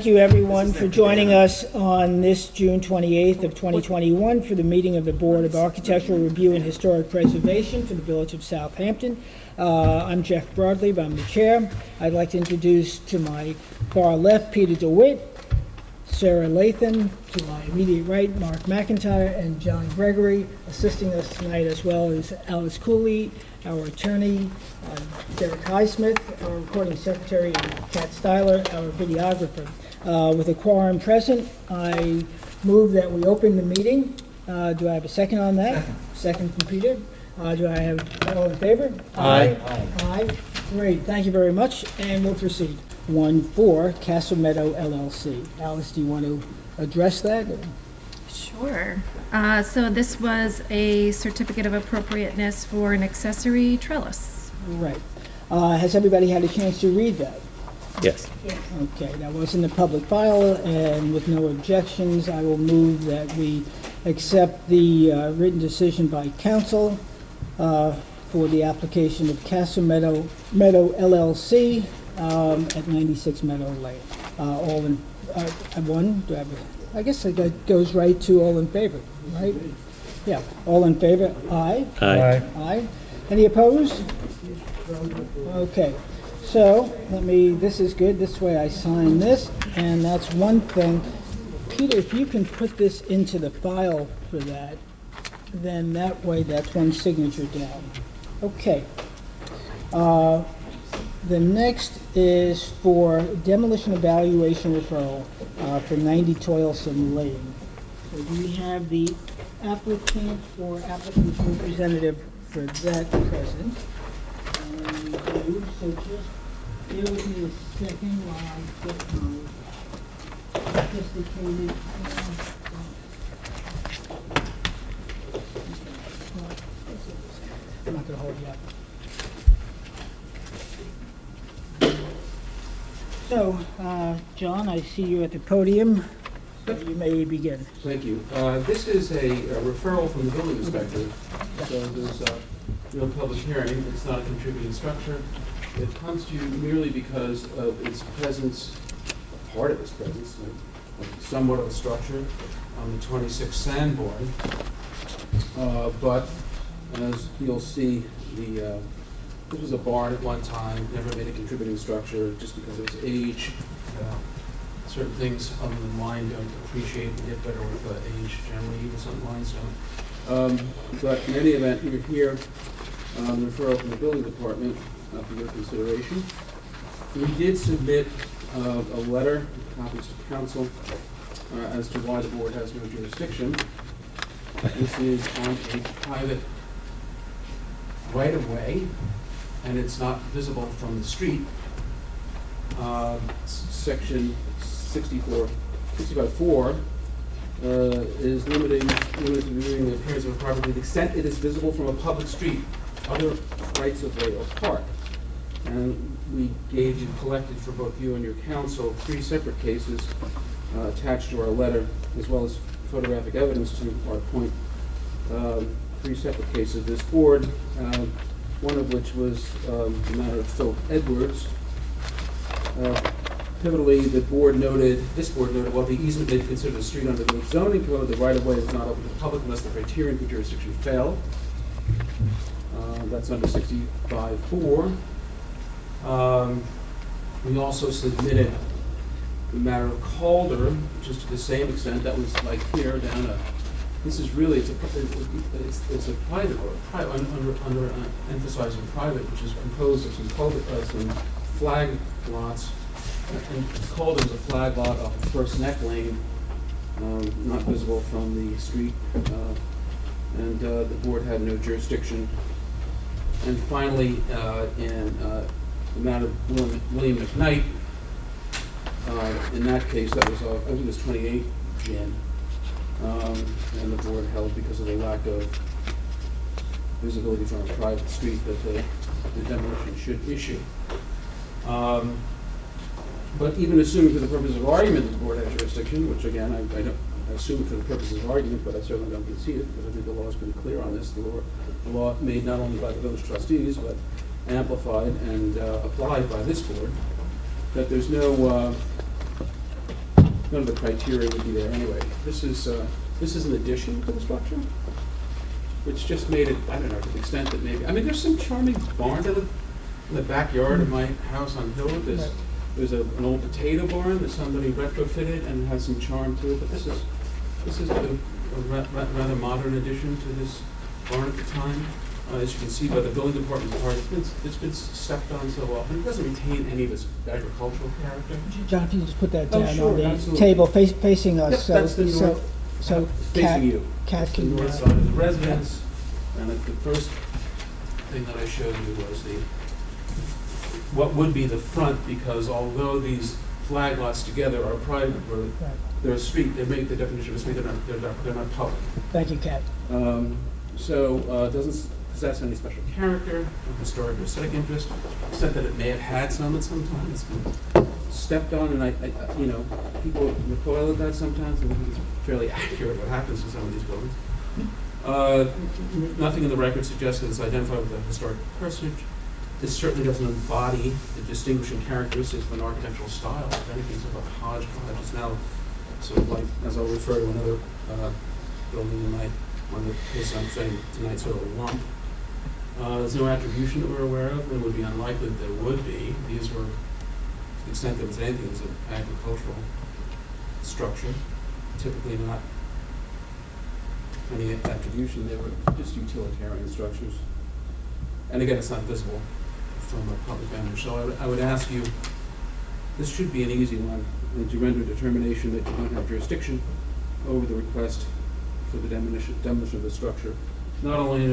thank you everyone for joining us on this June 28th of 2021 for the meeting of the Board of Architectural Review and Historic Preservation for the Village of Southampton. I'm Jeff Broadley, I'm the chair. I'd like to introduce to my far left Peter DeWitt, Sarah Lathan, to my immediate right Mark McIntyre, and John Gregory. Assisting us tonight as well as Alice Cooley, our attorney, Derek Highsmith, our recording secretary, and Kat Styler, our videographer. With a quorum present, I move that we open the meeting. Do I have a second on that? Second from Peter. Do I have all in favor? Aye. Aye. Great, thank you very much, and we'll proceed. 1-4, Castle Meadow LLC. Alice, do you want to address that? Sure. So this was a certificate of appropriateness for an accessory trellis. Right. Has everybody had a chance to read that? Yes. Okay, that was in the public file, and with no objections, I will move that we accept the written decision by council for the application of Castle Meadow LLC at 96 Meadow Lane. All in, one, do I have a, I guess that goes right to all in favor, right? Yeah, all in favor, aye? Aye. Aye. Any opposed? Okay, so this is good, this way I sign this, and that's one thing. Peter, if you can put this into the file for that, then that way that's one signature down. Okay. The next is for demolition evaluation referral for 90 Toilsome Lane. So do we have the applicant or applicant's representative for that present? And we do, so just bear with me a second while I get my sophisticated. I'm not going to hold you up. So, John, I see you at the podium, so you may begin. Thank you. This is a referral from the building inspector, so there's no public hearing. It's not a contributing structure. It comes to you merely because of its presence, part of its presence, somewhat of a structure on the 26th Sanborn. But as you'll see, this was a barn at one time, never made a contributing structure just because of its age. Certain things other than lime don't appreciate and get better with age, generally, even some limestone. But in any event, you're here, referral from the building department for your consideration. We did submit a letter, copies to council, as to why the board has no jurisdiction. This is on a private right-of-way, and it's not visible from the street. Section 65.4 is limited to reviewing the appearance of a property to the extent it is visible from a public street, other rights of way or park. And we gave you, collected for both you and your council, 3 separate cases attached to our letter, as well as photographic evidence to our point. 3 separate cases. This board, one of which was the matter of Philip Edwards. Pivotally, this board noted, while the easement may be considered a street under the zoning code, the right-of-way is not open to the public unless the criterion for jurisdiction fail. That's under 65.4. We also submitted the matter of Calder, just to the same extent. That was like here down a. This is really it's a private road, under emphasizing private, which is composed of some flag lots. And Calder is a flag lot off the First Neck Lane, not visible from the street, and the board had no jurisdiction. And finally, in the matter of William McKnight, in that case, that was I think it was 28 Jan, and the board held because of the lack of visibility from a private street that the demolition should issue. But even assuming for the purpose of argument the board has jurisdiction, which again I assume for the purposes of argument, but I certainly don't concede it because I think the law has been clear on this. The law made not only by the village trustees but amplified and applied by this board, that there's no none of the criteria would be there anyway. This is an addition to the structure, which just made it, I don't know, to the extent that maybe, I mean, there's some charming barns in the backyard of my house on Hill. There's an old potato barn that somebody retrofitted and has some charm to it, but this is a rather modern addition to this barn at the time. As you can see by the building department's part, it's been stepped on so often. It doesn't retain any of its agricultural character. John, if you just put that down sure, on the absolutely. table facing us, Yep, that's the north, so facing you. Cat That's the can, north side of the residence. And the first thing that I showed you was what would be the front, because although these flag lots together are private, they're a street, they make the definition of a street, they're not public. thank you, Cat. It doesn't possess any special character, or historic or aesthetic interest, except that it may have had some at some time. It's been stepped on, and I people recoil at that sometimes, and I think it's fairly accurate what happens to some of these buildings. Nothing in the record suggests that it's identified with a historic personage. This certainly doesn't embody the distinguishing characteristics of an architectural style. If anything, sort of a hodgepodge. It's now sort of like, as I'll refer to another building in one of the cases I'm saying tonight, sort of a lump. There's no attribution that we're aware of, and it would be unlikely that there would be. These were, to the extent there was anything, it was an agricultural structure, typically not any attribution. They were just utilitarian structures. And again, it's not visible from a public vantage. So I would ask you, this should be an easy one, and to render a determination that you don't have jurisdiction over the request for the demolition of the structure, not only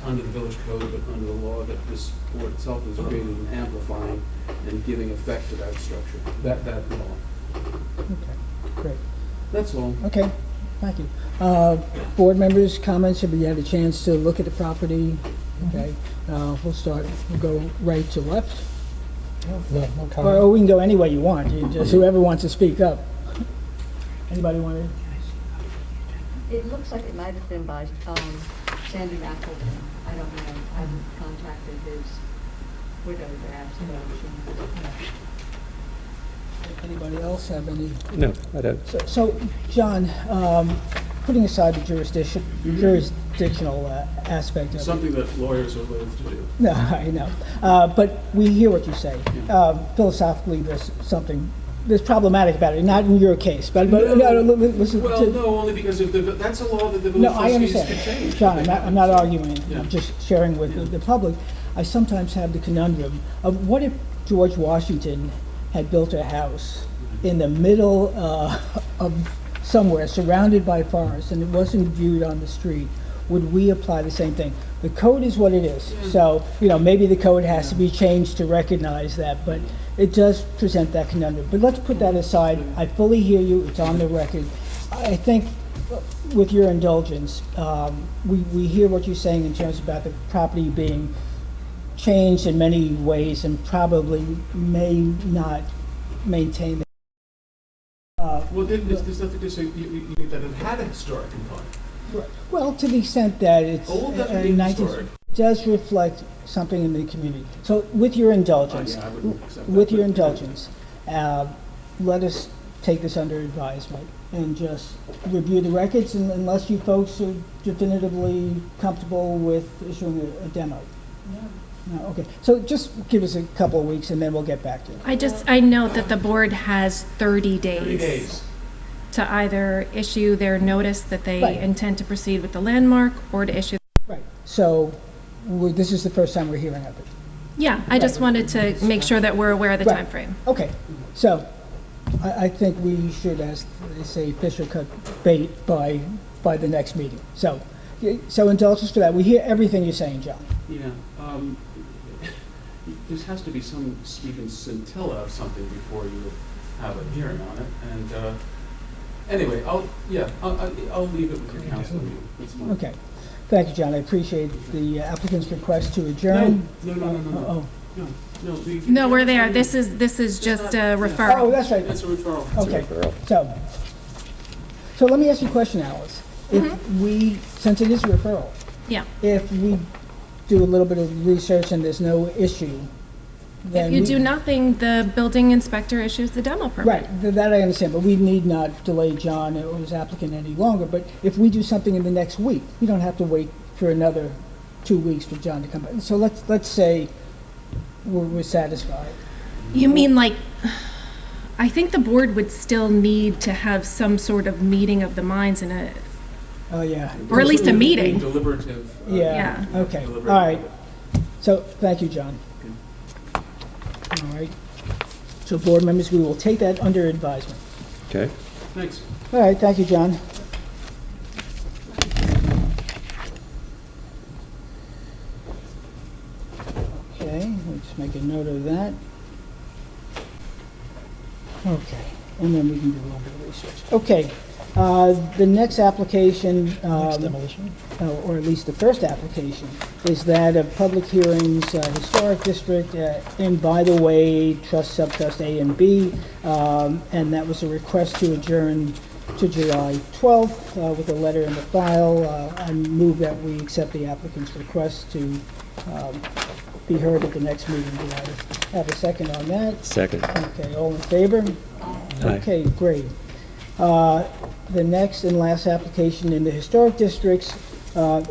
under the village code, but under the law that this board itself is creating and amplifying and giving effect to that structure, that law. Okay, great. That's all. Okay, thank you. Board members, comments, have you had a chance to look at the property? Okay, we'll go right to left. No Or we can go any way you want, whoever wants to speak up. Anybody want to? It looks like it might have been by Sandy McElveen. I don't know. I haven't contacted his widow to ask about it. Anybody else have any? No, I don't. So John, putting aside the jurisdictional aspect of it. Something that lawyers are loath to do. No, I know. But we hear what you say. Philosophically, there's something that's problematic about it. Not in your case, but listen. No, only because that's a law that the village No, I trustees can understand. change. John, I'm not arguing. Yeah. I'm just sharing with the public. I sometimes have the conundrum of what if George Washington had built a house in the middle of somewhere, surrounded by forest, and it wasn't viewed on the street? Would we apply the same thing? The code is what it is. So, maybe the code has to be changed to recognize that, but it does present that conundrum. But let's put that aside. I fully hear you. It's on the record. I think, with your indulgence, we hear what you're saying in terms about the property being changed in many ways and probably may not maintain. Well, there's nothing to say that it had a historic component. Well, to the extent that it's Old doesn't mean historic. does reflect something in the community. So, with your indulgence, Yeah, I wouldn't accept that. Let us take this under advisement and just review the records, unless you folks are definitively comfortable with issuing a demo. No, okay. So just give us a couple of weeks and then we'll get back to it. I note that the board has 30 days. 30 days. To either issue their notice that they Right. intend to proceed with the landmark or to issue. Right. So this is the first time we're hearing of it. Yeah, I just wanted to make sure that we're aware of the Right. time frame. Okay. So I think we should, as they say, fish or cut bait by the next meeting. So indulge us for that. We hear everything you're saying, John. Yeah. There has to be some even scintilla of something before you have a hearing on it. And anyway, I'll leave it with your counsel. That's fine. Okay. Thank you, John. I appreciate the applicant's request to adjourn. No. Oh, No, we're there. This is just a oh, referral. that's right. That's a referral. Okay. So let me ask you a question, Alice. Since it is a referral, Yeah. if we do a little bit of research and there's no issue, then. If you we- do nothing, the building inspector issues the demo permit. Right, that I understand, but we need not delay John or his applicant any longer. But if we do something in the next week, we don't have to wait for another 2 weeks for John to come back. So let's say we're satisfied. You mean like, I think the board would still need to have some sort of meeting of the minds in a, Oh, yeah. Or at least a meeting. Deliberative. Yeah, Yeah. okay, all deliberative. right. So, thank you, John. All right. So, board members, we will take that under advisement. Okay. Thanks. All right, thank you, John. Okay, let's make a note of that. Okay, and then we can do a little bit of research. Okay, the next application, Demolition? or at least the first application, is that of Public Hearings, Historic District, and by the way, Trust Subtrust A and B, and that was a request to adjourn to July 12th with a letter in the file. I move that we accept the applicant's request to be heard at the next meeting. Do I have a second on that? Second. Okay, all in favor? Aye. Okay, great. The next and last application in the historic districts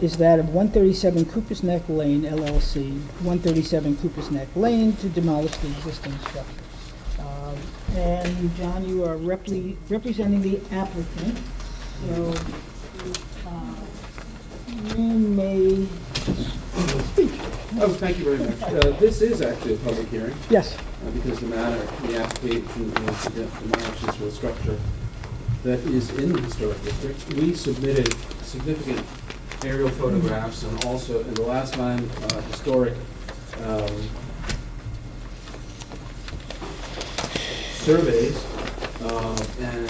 is that of 137 Cooper's Neck Lane LLC, 137 Cooper's Neck Lane, to demolish the existing structure. And John, you are representing the applicant, so you may speak. Oh, thank you very much. This is actually a public hearing, Yes. because the application is to demolish this whole structure that is in the historic district. We submitted significant aerial photographs and also, in the last time, historic surveys and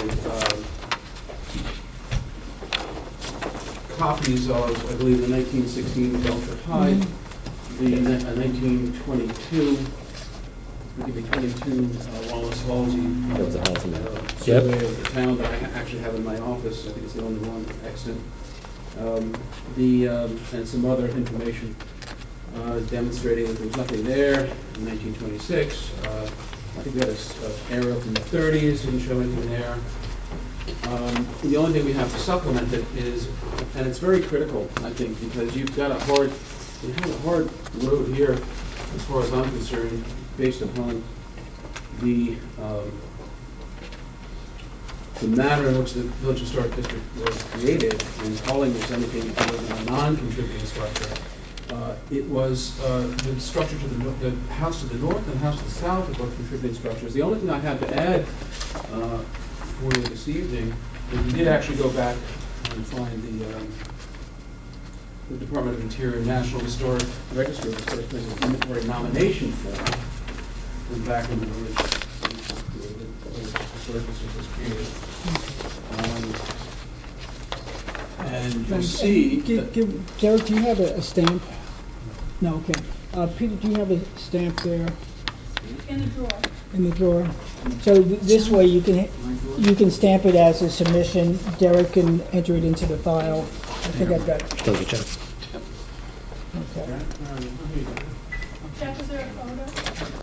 copies of, I believe, the 1916 Belford Hyde, the 1922, maybe 22 Wallace Halsey That was a Halsey map. survey of the town that I actually have in my office. I think it's the only one extant. And some other information demonstrating that there was nothing there in 1926. I think we had an aerial from the 30s, didn't show anything there. The only thing we have to supplement it is, and it's very critical, I think, because you have a hard road here, as far as I'm concerned, based upon the manner in which the Village Historic District was created and calling this anything other than a non-contributing structure. It was the structure to the house to the north and the house to the south are both contributing structures. The only thing I have to add for you this evening is we did actually go back and find the Department of Interior National Historic Register of Historic Places inventory nomination form from back when the Historic District was created. And you'll see that Derek, do you have a stamp? No, okay. Peter, do you have a stamp there? In the drawer. In the drawer? So this way you can stamp it as a submission. Derek can enter it into the file. I think I've got, Those are Jeff. okay. Jeff, is there a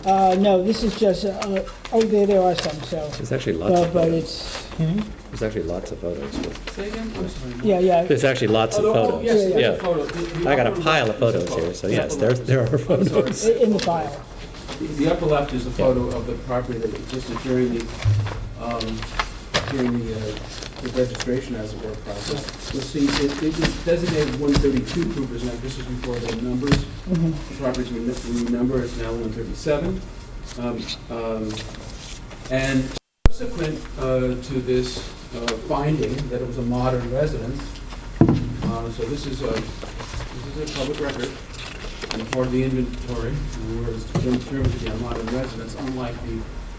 photo? No, this is just, there are some, so. There's actually lots of But photos. it's, There's actually lots of photos. Say again? I'm sorry. yeah. There's actually lots of Oh, yes, photos. there's a Yeah. photo. I got a pile of photos here, so yes, there are photos. In the file. The upper left is a photo of the property that existed during the registration, as it were, process. You'll see, it is designated 132 Cooper's Neck. This is before the numbers. Mhm. The property's renumbered, it's now 137. And subsequent to this finding that it was a modern residence, so this is a public record and part of the inventory, where it's determined to be a modern residence, unlike the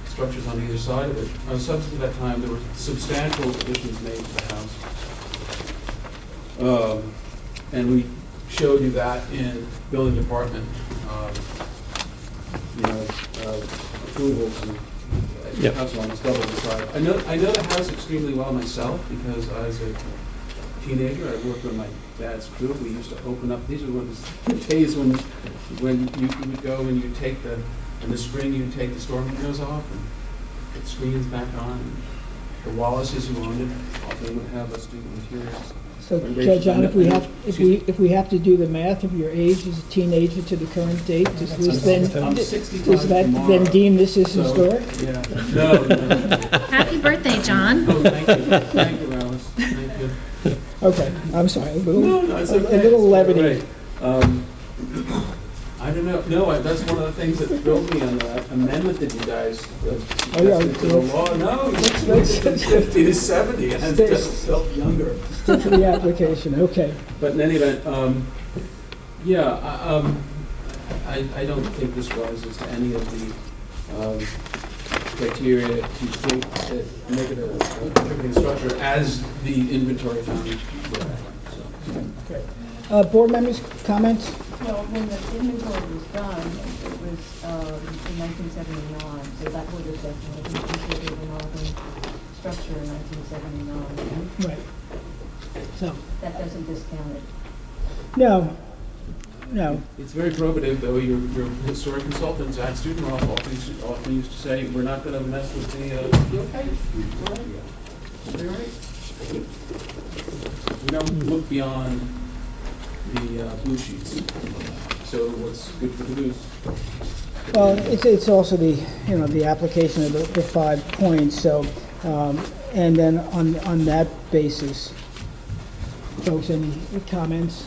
structures on either side of it. Subsequent to that time, there were substantial additions made to the house. And we showed you that in building department, approvals, and the Yep. house almost doubled in size. I know the house extremely well myself, because as a teenager, I worked with my dad's crew. We used to open up, these were the days when you would go and you take the In the spring, you take the storm windows off and put the screens back on. The Wallaces who owned it often would have us do the interiors. So, John, if we have to do the math of your age as a teenager to the current date, does this then, I'm does 65 that tomorrow. then deem this as So, historic? Yeah, no. Happy birthday, John. Oh, thank you, Alice, thank you. Okay, I'm sorry, a No, little, it's a okay. little levity. Right. I don't know, no, that's one of the things that thrilled me on the amendment that you guys suggested to the law. No, you went from 50 to 70, and I just felt younger. Stick to the application, okay. But in any event, I don't think this rises to any of the criteria to think, make it a contributing structure as the inventory found. Okay. Board members, comments? Well, when the inventory was done, it was in 1979, so that would have definitely been considered an modern structure in 1979. Right. So, That doesn't discount it. no, no. It's very probative, though. Your historic consultants at Student Law often used to say, we're not going to mess with the, okay, all right. All right. We don't look beyond the blue sheets. So what's good for the goose? Well, it's also the, the application of the 5 points, so, and then on that basis, folks, any comments?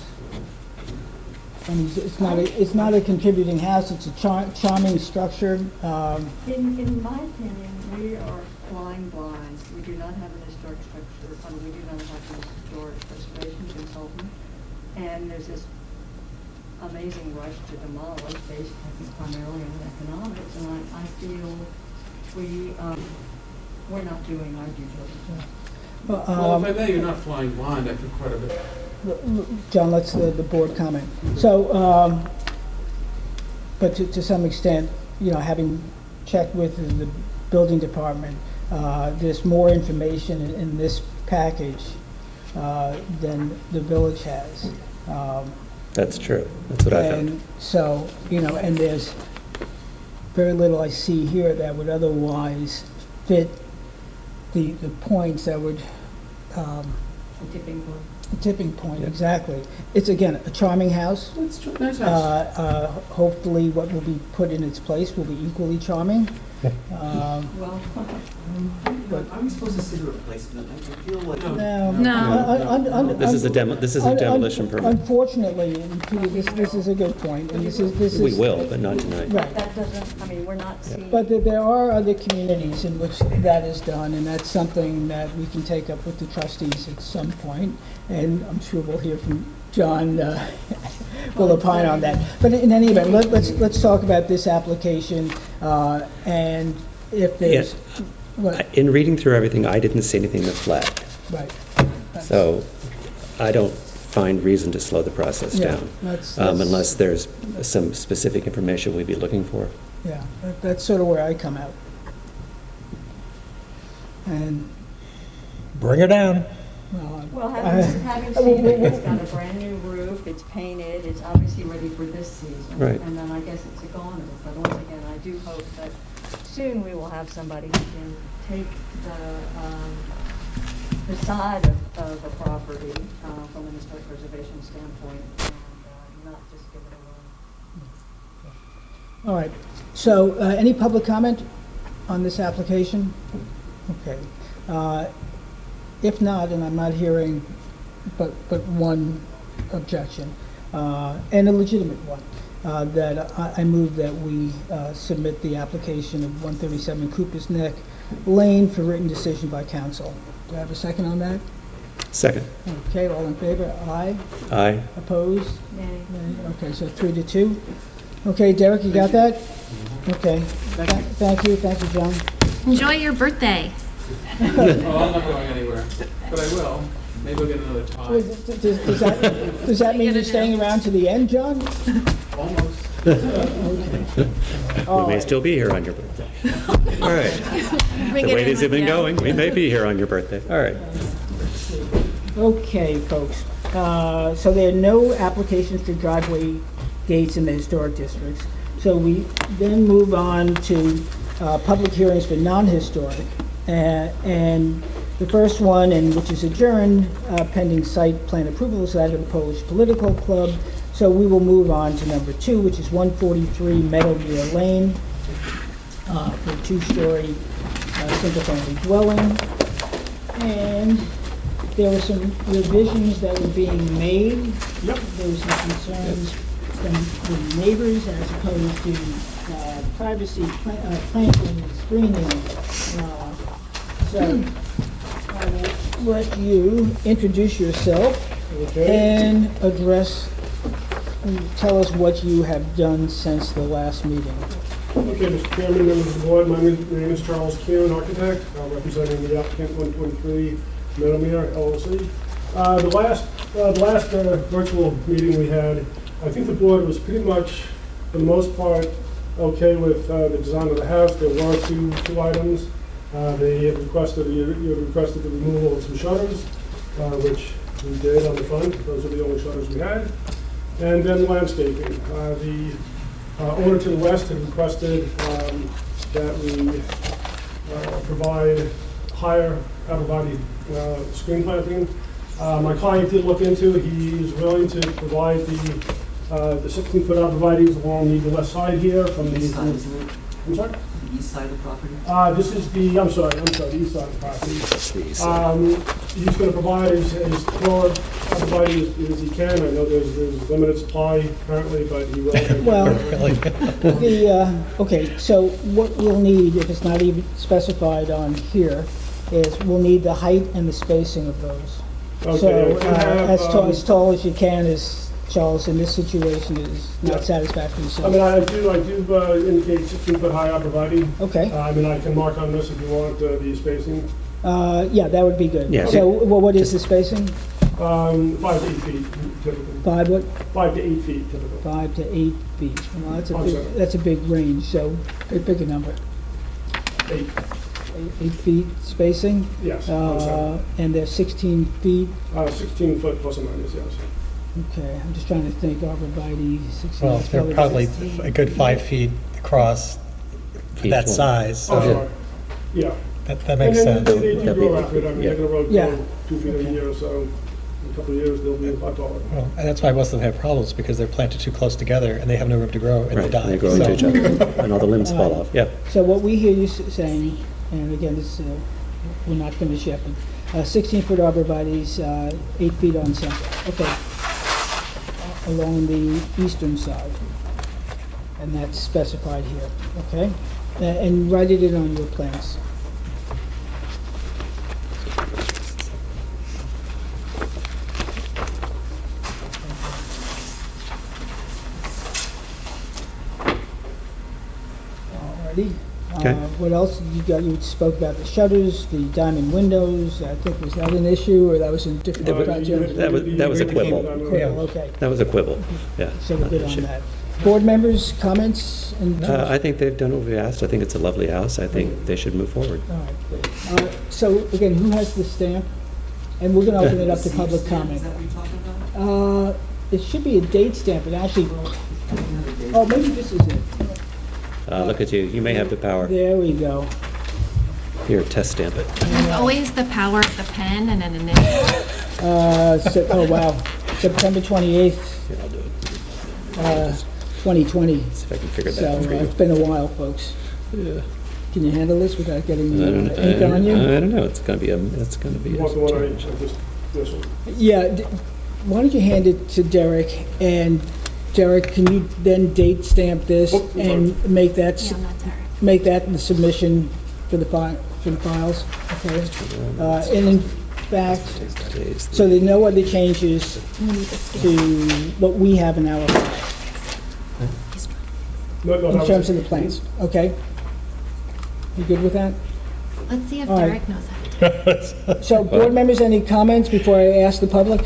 I mean, it's not a contributing house, it's a charming structure. In my opinion, we are flying blind. We do not have an historic structure, we do not have an historic preservation consultant. And there's this amazing rush to demolish based, I think, primarily on economics, and I feel we're not doing our due diligence. Well, if I may, you're not flying blind, I think quite a bit. John, let's the board comment. So, but to some extent, having checked with the building department, there's more information in this package than the village has. That's true. That's what I found. And so, and there's very little I see here that would otherwise fit the points that would, A tipping point. tipping point, Yeah. exactly. It's, again, a charming house. It's a nice house. Hopefully what will be put in its place will be equally charming. Well, Are we supposed to see the replacement? I feel like. No. This is a demolition permit. Unfortunately, and Peter, this is a good point, and this is. We will, but not tonight. Right. that doesn't, we're not seeing. But there are other communities in which that is done, and that's something that we can take up with the trustees at some point, and I'm sure we'll hear from John, will opine on that. But in any event, let's talk about this application, and if there's, what, In reading through everything, I didn't see anything that flagged. right. So I don't find reason to slow the process Yeah, down, that's- unless there's some specific information we'd be looking for. Yeah, that's sort of where I come out. And, Bring her down. Well, having seen it, it's got a brand new roof, it's painted, it's obviously ready for this season. Right. And then I guess it's a goner, but once again, I do hope that soon we will have somebody who can take the side of the property from an historic preservation standpoint and not just give it a run. all right, so any public comment on this application? Okay. If not, and I'm not hearing but one objection, and a legitimate one, that I move that we submit the application of 137 Cooper's Neck Lane for written decision by council. Do I have a second on that? Second. Okay, all in favor? Aye. Aye. Opposed? Nay. Nay. Okay, so 3-2. Okay, Derek, you got that? Okay. Thank you, John. Enjoy your birthday. Oh, I'm not going anywhere, but I will. Maybe I'll get another tie. Does that mean you're staying around to the end, John? Almost. We may still be here on your birthday. All right. The way these have been going, we may be here on your birthday. All right. Okay, folks. So there are no applications for driveway gates in the historic districts. So we then move on to public hearings for non-historic. And the first one, and which is adjourned pending site plan approval, is that of the Polish Political Club. So we will move on to number 2, which is 143 Meadowmere Lane for a 2-story single-family dwelling. And there were some revisions that were being made. Yep. There were some concerns from the neighbors as opposed to privacy, planting, screening. So I will let you introduce yourself and tell us what you have done since the last meeting. Okay, Mr. Chairman, members of the board, my name is Charles Keown, architect, representing the applicant 123 Meadowmere LLC. The last virtual meeting we had, I think the board was pretty much, for the most part, okay with the design of the house. There were two items. They had requested, you had requested the removal of some shutters, which we did on the front. Those are the only shutters we had. And then landscaping. The owner to the west had requested that we provide higher out-of-body screen planting. My client did look into it. He's willing to provide the 16-foot arborvitae's along the west side here from the. East side, isn't it? I'm sorry? The east side of the property? This is the, I'm sorry, the east side of the property. He's going to provide as tall arborvitae as he can. I know there's limited supply currently, but he will. Well, okay, so what we'll need, if it's not even specified on here, is we'll need the height and the spacing of those. Okay, So I can have, as tall as you can is, Charles, in this situation is not Yeah. satisfactory. So. I mean, I do indicate 16-foot high arborvitae. Okay. I mean, I can mark on this if you want the spacing. Yeah, that would be good. Yeah. So what is the spacing? 5 to 8 feet typically. 5 what? 5 to 8 feet typically. 5 to 8 feet. Well, I'm sorry. that's a big range, so pick a number. 8, 8 feet spacing? yes. I'm sorry. And they're 16 feet. 16 foot plus or minus, yes. Okay, I'm just trying to think, arborvitae, 16. Well, that's they're probably 16. a good 5 feet across for Each that one. size, Oh, so sorry. Yeah. that makes And then sense. they do That'd grow be- after it. I mean, yeah. they're going to Yeah. grow 2 feet a year, so in a couple of years, they'll be a lot taller. Well, and that's why most of them have problems, because they're planted too close together and they have no room to grow and they Right, die. they grow into So- each other, and all the limbs fall off, yeah. So what we hear you saying, and again, this, we're not finished yet, but 16-foot arborvitae's, 8 feet on center. Okay. Along the eastern side. And that's specified here, okay? And write it in on your plans. Alrighty. Okay. What else you got? You spoke about the shutters, the diamond windows. I think, was that an issue, or that was a different project? That was a quibble. Quibble, okay. That was a quibble, yeah. So we're not good an on issue. that. Board members, comments? And I think they've done what we asked. I think it's a lovely house. I think they should move forward. All right. So again, who has the stamp? And we're going to open it up to public comment. Is that what you're talking about? It should be a date stamp, but actually, oh, maybe this is it. Look at you. You may have the power. There we go. Here, test stamp it. There's always the power of the pen and an initial. Oh, wow. September 28th, Here, I'll do it. 2020. See if I can figure So that out for you. it's been a while, folks. Yeah. Can you handle this without getting I don't, ink on you? I don't know. It's gonna be a What's the one I challenge. just, this one? Yeah, why don't you hand it to Derek, and Derek, can you then date stamp this Oh, I'm and make that, Yeah, not Derek. make that the submission for the files, okay? And in fact, Today's so there are no other changes You need the stamp. to what we have in our file, No, that in was terms it. of the plans, okay? You good with that? Let's see if All right. Derek knows it. So, board members, any comments before I ask the public?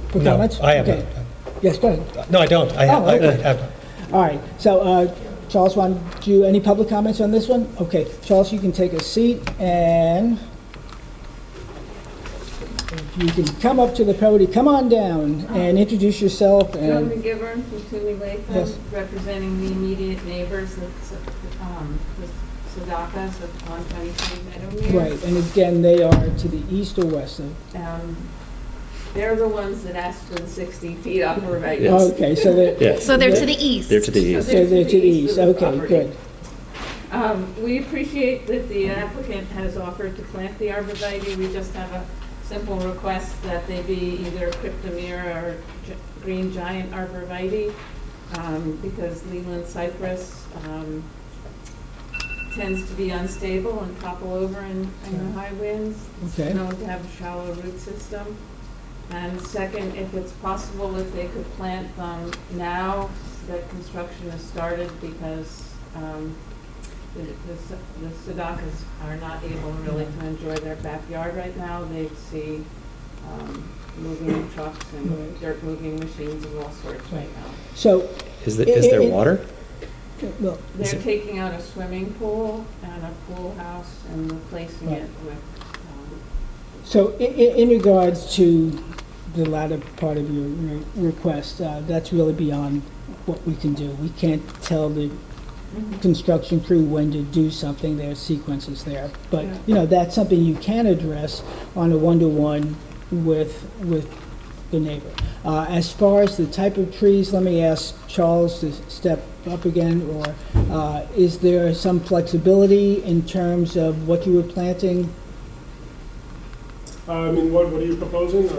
For No, comments? I have Okay. none. Yes, go ahead. No, I don't. I have, Oh, okay. I have none. All right, so Charles, want you, any public comments on this one? Okay, Charles, you can take a seat, and If you can come up to the podium, come on down and introduce yourself Joan and, McGivern from Toomey Latham, Yes. representing the immediate neighbors, the Sadakas of 123 Meadowmere. right, and again, they are to the east or west of, They're the ones that asked for the 60 feet upper right? Yes. okay, so they're, Yes, So they're to the east. they're to the east. so they're to the east, of the okay, property. good. We appreciate that the applicant has offered to plant the arborvitae. We just have a simple request that they be either cryptomere or green giant arborvitae, because Leland cypress tends to be unstable and topple over in the high winds. Okay. It's known to have a shallow root system. And second, if it's possible, if they could plant them now that construction has started, because the Sadakas are not able really to enjoy their backyard right now. They see moving trucks and Right. dirt moving machines of all sorts right now. So, Is there water? well, They're taking out a swimming pool and a pool house and replacing Right. it with, so in regards to the latter part of your request, that's really beyond what we can do. We can't tell the construction crew when to do something, there are sequences there. But, Yeah. you know, that's something you can address on a one-to-one with the neighbor. As far as the type of trees, let me ask Charles to step up again, or is there some flexibility in terms of what you were planting? I mean, what are you proposing?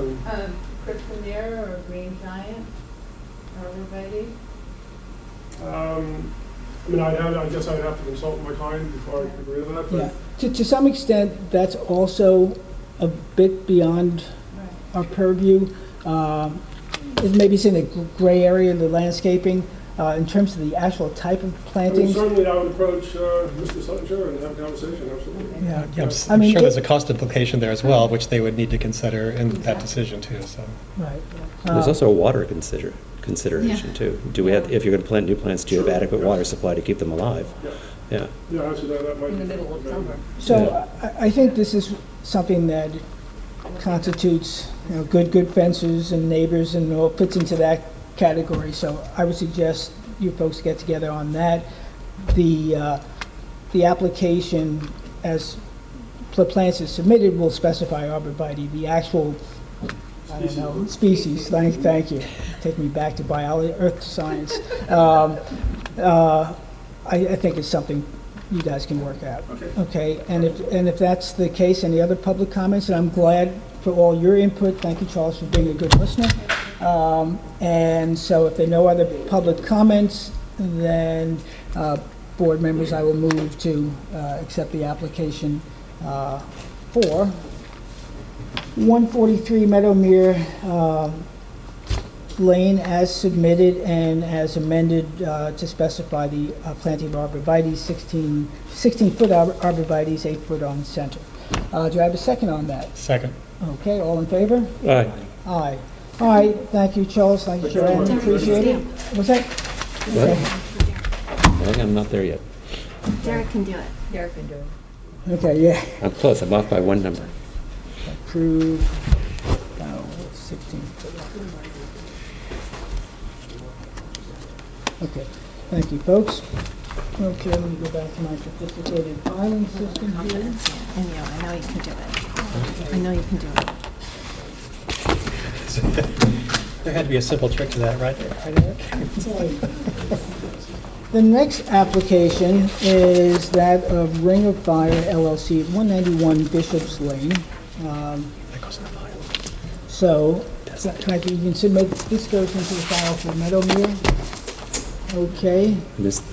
cryptomere or green giant arborvitae. I mean, I guess I'd have to consult my client before I agree to that, Yeah, but to some extent, that's also a bit beyond Right. our purview. Maybe it's in a gray area in the landscaping. In terms of the actual type of I mean, plantings, certainly I would approach Mr. Suttinger and have a conversation, absolutely. yeah. Yeah, I I'm mean, sure it- there's a cost implication there as well, which they would need to consider in that decision too, so. Right. There's also a water consideration too. Do we have, if you're going to plant new plants, do you have Sure, adequate yeah. water supply to keep them alive? Yeah. Yeah. Yeah, actually, that might be. In the middle of summer. So I think this is something that constitutes, you know, good fences and neighbors and all fits into that category. So I would suggest you folks get together on that. The application as the plans is submitted will specify arborvitae. The actual, I don't know, species, thank you. Take me back to biology, earth science. I think it's something you guys can work out. Okay, and if that's the case, any other public comments? And I'm glad for all your input. Thank you, Charles, for being a good listener. And so if there are no other public comments, then board members, I will move to accept the application for 143 Meadowmere Lane as submitted and as amended to specify the planting of arborvitae, 16-foot arborvitae, 8-foot on center. Do I have a second on that? Second. Okay, all in favor? Aye. Aye. All right, thank you, Charles, thank you, Joanne, appreciate it. What's that? What? I think I'm not there yet. Derek can do it. Derek can do it. Okay, yeah. I'm close. I'm off by one number. Approve. 16. Okay, thank you, folks. Okay, let me go back to my sophisticated filing system here. Confidence in you. I know you can do it. I know you can do it. There had to be a simple trick to that, right, Eric? The next application is that of Ring of Fire LLC, 191 Bishop's Lane. That goes in the file. So, Kathy, you can submit, this goes into the file for Meadowmere. Okay, Missed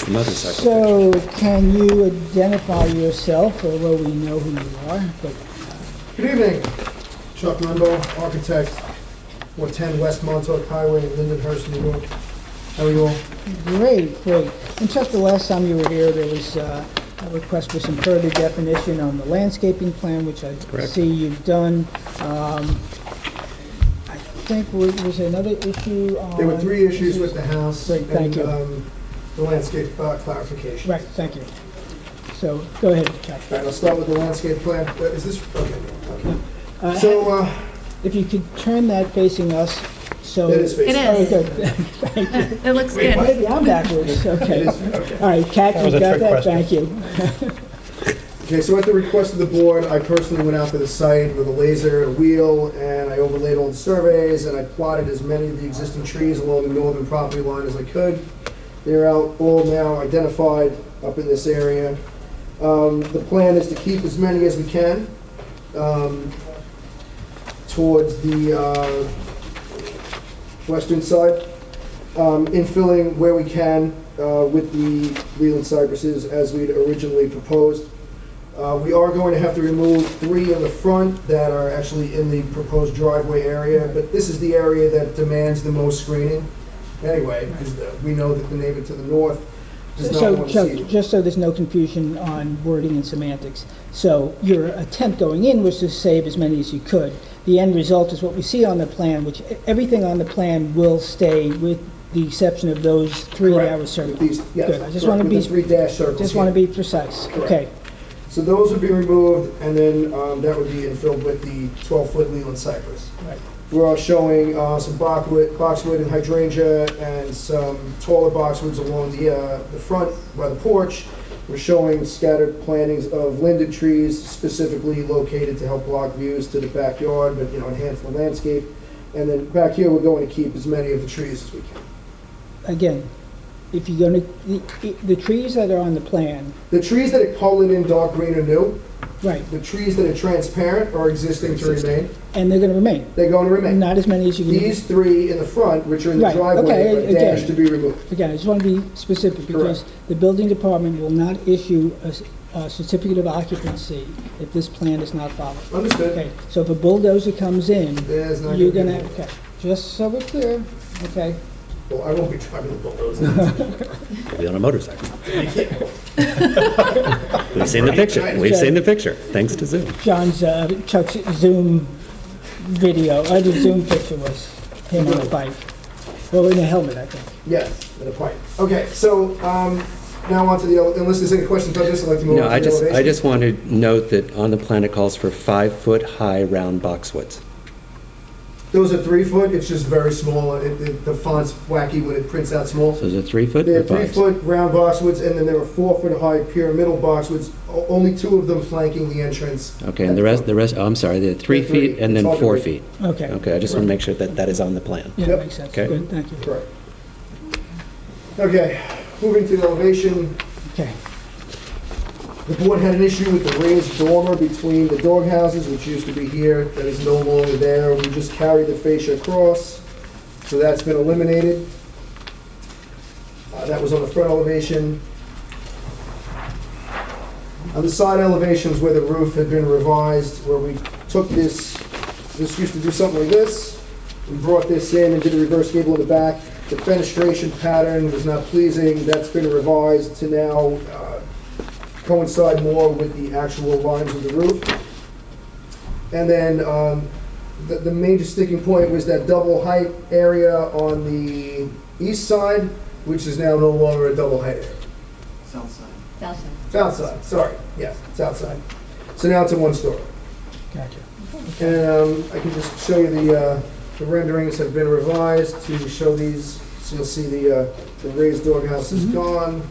the motorcycle so can you identify yourself, although we know who you are, but, Good evening, Chuck Limbo, architect, 410 West Montauk Highway in Lindenhurst, New York. How are you all? great. And Chuck, the last time you were here, there was a request for some further definition on the landscaping plan, which I Correct. see you've done. I think, was there another issue on? There were 3 issues with the house. Great, thank you. And the landscape clarification. Right, thank you. So, go ahead, Chuck. All right, I'll start with the landscape plan. Is this, okay. So, If you could turn that facing us, so. it is facing. It Oh, is. good. Thank you. It looks good. Maybe I'm backwards, okay. All right, Kat, That was you a got trick that? question. Thank you. Okay, so at the request of the board, I personally went out to the site with a laser and a wheel, and I overlaid all the surveys, and I plotted as many of the existing trees along the northern property line as I could. They're out all now identified up in this area. The plan is to keep as many as we can towards the western side, infilling where we can with the Leland cypresses as we'd originally proposed. We are going to have to remove 3 in the front that are actually in the proposed driveway area, but this is the area that demands the most screening anyway, because we know that the neighbor to the north does not So, want to Chuck, see them. just so there's no confusion on wording and semantics, so your attempt going in was to save as many as you could. The end result is what we see on the plan, which everything on the plan will stay with the exception of those 3 that Correct. were With circled. these- yes, Good, I just correct, want to with be, the 3 dash circles just here. want to be precise. Correct. Okay, So those would be removed, and then that would be infilled with the 12-foot Leland cypress. right. We're all showing some boxwood and hydrangea and some taller boxwoods along the front by the porch. We're showing scattered plantings of linden trees specifically located to help block views to the backyard, but enhance the landscape. And then back here, we're going to keep as many of the trees as we can. Again, if you're going to, the trees that are on the plan, The trees that are colored in dark green are new. right, The trees that are transparent are existing to remain. and they're going to remain, They're going to remain. not as many as you can. These 3 in the front, which are in the Right, driveway, okay, are dashed again. to be removed. Again, I just want to be specific, because the building department will not issue a certificate of occupancy if this plan is not followed. Understood. Okay, so if a bulldozer comes in, There's not you're gonna gonna, be- okay, just so we're clear, okay? Well, I won't be driving the bulldozer. He'll be on a motorcycle. We've seen the picture. We've seen the picture, thanks to Zoom. John's, Chuck's Zoom video, the Zoom picture was him on a bike, well, in a helmet, I think. Yes, in a pipe. Okay, so now on to the, unless there's any questions about this, I'd like to move No, on I to the just elevation. want to note that on the plan it calls for 5-foot-high round boxwoods. Those are 3 foot, it's just very small. The font's wacky when it prints out small. So is it 3 foot They're or 5? 3 foot round boxwoods, and then there are 4 foot high pyramidal boxwoods, only 2 of them flanking the entrance. Okay, and the rest, oh, I'm sorry, they're 3 They're 3. feet and then It's all 4 three. feet. Okay, Okay, I just want to make sure that that is on the plan. yeah, Yep. makes sense, Okay. good, thank you. Correct. Okay, moving to the elevation. Okay, The board had an issue with the raised dormer between the dog houses, which used to be here, that is no longer there. We just carried the fascia across, so that's been eliminated. That was on the front elevation. On the side elevations where the roof had been revised, where we took this used to do something like this. We brought this in and did a reverse gable in the back. The fenestration pattern was not pleasing. That's been revised to now coincide more with the actual lines of the roof. And then the major sticking point was that double height area on the east side, which is now no longer a double height area. South side. South side. South side, sorry, yes, south side. So now it's a 1-story. gotcha. And I can just show you the renderings have been revised to show these. So you'll see the raised doghouse is gone.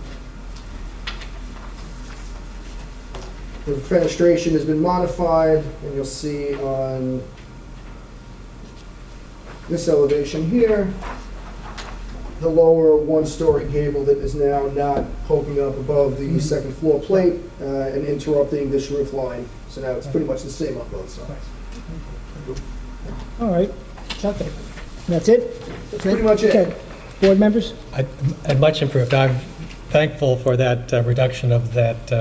The fenestration has been modified, and you'll see on this elevation here, the lower 1-story gable that is now not poking up above the second floor plate and interrupting this roof line. So now it's pretty much the same on both sides. All right, Chuck, that's it? That's pretty much it. Okay, board members? And much improved. I'm thankful for that reduction of that,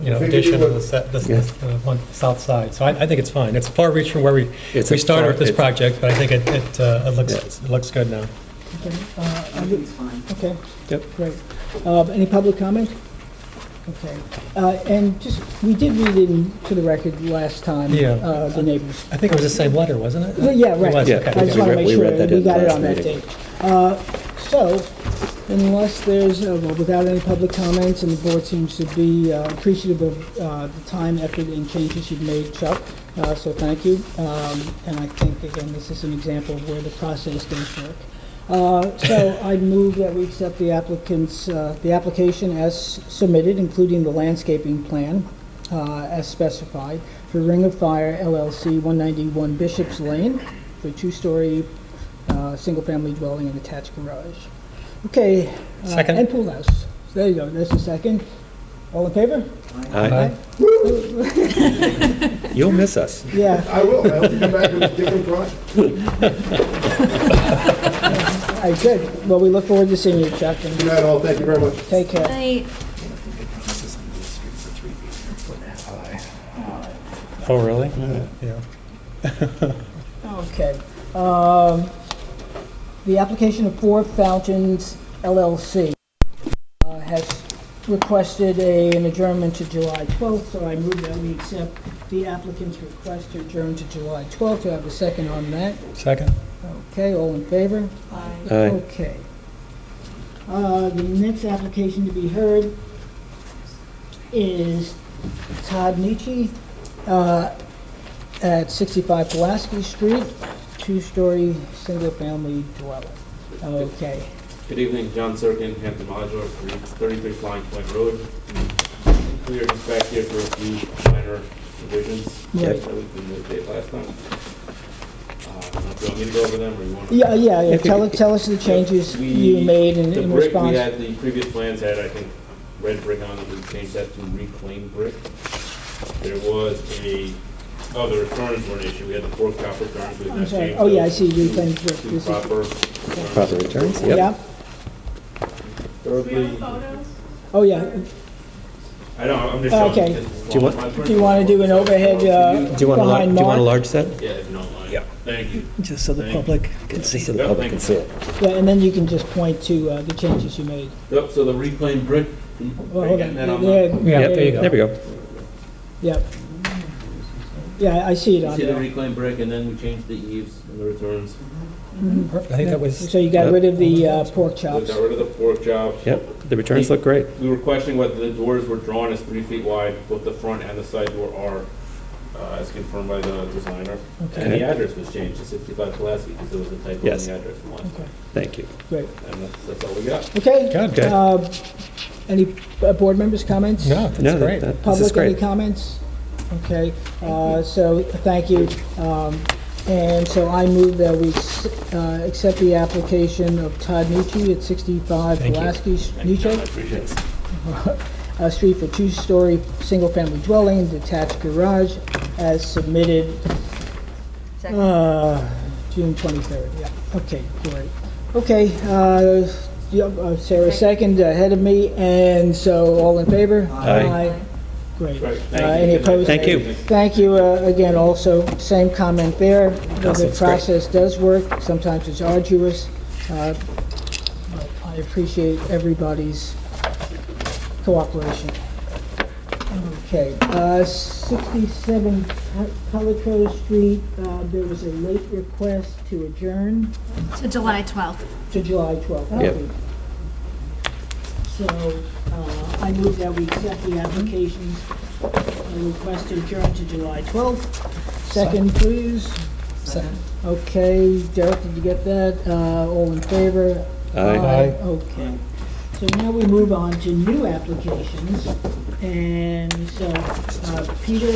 addition of the one south side. So I think it's fine. It's far reach from where we started with this project, but I think it looks good now. Okay, Everything's fine. okay. Yep. Great. Any public comment? Okay. And just, we did read into the record last time, Yeah. the neighbors. I think it was the same letter, wasn't it? Yeah, It right. was, Yeah. okay. I just want to make We sure read that we in got it last on that meeting. date. So, Unless there's, well, without any public comments, and the board seems to be appreciative of the time, effort, and changes you've made, Chuck, so thank you. And I think, again, this is an example of where the process does work. So I move that we accept the the application as submitted, including the landscaping plan as specified for Ring of Fire LLC, 191 Bishop's Lane, for a two-story single-family dwelling and attached garage. Okay. Second. And pool house. There you go, there's a second. All in favor? Aye. You'll miss us. Yeah. I will, I hope you come back with a different project. All right, good. Well, we look forward to seeing you, Chuck, and Good night all, thank you very much. take care. Oh, really? Yeah. Okay. The application of Four Fountains LLC has requested an adjournment to July 12th, so I move that we accept the applicant's request to adjourn to July 12th. Do I have a second on that? Second. Okay, all in favor? Aye. Okay. The next application to be heard is Todd Nietzsche at 65 Pulaski Street, two-story, single-family dwelling. Okay. Good evening, John Sirkin, Hampton Modular, 33 Flying Point Road. We are just back here for a few minor revisions Right. that we communicated last time. I don't know if you want me to go over them or you want to? Yeah. Tell us the changes you made in The brick, response. we had, the previous plans had, I think, red brick on them, we changed that to reclaimed brick. There was the returns were an issue, we had the fork top returns, we I'm had sorry. changed Oh, yeah, I those see, to- reclaimed brick. to This is- Proper returns, yep. Yeah. Thirdly, Oh, yeah. I know, I'm just showing. Okay. this Do you want- my print. Do you want to do an overhead Do you want behind a Mark? large set? Yeah, if you don't mind. Yeah. Thank you. Just so the Thank you. public can see. So the Yep, public thank can you. see it. Yeah, and then you can just point to the changes you made. Yep, so the reclaimed brick. Well, Are you hold getting on. that on Yeah, the- Yeah, there you go. There we go. Yep. Yeah, I see it You on see the there. reclaimed brick, and then we changed the eaves and the returns. Perfect. I think that was, So you got rid of the pork We chops. got rid of the pork chops. Yep, the returns look great. We were questioning whether the doors were drawn as 3 feet wide, both the front and the side door are, as confirmed by the designer. And Okay. the address was changed to 65 Pulaski, because there was a typo in Yes. the address from last time. Thank you. Great. And that's all we got. Okay. Good. Okay. Any board members' comments? no, that's No, great. this is Public, any great. comments? Okay, so thank you. And so I move that we accept the application of Todd Nietzsche at 65 Thank you. Pulaski Thank you, John, I appreciate it. Street for two-story, single-family dwelling, detached garage, as submitted Second. June 23rd. Yeah, okay, great. Okay, Sarah second, ahead of me, and so all in favor? Aye. Great. Right, thank you. Any Good night. opposed? Thank you. Thank you, again, also, same comment there. The Awesome, it's great. process does work, sometimes it's arduous, but I appreciate everybody's cooperation. Okay, 67 Pelico Street, there was a late request to adjourn To July 12th. to July 12th. Yep. Okay. So, I move that we accept the applications, request to adjourn to July 12th. Second, please. Second. Okay, Derek, did you get that? All in favor? Aye. Okay. So now we move on to new applications. And so, Peter,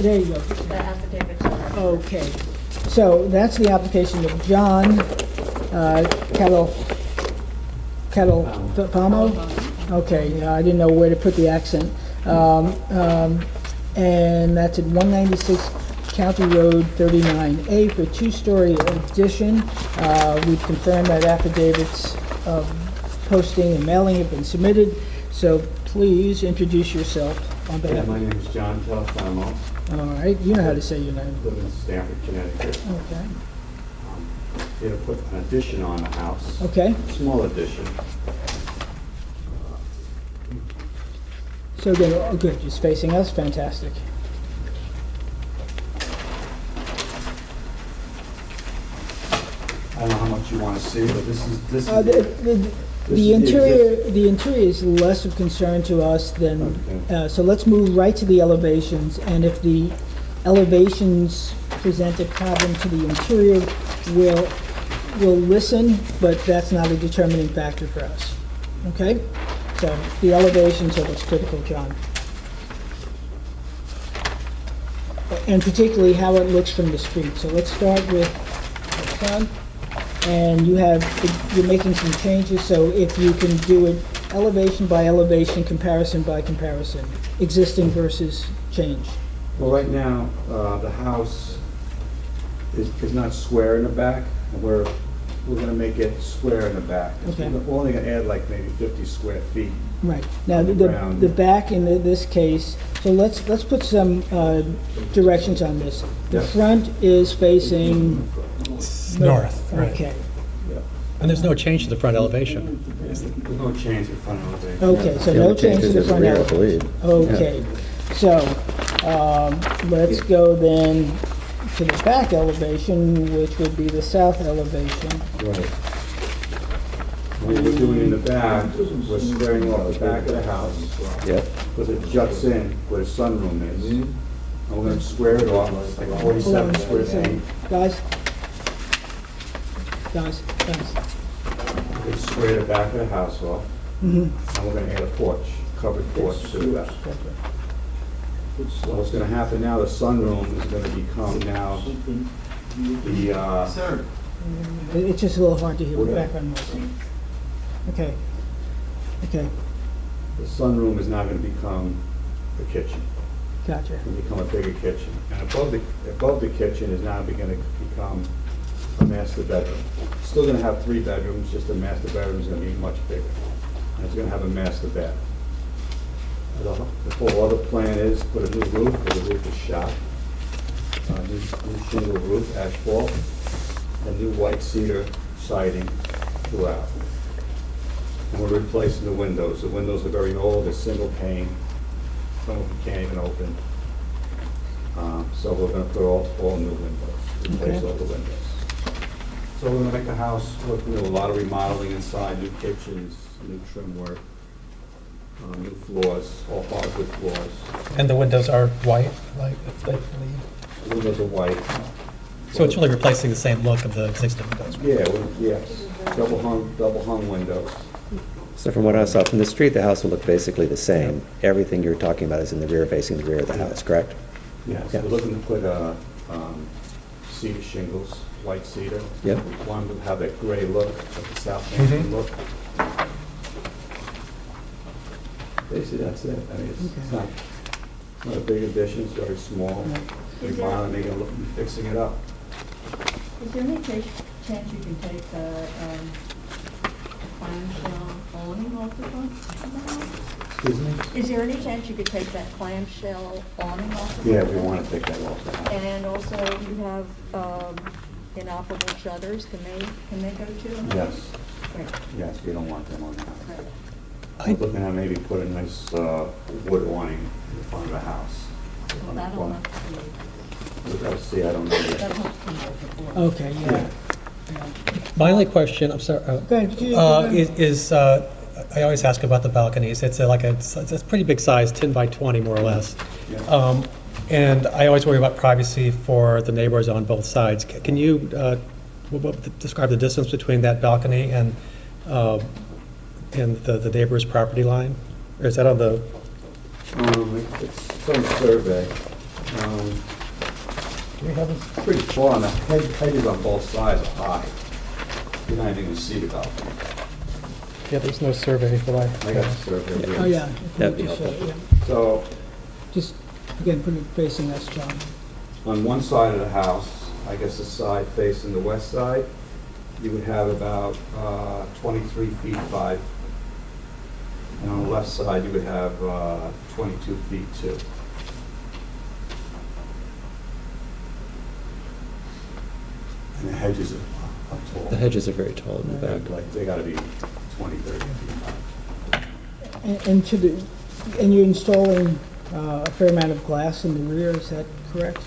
there you go. The affidavits are. Okay. So that's the application of John Catalfamo? Okay, I didn't know where to put the accent. And that's at 196 County Road 39A for a two-story addition. We've confirmed that affidavits of posting and mailing have been submitted, so please introduce yourself on behalf. My name is John Calfamo. All right, you know how to say your name. I live in Stamford, Connecticut. Okay. Here to put an addition on the house, Okay, small addition. so good, oh, good, just facing us, fantastic. I don't know how much you want to see, but this is The The interior is less of concern to us than, so let's move right to the elevations, and if the elevations present a problem to the interior, we'll listen, but that's not a determining factor for us, okay? So the elevations are what's critical, John. And particularly how it looks from the street. So let's start with the front. And you're making some changes, so if you can do it elevation by elevation, comparison by comparison, existing versus change. Well, right now, the house is not square in the back, and we're gonna make it square in the back. Okay. We're only gonna add like maybe 50 square feet. Right. Now, On the the ground. back in this case, so let's put some directions on this. The Yes. front is facing North, right. Okay. And there's no change to the front elevation. There's no change in front elevation. Okay, so no change to the front rear, I elevation. believe. Okay, so, let's go then to the back elevation, which would be the south elevation. Right. What we're doing in the back, we're squaring off the back of the house, Yep. because it juts in where the sunroom is. And we're gonna square it off, it's like Hold 47 on, square so, feet. guys. We square the back of the house off, and we're gonna add a porch, covered porch to the back. So what's gonna happen now, the sunroom is gonna become now the, Sir. It's just a little hard to hear the background noise. Okay, okay, the sunroom is now gonna become the kitchen. gotcha. It'll become a bigger kitchen. And above the kitchen is now gonna become a master bedroom. Still gonna have 3 bedrooms, just the master bedroom is gonna be much bigger. And it's gonna have a master bed. The whole other plan is put a new roof, because the roof is shot. New shingle roof, asphalt, and new white cedar siding throughout. And we're replacing the windows. The windows are very old, they're single pane. Some of them can't even open. So we're gonna put all new windows, replace Okay. all the windows. So we're gonna make the house look, a lot of remodeling inside, new kitchens, new trim work, new floors, all hardwood floors. And the windows are white, like, if they leave. The windows are white. So it's really replacing the same look of the existing windows. Yes, double hung windows. So from what I saw from the street, the house will look basically the same. Everything you're talking about is in the rear, facing the rear of the house, correct? Yes, Yeah. we're looking to put cedar shingles, white cedar. Yep. One would have that gray look, like the Southampton look. Basically, that's it. I mean, it's not a big addition, it's very small. We're making it look, fixing it up. Is there any chance you can take the clamshell awning off the front of the house? Excuse me? Is there any chance you could take that clamshell awning off the front? Yeah, we want to take that off the house. And also you have inoperable shutters, can they go to? Yes, Great, yes, we don't want them on the house. great. I'm looking at maybe put a nice wood awning in the front of the house. Well, that'll have to be, We gotta see, I don't know yet. that'll have to come before. Okay, yeah. My only question, I'm sorry, Go ahead, go ahead. is, I always ask about the balconies. It's it's a pretty big size, 10 by 20 more or less. Yeah. And I always worry about privacy for the neighbors on both sides. Can you describe the distance between that balcony and the neighbor's property line? Or is that on the, It's some survey. do we have a? Pretty far, and the hedges on both sides are high. You're not even gonna see the balcony. Yeah, there's no survey that I got the survey here. Oh, yeah. That'd be Just, helpful. yeah. So, Just, again, put it facing us, John. on one side of the house, I guess the side facing the west side, you would have about 23 feet 5. And on the left side, you would have 22 feet 2. And the hedges are tall. The hedges are very tall in the back. Like, they gotta be 20, 30 feet high. And you're installing a fair amount of glass in the rear, is that correct?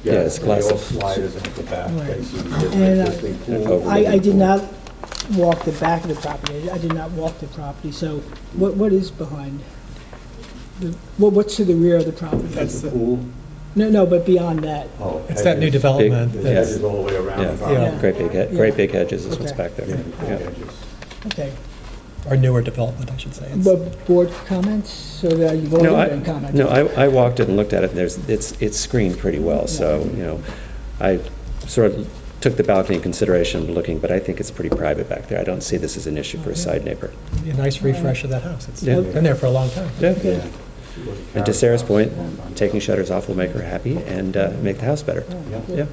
Yeah, it's and they all classic. sliders at the back, Right. facing And the existing pool. I did not walk the back of the property. I did not walk the property, so what is behind? What's to the rear of the property? That's the pool. No, but beyond that. Oh, It's that new hedges. development. There's that's- hedges all the way around the Yeah, property. Yeah. great big hedges is what's Okay. back there. Yeah, Yeah. hedges. Okay. Or newer development, I should say. It's- But board comments, so that you vote No, on and comment? I walked it and looked at it, and it's screened pretty well, so, I sort of took the balcony in consideration looking, but I think it's pretty private back there. I don't see this as an issue for a side neighbor. Be a nice refresh of that house. It's Yeah. been there for a long time. Yeah. Okay. And to Sarah's point, taking shutters off will make her happy and make the house better. Yeah.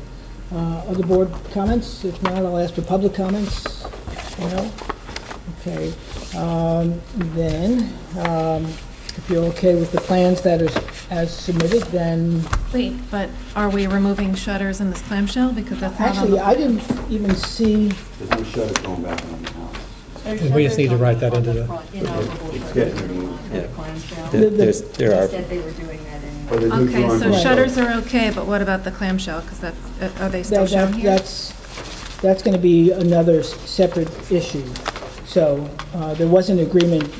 Yeah. Other board comments? If not, I'll ask for public comments. No? Okay. Then, if you're okay with the plans that are as submitted, then, Wait, but are we removing shutters in this clamshell? Because that's not on actually, the... I didn't even see, There's no shutters going back on the house. And we just need to write that into the- It's getting removed. Yeah. The- There are, They were doing that Or the new Okay, drawings so will show- shutters are okay, but what about the clamshell? Because that's, are they still shown here? that's going to be another separate issue. So there was an agreement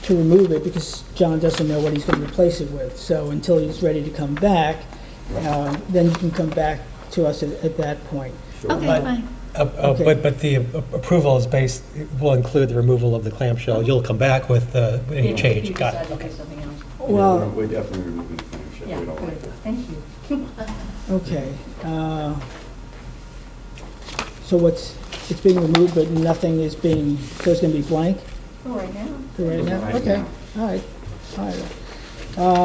to remove it because John doesn't know what he's going to replace it with. So until he's ready to come back, then you can come back to us at that point. Okay, But- fine. Okay. But the approval is based, will include the removal of the clamshell. You'll come back with any change. Got it, okay. Well, We're definitely removing the clamshell. Yeah, We don't like good, that. thank you. okay. So it's being removed, but nothing is being, so it's going to be blank Oh, right now? for right now? Right Okay, now. all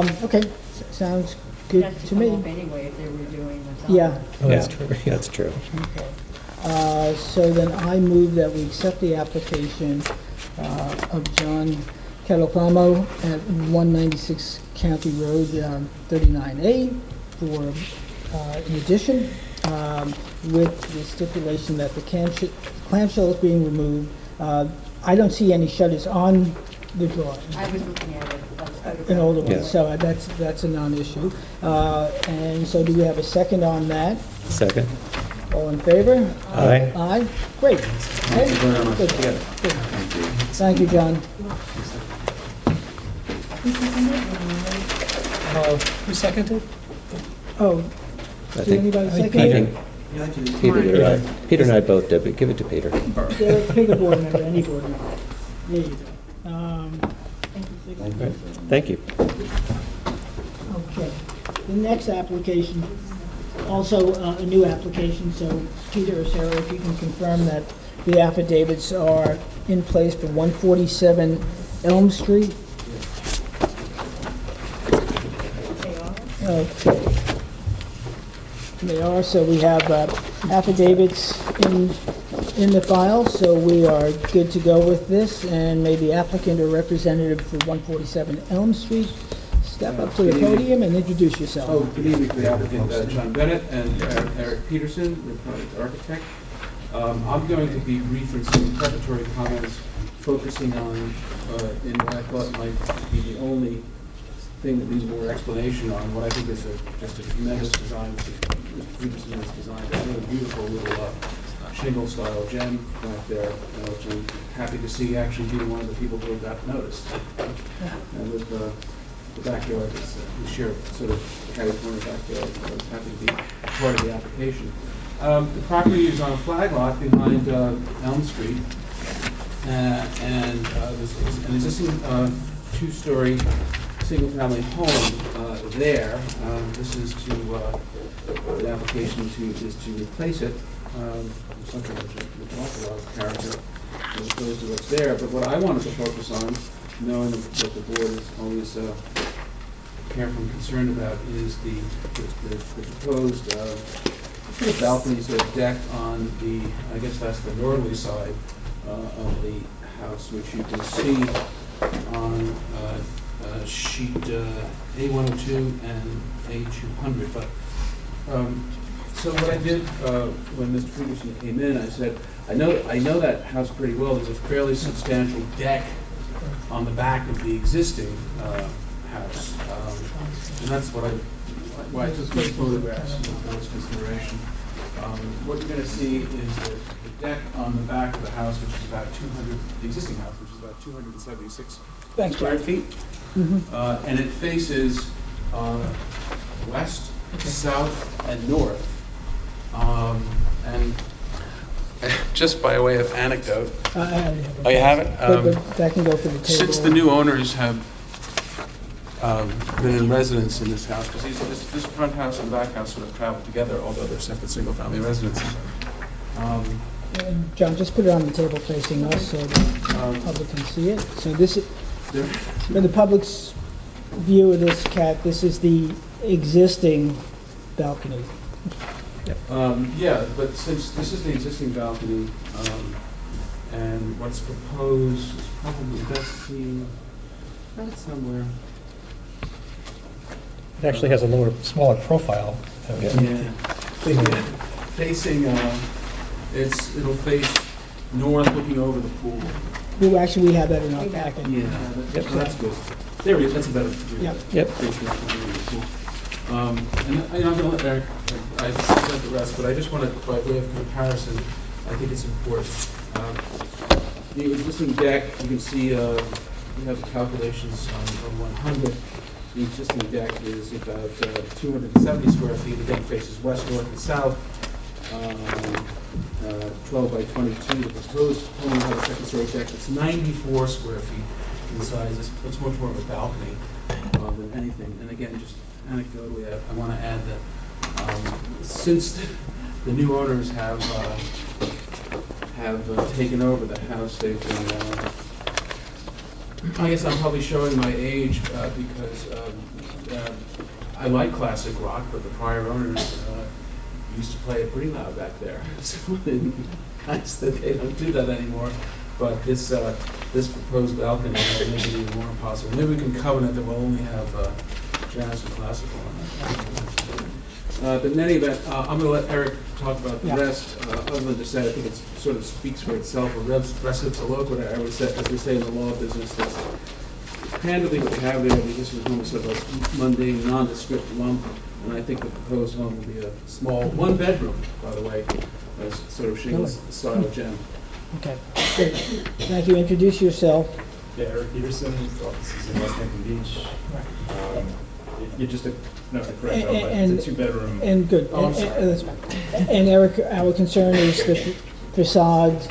right. Okay, sounds good That's to come me. off anyway if they were doing the. Yeah. Oh, that's yeah, true. that's true. Okay. So then I move that we accept the application of John Catalfamo at 196 County Road, 39A, for, in addition, with the stipulation that the clamshell is being removed. I don't see any shutters on the drawing, I was looking at it. That's an older one, Yes. so that's a non-issue. And so do we have a second on that? Second? All in favor? Aye. Aye, great. Thank you very much. Thank you, John. Who seconded? Oh, I did think anybody second Peter, it? Yeah, I do. Peter did, right? Peter and I both did, but give it to Peter. Pick a board member, any board member. There you go. Thank you. Okay. The next application, also a new application, so Peter or Sarah, if you can confirm that the affidavits are in place for 147 Elm Street. Okay. They are, so we have affidavits in the file, so we are good to go with this, and may the applicant or representative for 147 Elm Street step up to the podium and introduce yourself. Oh, good evening to the applicant, John Bennett and Eric Peterson, the project architect. I'm going to be brief in some preparatory comments, focusing on in what I thought might be the only thing that needs more explanation on what I think is just a tremendous design. Mr. Peterson has designed a really beautiful little shingle-style gem right there, which I'm happy to see actually being one of the people who got noticed. And with the backyard, we share sort of catty-corner backyard, so I was happy to be part of the application. The property is on a flag lot behind Elm Street, and there's an existing two-story single-family home there. This is to, the application is to replace it, something which an awful lot of character as opposed to what's there. But what I wanted to focus on, knowing that the board is always careful and concerned about, is the proposed sort of balconies or deck on the, I guess that's the northerly side of the house, which you can see on sheet A102 and A200. But so what I did when Mr. Peterson came in, I said, I know that house pretty well. There's a fairly substantial deck on the back of the existing house, and that's why I took these photographs for this consideration. What you're going to see is the deck on the back of the house, which is about 200, the existing house, which is about 276 Thanks, square Jack. feet. And it faces west, south, and north. And just by way of anecdote, oh, you have it? But that can go for the table. Since the new owners have been in residence in this house, because this front house and back house sort of travel together, although they're separate single-family residences. John, just put it on the table facing us so the public can see it. So this is, for the public's view of this, Kat, this is the existing balcony. Yeah, but since this is the existing balcony, and what's proposed is probably best seen right somewhere. It actually has a smaller profile. Yeah. Facing, it'll face north, looking over the pool. Well, actually, we have that in our packet. Yeah, that's good. There we go, that's a better view. Yep. Facing north, looking over the pool. And I'm going to let Eric, I've said the rest, but I just want to, by way of comparison, I think it's important. The existing deck, you can see, we have the calculations on 100. The existing deck is about 270 square feet. The deck faces west, north, and south. 12 by 22. The proposed home will have a second-story deck that's 94 square feet in size. It's much more of a balcony than anything. And again, just anecdotally, I want to add that since the new owners have taken over the house, they've been. I guess I'm probably showing my age because I like classic rock, but the prior owners used to play it pretty loud back there. So it's nice that they don't do that anymore. But this proposed balcony will make it even more impossible. Maybe we can covenant that we'll only have jazz and classical on it. But in any event, I'm going to let Eric talk about the rest. Other than to say, I think it sort of speaks for itself. Or res ipsa loquitur, I would say, as we say in the law business. That's handily what we have there. The existing home is sort of a mundane, nondescript lump, and I think the proposed home will be a small one-bedroom, by the way, as sort of shingles style gem. Okay, great. Thank you. Introduce yourself. Yeah, Eric Peterson, office is in West Hampton Beach. You're just a it's a two-bedroom. And good. And Eric, our concern is the facade,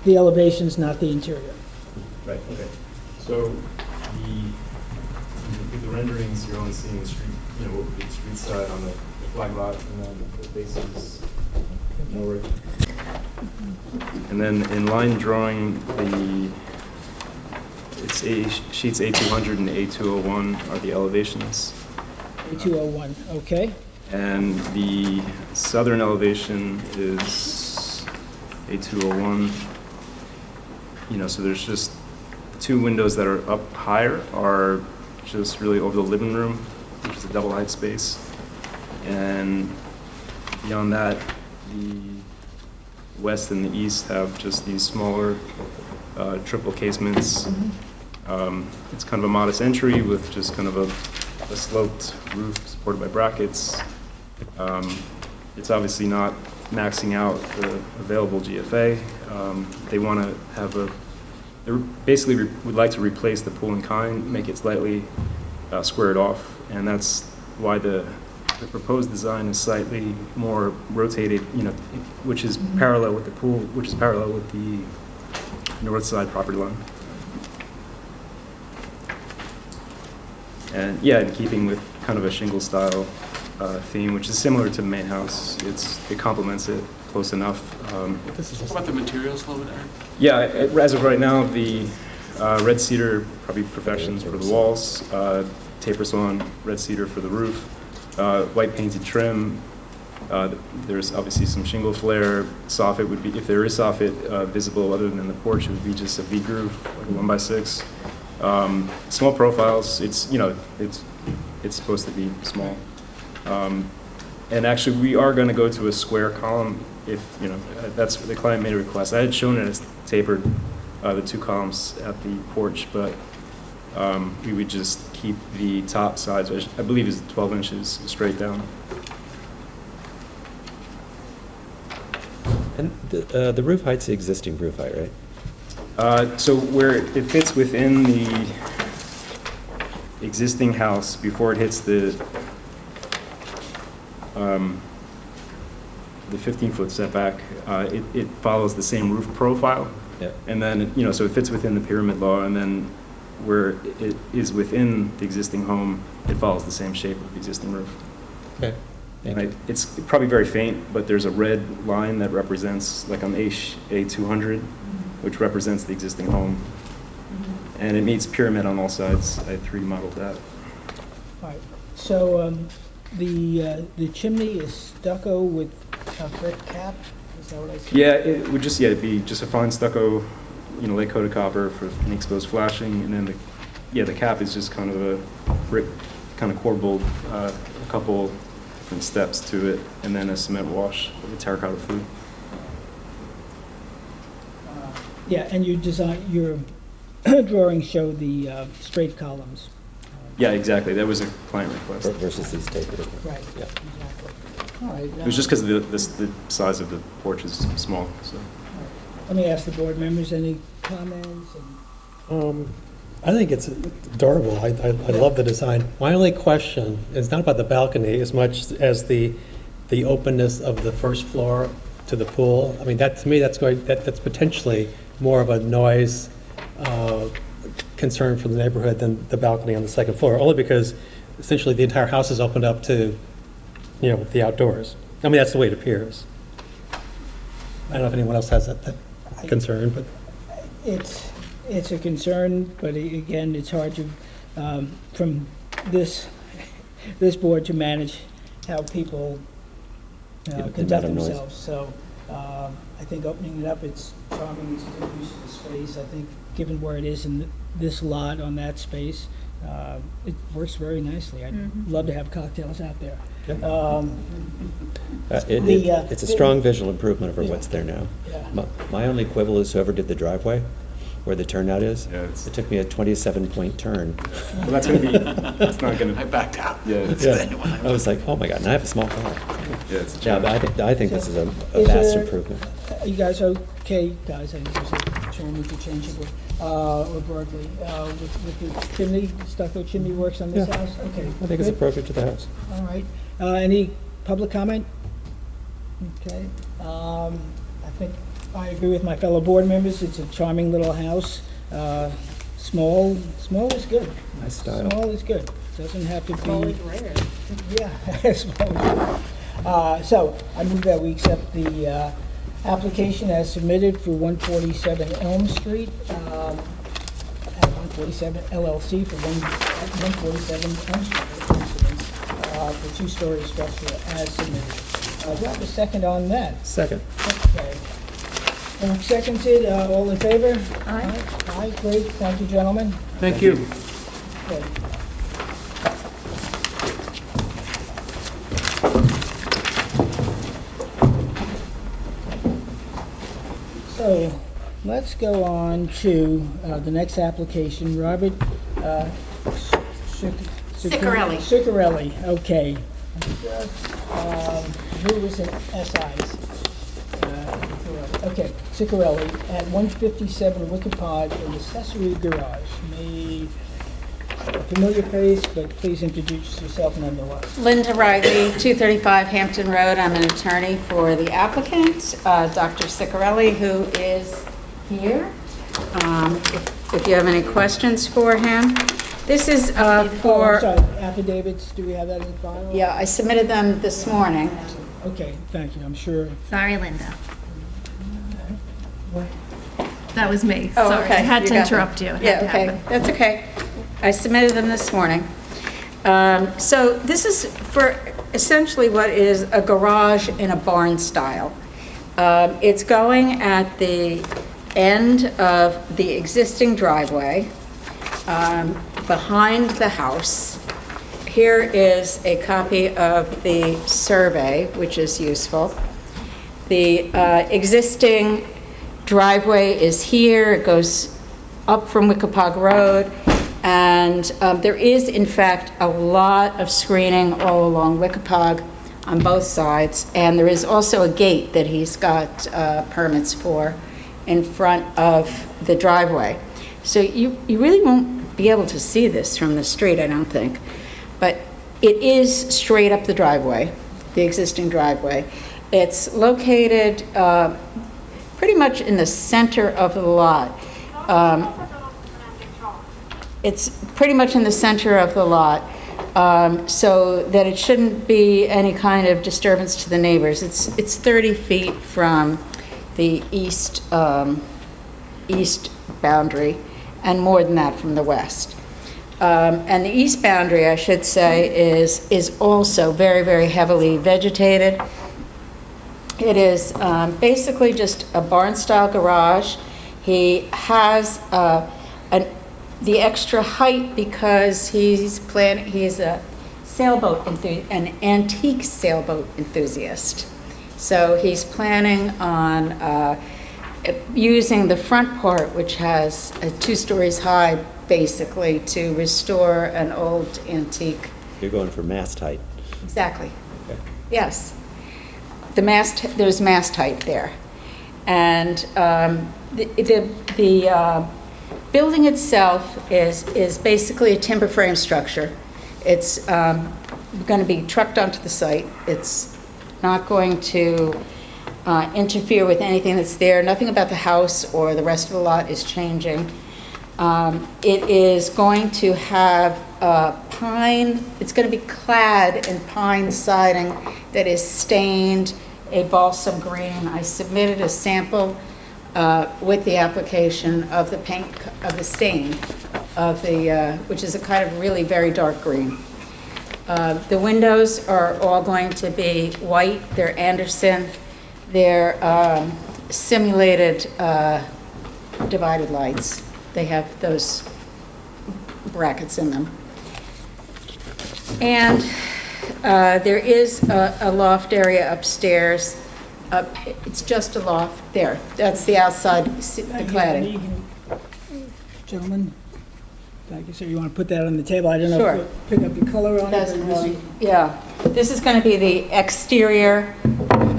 the elevations, not the interior. Right. Okay. So with the renderings, you're only seeing the street, what would be the street side on the flag lot, and then the bases north. And then in line drawing, it's sheets A200 and A201 are the elevations. A201, okay. And the southern elevation is A201. So there's just two windows that are up higher are just really over the living room, which is a double height space. And beyond that, the west and the east have just these smaller triple casements. It's kind of a modest entry with just kind of a sloped roof supported by brackets. It's obviously not maxing out the available GFA. They want to have they basically would like to replace the pool in kind, make it slightly squared off, and that's why the proposed design is slightly more rotated, which is parallel with the pool, which is parallel with the north side property line. And yeah, in keeping with kind of a shingle style theme, which is similar to the main house, it complements it close enough. What about the materials a little bit, Eric? Yeah, as of right now, the red cedar probably perfections for the walls, taper sawn red cedar for the roof, white painted trim. There's obviously some shingle flare. Soffit would be, if there is soffit visible other than the porch, it would be just a V groove, like a 1x6. Small profiles. It's supposed to be small. And actually, we are going to go to a square column. If that's the client made a request. I had shown it as tapered, the two columns at the porch, but we would just keep the top sides, which I believe is 12 inches straight down. And the roof height's the existing roof height, right? So where it fits within the existing house before it hits the 15-foot setback, it follows the same roof profile. Yeah. And then, so it fits within the pyramid law, and then where it is within the existing home, it follows the same shape of the existing roof. Okay. And it's probably very faint, but there's a red line that represents, like on A200, which represents the existing home. And it meets pyramid on all sides. I 3D modeled that. All right, so the chimney is stucco with a brick cap? Is that what I see? Yeah, it would just, it'd be just a fine stucco, lake coated copper for any exposed flashing, and then the cap is just kind of a brick, kind of corbelled, a couple different steps to it, and then a cement wash with a terracotta flue. Yeah, and your drawings show the straight columns. Yeah, exactly. That was a client request. Versus these tapered. Right, Yeah. exactly. All right. It was just because the size of the porch is small, so. Let me ask the board members, any comments? I think it's adorable. I love the design. My only question is not about the balcony as much as the openness of the first floor to the pool. I mean, to me, that's potentially more of a noise concern for the neighborhood than the balcony on the second floor, only because essentially the entire house is opened up to, the outdoors. I mean, that's the way it appears. I don't know if anyone else has that concern, but. It's a concern, but again, it's hard to, from this board to manage how people conduct amount of noise. themselves. So I think opening it up, it's charming, it's a good use of the space. I think given where it is in this lot on that space, it works very nicely. I'd love to have cocktails out there. It's a strong visual improvement over what's there now. Yeah. My only quibble is whoever did the driveway, where the turnout is. Yeah, It took me a 27-point turn. Well, that's going to be, it's not going to. I backed out. Yeah, I was like, oh my God, and I have a small car. yeah, it's a Yeah, challenge. but I think this is a Is vast there- improvement. Are you guys okay, guys? I think there's a chairman to change it with, or broadly, with the chimney, stucco chimney works on this Yeah. house? Okay. I think it's good. appropriate to the house. All right. Any public comment? Okay. I think I agree with my fellow board members. It's a charming little house. Small is good. Nice style. Small is good. Doesn't have to be. Small is rare. Yeah. Small is rare. So I move that we accept the application as submitted for 147 Elm Street, at 147 LLC for 147 Elm Street, for two-story structure as submitted. Do I have a second on that? Second. Okay. Eric seconded, all in favor? Aye. Aye, great, thank you, gentlemen. Thank you. Okay. So, let's go on to the next application. Robert Ciccarelli. Ciccarelli, okay. Who was in SIs? Okay, Ciccarelli at 157 Wickapod, an accessory garage. Familiar face, but please introduce yourself nonetheless. Linda Riley, 235 Hampton Road. I'm an attorney for the applicant, Dr. Ciccarelli, who is here. If you have any questions for him. This is I'm for, sorry, affidavits, do we have that in file? yeah, I submitted them this morning. Okay, thank you, I'm sure. Sorry, Linda. That was me. Oh, Sorry, okay. I had You to got them. interrupt you. It had Yeah, to okay, happen. that's okay. I submitted them this morning. So this is for essentially what is a garage in a barn style. It's going at the end of the existing driveway, behind the house. Here is a copy of the survey, which is useful. The existing driveway is here. It goes up from Wickapog Road, and there is, in fact, a lot of screening all along Wickapog on both sides, and there is also a gate that he's got permits for in front of the driveway. So you really won't be able to see this from the street, I don't think, but it is straight up the driveway, the existing driveway. It's located pretty much in the center of the lot. It's pretty much in the center of the lot, so that it shouldn't be any kind of disturbance to the neighbors. It's 30 feet from the east boundary, and more than that from the west. And the east boundary, I should say, is also very, very heavily vegetated. It is basically just a barn-style garage. He has the extra height because he's a an antique sailboat enthusiast. So he's planning on using the front part, which has 2 stories high, basically, to restore an old antique. You're going for mast height. Exactly. Okay. Yes. There's mast height there. And the building itself is basically a timber frame structure. It's going to be trucked onto the site. It's not going to interfere with anything that's there. Nothing about the house or the rest of the lot is changing. It is going to have pine, it's going to be clad in pine siding that is stained a balsam green. I submitted a sample with the application of the paint, of the stain, of the, which is a kind of really very dark green. The windows are all going to be white. They're Anderson. They're simulated divided lights. They have those brackets in them. And there is a loft area upstairs. It's just a loft there. That's the outside, the cladding. Gentlemen, like you said, you want to put that on the table? I don't know Sure. if you'll pick up the color on Doesn't it. really, yeah. This is going to be the exterior,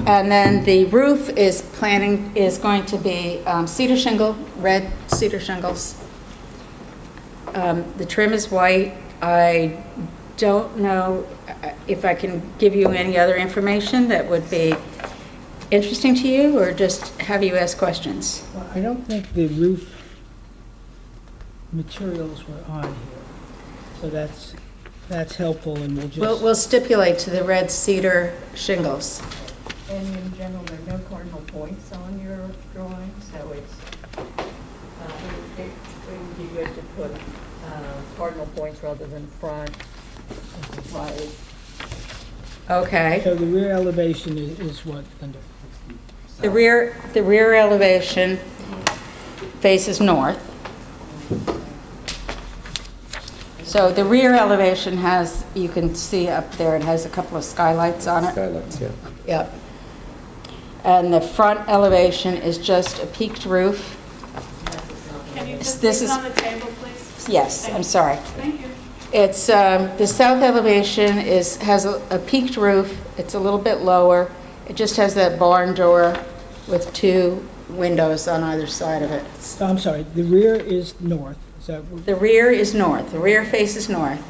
and then the roof is going to be cedar shingle, red cedar shingles. The trim is white. I don't know if I can give you any other information that would be interesting to you, or just have you ask questions. Well, I don't think the roof materials were on here, so that's helpful, and we'll just... We'll stipulate to the red cedar shingles. And in general, there are no cardinal points on your drawing, so it's, it would be good to put cardinal points rather than front. Right. Okay. So the rear elevation is what, Linda? The rear elevation faces north. So the rear elevation has, you can see up there, it has a couple of skylights on it. Skylights, yeah. Yep. And the front elevation is just a peaked roof. Can you just This put it is- on the table, please? Yes, I'm sorry. Thank you. It's, the south elevation has a peaked roof. It's a little bit lower. It just has that barn door with 2 windows on either side of it. Oh, I'm sorry, the rear is north, is that... The rear is north. The rear faces north.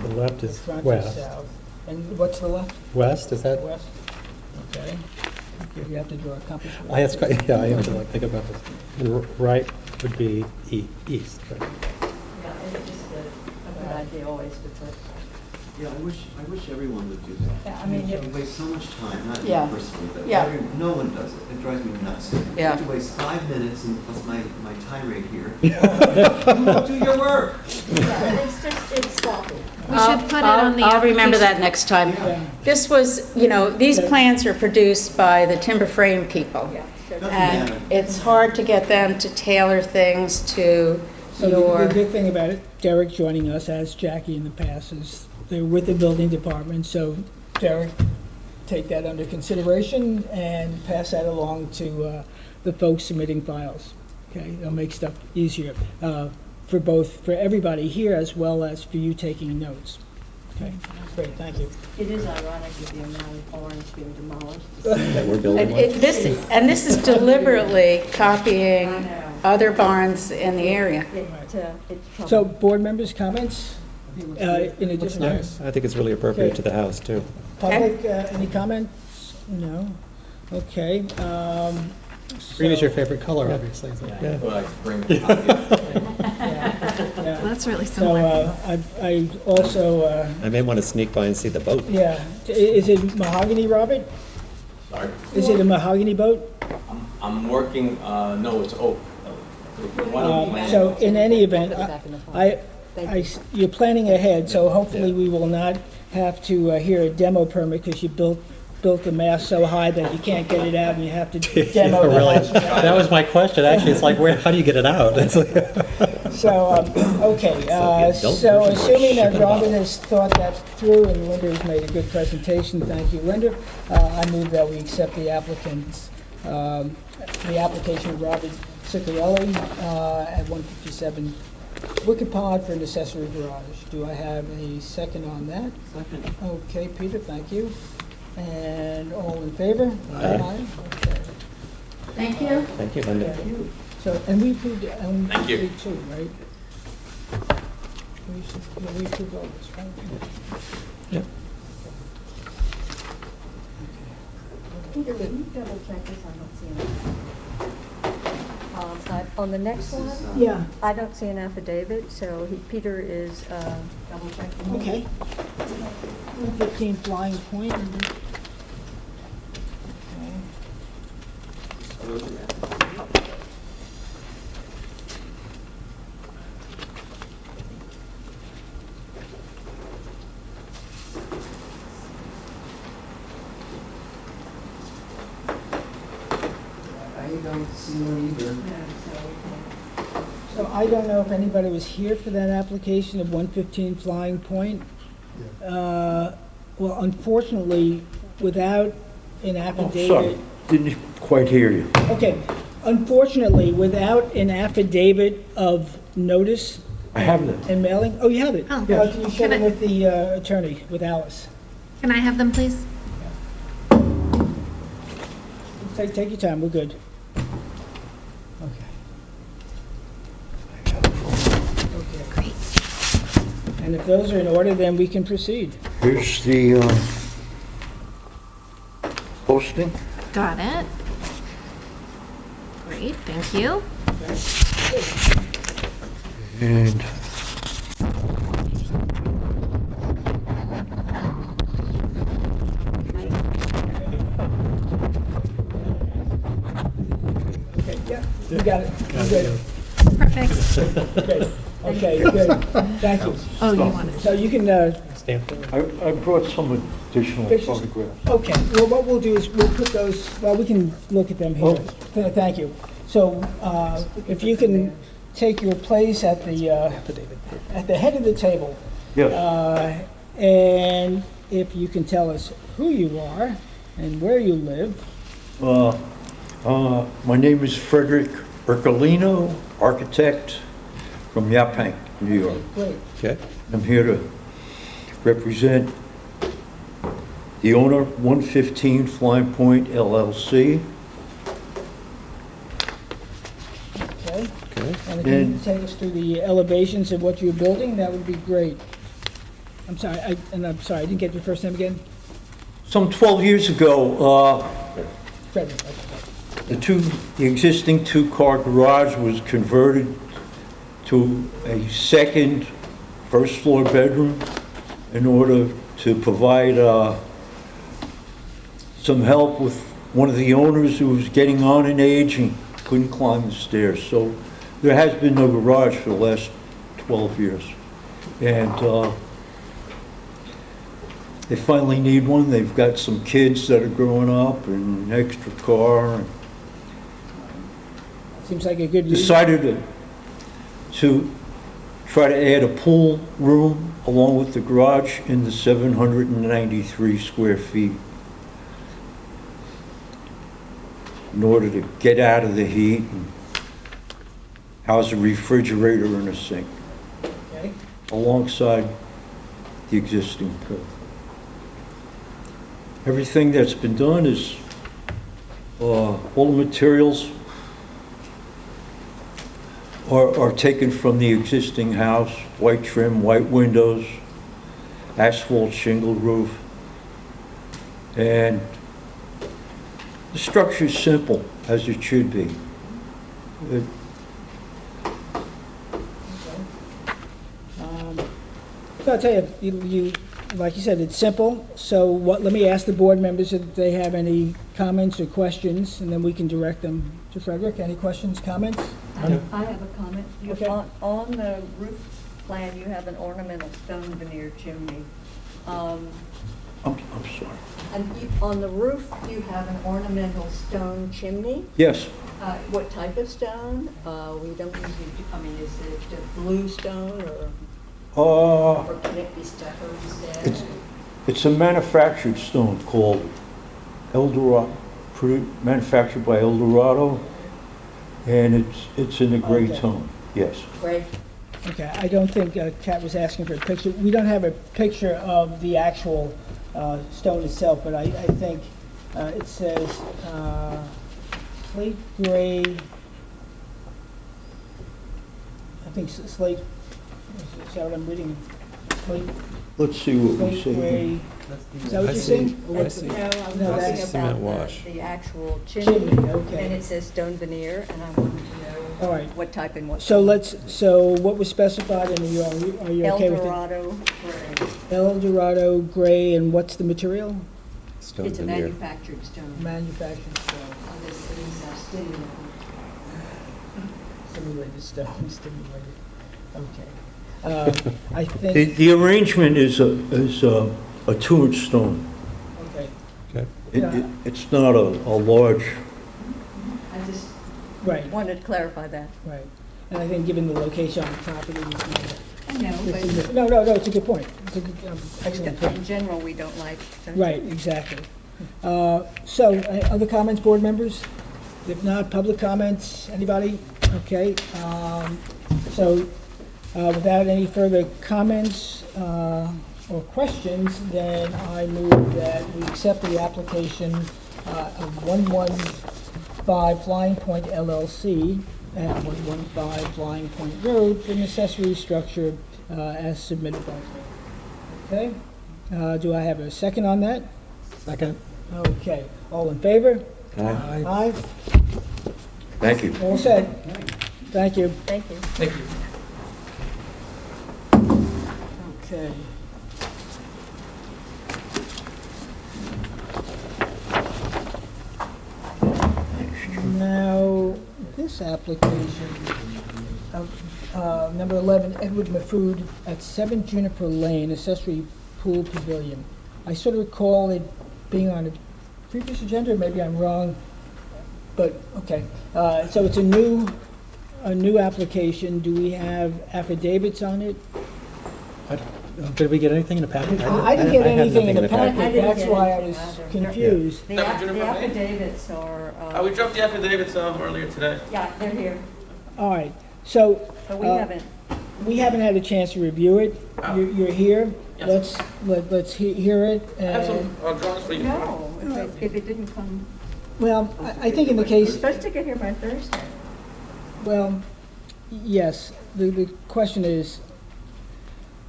The left The is front is west. south. And what's the left? West, is that? West? Okay. You have to draw a compass. I have to, yeah, I have to like think about this. The right would be east, right? Yeah, and it's just a good idea always to put. Yeah, I wish everyone would do that. Yeah, I mean, You waste so much time, not you Yeah. personally, but Yeah. no one does it. It drives me nuts. You Yeah. have to waste 5 minutes and plus my tirade here. Do your work. Yeah, it's just, it's sloppy. We should put it on the I'll remember that application. next time. Yeah. This was, these plans are produced by the timber frame people. Yeah. Doesn't And matter. it's hard to get them to tailor things to So your, the good thing about it, Derek joining us, as Jackie in the past, is they're with the building department, so Derek, take that under consideration and pass that along to the folks submitting files. Okay, it'll make stuff easier for everybody here as well as for you taking notes. Okay, great, thank you. It is ironic with the amount of barns being demolished. That we're building one. This is deliberately copying other barns in the area. It's So, troubling. board members' comments? In Looks addition, nice. I think it's really appropriate to the house, too. public, any comments? No? Okay. Green is your so- favorite color, obviously. so- Yeah. Yeah. That's really So, similar. I also, I may want to sneak by and see the boat. yeah, is it mahogany, Robert? Sorry? Is it a mahogany boat? I'm working, no, it's oak. One of the plans- So in any event, Back in the file. you're planning ahead, so hopefully we will not have to hear a demo permit because you built the mast so high that you can't get it out and you have to demo the Really, house. that was my question, actually. It's like, how do you get it out? It's like- So, okay, so assuming that Robin has thought that through and Linda has made a good presentation, thank you, Linda. I move that we accept the application of Robert Ciccarelli at 157 Wicked Pond for an accessory garage. Do I have a second on that? Second. Okay, Peter, thank you. And all in favor? Aye. Okay. Thank you. Thank you, Linda. So, and we approved, and Thank you. we too, right? We approved all this, right? Yep. Peter, can you double check this? I don't see it. On the next one, Yeah, I don't see an affidavit, so Peter is double checking. okay. 115 Flying Point. I don't see one either. So I don't know if anybody was here for that application of 115 Flying Point. Well, unfortunately, without an affidavit. Didn't quite hear you. Okay, unfortunately, without an affidavit of notice I have that. and mailing, oh, you have it? Oh, Can you share can it I- with the attorney, with Alice? Can I have them, please? Take your time, we're good. Okay. Okay. Great. And if those are in order, then we can proceed. Here's the posting. Got it. Great, thank you. And Okay, yeah, you got it. You're good. Perfect. Good. Okay, good. Thank you. Oh, you want it? So you can, Stamp it. I brought some additional Pictures? photographs. okay, well, what we'll do is we'll put those, well, we can look at them here. Thank you. So if you can take your place at the head of the table. Yes. And if you can tell us who you are and where you live. My name is Frederick Ercolino, architect from Yaphank, New York. Great. Okay. I'm here to represent the owner, 115 Flying Point LLC. Okay. Okay. And if you can take us through the elevations of what you're building, that would be great. I'm sorry, I didn't get your first name again? Some 12 years ago, Frederick. the existing two-car garage was converted to a second first-floor bedroom in order to provide some help with one of the owners who was getting on in age and couldn't climb the stairs. So there has been no garage for the last 12 years. And they finally need one. They've got some kids that are growing up and an extra car. And Seems like a good reason. decided to try to add a pool room along with the garage in the 793 square feet in order to get out of the heat and house a refrigerator and a sink Okay. alongside the existing curb. Everything that's been done is, all the materials are taken from the existing house, white trim, white windows, asphalt shingle roof, and the structure is simple, as it should be. So I'll tell you, like you said, it's simple, so let me ask the board members if they have any comments or questions, and then we can direct them to Frederick. Any questions, comments? I have a comment. Okay. On the roof plan, you have an ornamental stone veneer chimney. I'm sorry. And on the roof, you have an ornamental stone chimney. Yes. What type of stone? We don't usually do, I mean, is it a blue stone or can it be stucco instead? It's a manufactured stone called Eldorado, manufactured by Eldorado, and it's in a gray tone, yes. Gray. Okay, I don't think Kat was asking for a picture. We don't have a picture of the actual stone itself, but I think it says slate gray, I think slate, is that what I'm reading? Slate, Let's see what we slate say gray. here. Is that what you're saying? Or what's the- No, I'm No, talking that's cement about wash. the actual chimney. Chimney, okay. And it says stone veneer, and I wanted to know All right. what type and what. So what was specified, and are you okay with it? Eldorado gray. Eldorado gray, and what's the material? Stone It's a veneer. manufactured stone. Manufactured stone. On this stimulated. Simulated stone, stimulated. Okay. I think, The arrangement is a 2-inch stone. okay, It's not a large, I just right, wanted to clarify that. right. And I think given the location of the property, I know, but no, it's a good point. It's a good, excellent point. in general, we don't like. Right, exactly. So, other comments, board members? If not, public comments, anybody? Okay, so, without any further comments or questions, then I move that we accept the application of 115 Flying Point LLC at 115 Flying Point Road for an accessory structure as submitted by me. Okay? Do I have a second on that? Second. Okay. All in favor? Aye. Aye. Thank you. All set. Thank you. Thank you. Thank you. Okay. Now, this application, number 11, Edward Mafood at 7 Juniper Lane, accessory pool pavilion. I sort of recall it being on a previous agenda, maybe I'm wrong, but, okay. So it's a new application. Do we have affidavits on it? Did we get anything in the package? I didn't get I have anything in nothing the in the packet. packet, that's why I was confused. The affidavits are, We dropped the affidavits earlier today. yeah, they're here. All right, so. But we haven't. We haven't had a chance to review it. You're here. Yes. Let's hear it. I have some and- drawings for you. No, if it didn't come, Well, I think in the we're case, supposed to get here by Thursday. well, yes, the question is,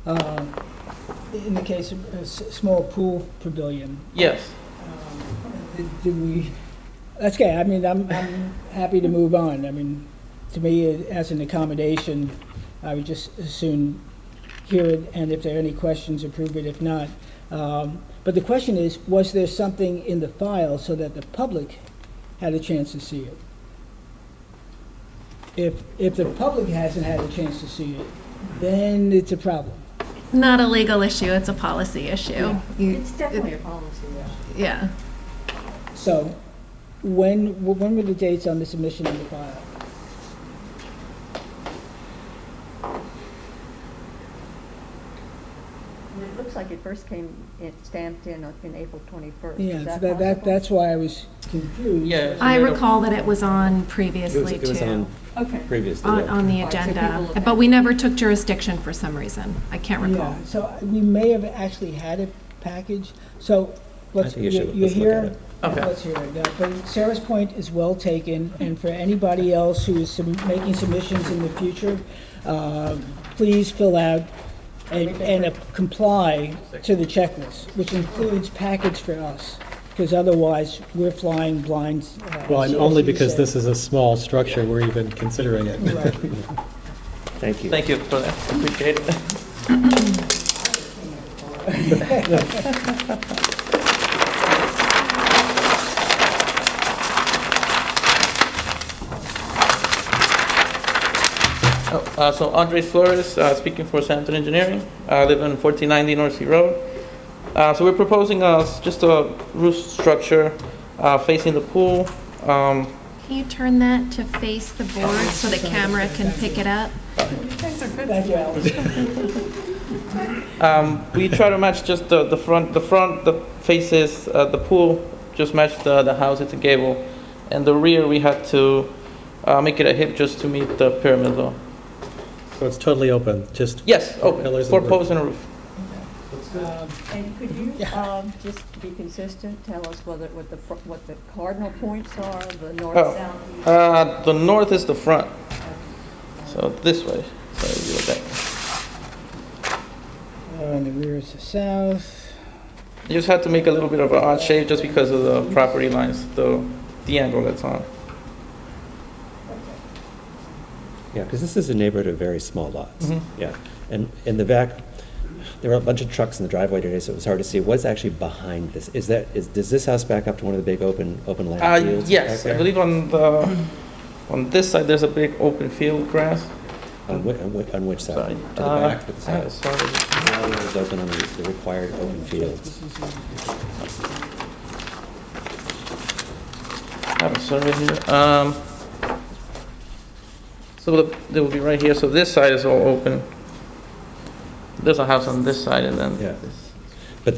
in the case of a small pool pavilion, Yes. did we, that's okay, I mean, I'm happy to move on. I mean, to me, as an accommodation, I would just as soon hear it, and if there are any questions, approve it, if not. But the question is, was there something in the file so that the public had a chance to see it? If the public hasn't had a chance to see it, then it's a problem. Not a legal issue, it's a policy issue. It's definitely a policy issue. Yeah. So, when were the dates on the submission of the file? And it looks like like it first came stamped in April 21st. Yeah, Is so that that's why I was confused. Yeah. I recall that it was on It was, previously it was too, on Okay. previously. on, yeah. on the All right, so agenda, people look but at we it. never took jurisdiction for some reason. I can't recall. Yeah, so we may have actually had a package, so let's, think you should- you're let's look at here. it. Okay. Let's hear it. But Sarah's point is well taken, and for anybody else who is making submissions in the future, please fill out and comply to the checklist, which includes package for us, because otherwise we're flying blind. Well, and as only you because said. this is a small structure, we're even considering it. Right. Thank you. Thank you for that, appreciate it. So Andres Flores, speaking for Santon Engineering. I live in 1490 North Sea Road. So we're proposing just a roof structure facing the pool. Can you turn that to face the board so the camera can pick it up? Thank you, Alice. We try to match just the front, the faces, the pool, just match the house, it's a gable. And the rear, we had to make it a hip just to meet the pyramid though. So it's totally open, just Yes, four open, pillars and 4 roof. posts and a roof. And could you just to be consistent, tell us what the cardinal points are, the north, south, east? The north is the front. So this way. So you do it that. And the rear is the south. You just have to make a little bit of an odd shape just because of the property lines, the angle that's on. Yeah, because this is a neighborhood of very small lots. Mhm. Yeah, and in the back, there were a bunch of trucks in the driveway today, so it was hard to see what's actually behind this. Does this house back up to one of the big open land fields? Yes, back I there? believe on this side there's a big open field grass. On which side? Sorry. To the back, to the side? Sorry. It's open on the required open fields. I have a survey here. So they will be right here. So this side is all open. There's a house on this side, and then Yeah. this. But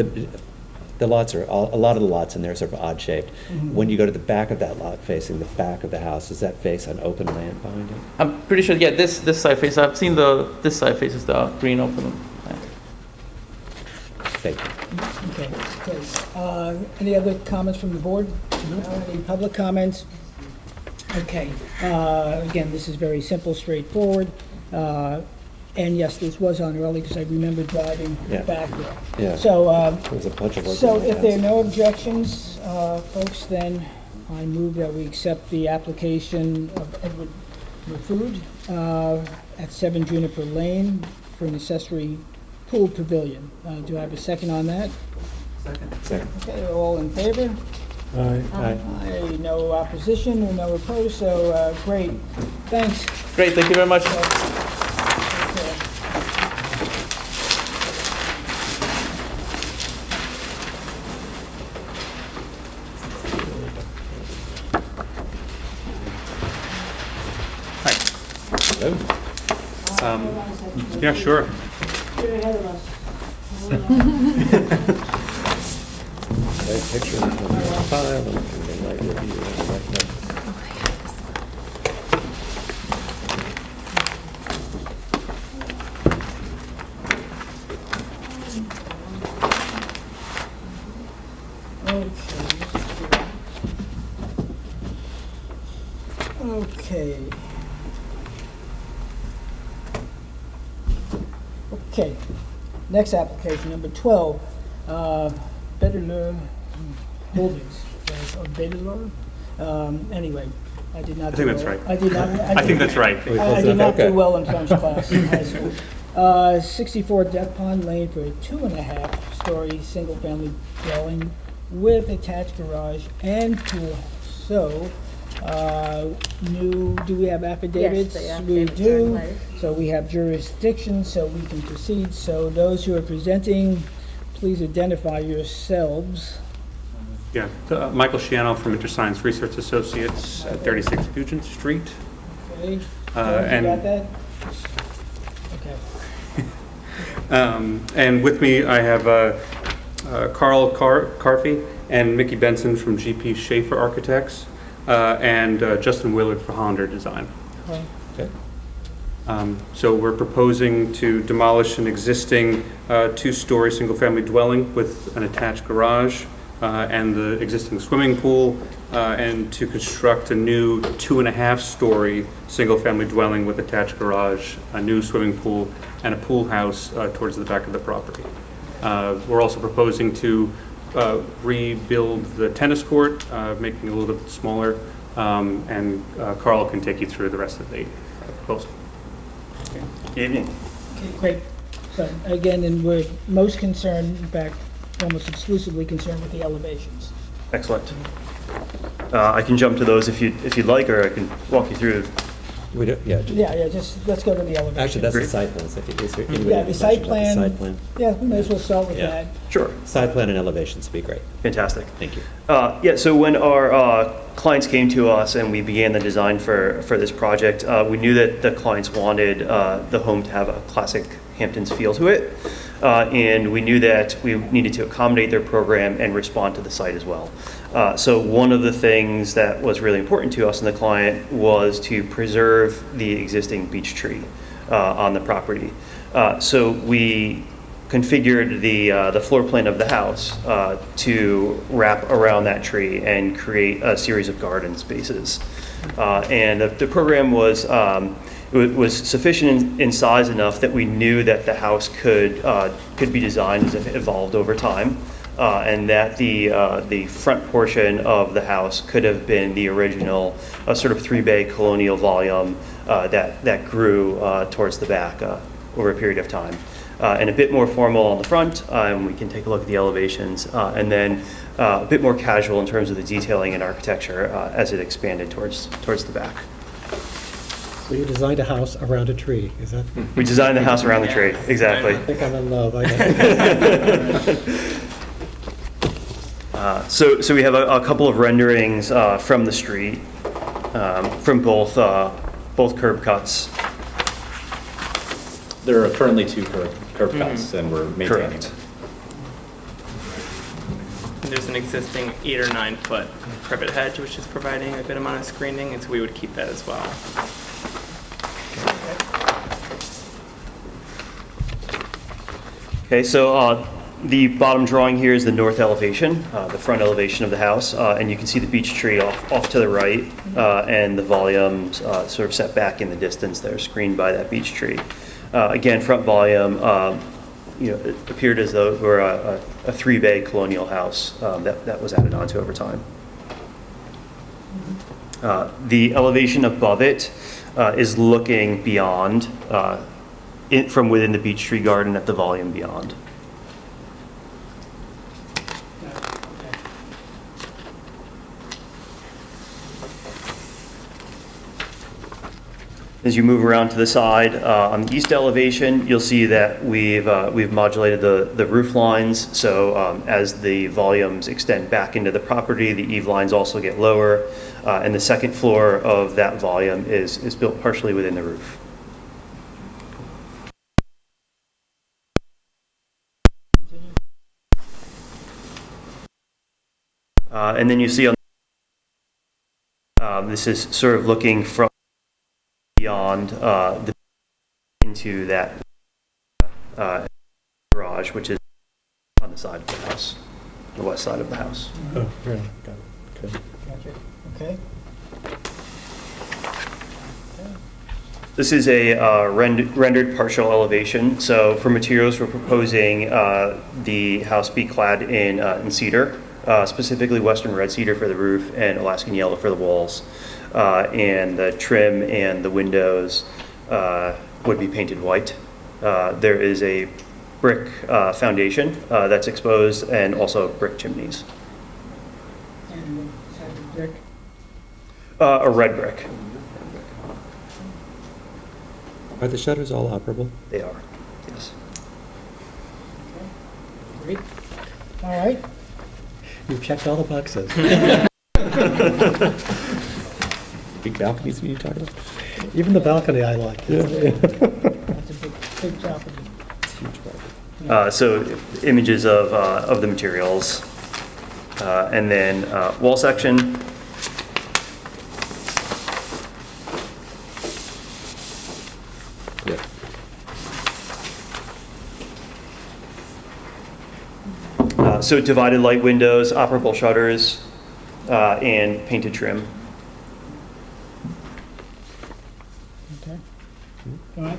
the lots are, a lot of the lots in there are sort of odd shaped. When you go to the back of that lot, facing the back of the house, does that face on open land behind it? I'm pretty sure. Yeah, this side face. I've seen this side faces the green open land. Thank you. Okay, great. Any other comments from the board? No. Any public comments? Okay, again, this is very simple, straightforward. And yes, this was on early because I remember driving Yeah. back there. Yeah. So, There's a bunch of work. so on that if there are house. no objections, folks, then I move that we accept the application of Edward Mafood at 7 Juniper Lane for an accessory pool pavilion. Do I have a second on that? Second. Okay, all in favor? Aye. Aye. Aye, no opposition or no opposed, so great. Thanks. Great. Thank you very much. Yeah, sure. You're ahead of us. Right picture, file, and right review, and right notes. Okay. Okay, next application, number 12, Bedler Holdings, or Bedler. Anyway, I did not. I think do that's well. right. I did not. I think that's right. I did not Okay. do well in French class in high school. 64 Duck Pond Lane for a 2.5-story single-family dwelling with attached garage and pool. So, do we have affidavits? Yes, the We affidavits are do. in place. So we have jurisdiction, so we can proceed. So those who are presenting, please identify yourselves. Yeah, Michael Shiano from InterScience Research Associates at 36 Nugent Street. Okay? And- You got that? Okay. And with me, I have Carl Carfey and Mickey Benson from GP Schaefer Architects, and Justin Willard for Hollander Design. Okay. So we're proposing to demolish an existing two-story single-family dwelling with an attached garage and the existing swimming pool, and to construct a new 2.5-story single-family dwelling with attached garage, a new swimming pool, and a pool house towards the back of the property. We're also proposing to rebuild the tennis court, making it a little bit smaller, and Carl can take you through the rest of the proposal. Good evening. Okay, great. So again, and we're most concerned, in fact, almost exclusively concerned with the elevations. Excellent. I can jump to those if you'd like, or I can walk you through. Yeah, just, let's go to the elevations. Actually, that's the site plan. So is there anybody Yeah, have the a site question about the plan. Site plan. Yeah, we may as well start with Yeah. that. Sure. Site plan and elevations would be great. Fantastic. Thank you. Yeah, so when our clients came to us and we began the design for this project, we knew that the clients wanted the home to have a classic Hamptons feel to it. And we knew that we needed to accommodate their program and respond to the site as well. So one of the things that was really important to us and the client was to preserve the existing beech tree on the property. So we configured the floor plan of the house to wrap around that tree and create a series of garden spaces. And the program was sufficient in size enough that we knew that the house could be designed as it evolved over time, and that the front portion of the house could have been the original sort of 3-bay colonial volume that grew towards the back over a period of time. And a bit more formal on the front, we can take a look at the elevations, and then a bit more casual in terms of the detailing and architecture as it expanded towards the back. So you designed a house around a tree, is that? We designed the house around the tree, exactly. I think I'm in love. So we have a couple of renderings from the street, from both curb cuts. There are currently 2 curb cuts, and we're maintaining Correct. them. There's an existing 8 or 9 foot privet hedge, which is providing a good amount of screening, and so we would keep that as well. Okay, so the bottom drawing here is the north elevation, the front elevation of the house, and you can see the beech tree off to the right, and the volumes sort of set back in the distance there, screened by that beech tree. Again, front volume, it appeared as though it were a 3-bay colonial house that was added onto over time. The elevation above it is looking beyond, from within the beech tree garden at the volume beyond. As you move around to the side, on the east elevation, you'll see that we've modulated the roof lines. So as the volumes extend back into the property, the eave lines also get lower, and the second floor of that volume is built partially within the roof. And then you see on this is sort of looking from beyond into that garage, which is on the side of the house, the west side of the house. Oh, really? Got it. Okay. Gotcha. Okay. This is a rendered partial elevation. So for materials, we're proposing the house be clad in cedar, specifically western red cedar for the roof and Alaskan yellow for the walls. And the trim and the windows would be painted white. There is a brick foundation that's exposed, and also brick chimneys. And second brick. A red brick. Are the shutters all operable? They are, yes. Great. All right. You've checked all the boxes. Big balconies you talk about? Even the balcony I like. Yeah. That's a big balcony. So images of the materials. And then wall section. So divided light windows, operable shutters, and painted trim. Okay. All right.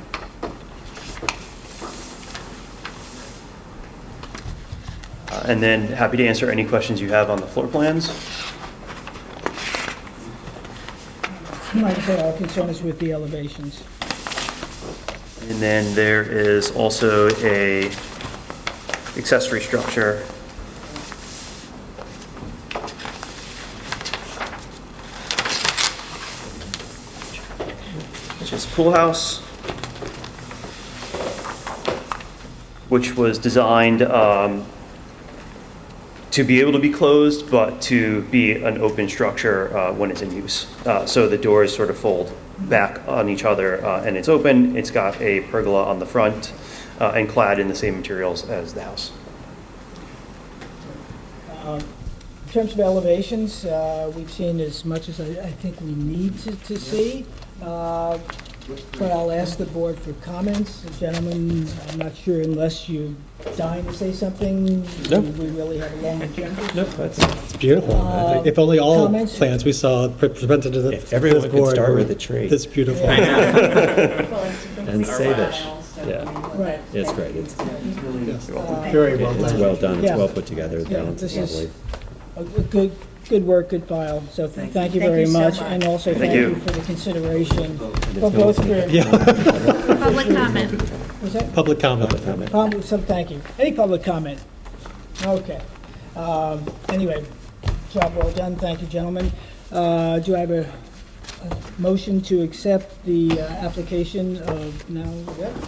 And then happy to answer any questions you have on the floor plans. Like I said, our concern is with the elevations. And then there is also a accessory structure. Which is a pool house, which was designed to be able to be closed, but to be an open structure when it's in use. So the doors sort of fold back on each other and it's open. It's got a pergola on the front and clad in the same materials as the house. In terms of elevations, we've seen as much as I think we need to see. But I'll ask the board for comments. Gentlemen, I'm not sure unless you're dying to say something. Nope. We really have a long agenda. Nope, it's beautiful. If only all comments? plans we saw presented to If everyone this could board start were with a tree. this beautiful. And save it. Yeah. Right. It's great. It's Very well It's done. well done. It's Yeah. well put together. It's Yeah, balanced this is lovely. a good work, good file. So thank you very much. And also thank you for the consideration for both for Public comment. Was that? Public comment. So thank you. Any public comment? Okay. Anyway, job well done. Thank you, gentlemen. Do I have a motion to accept the application of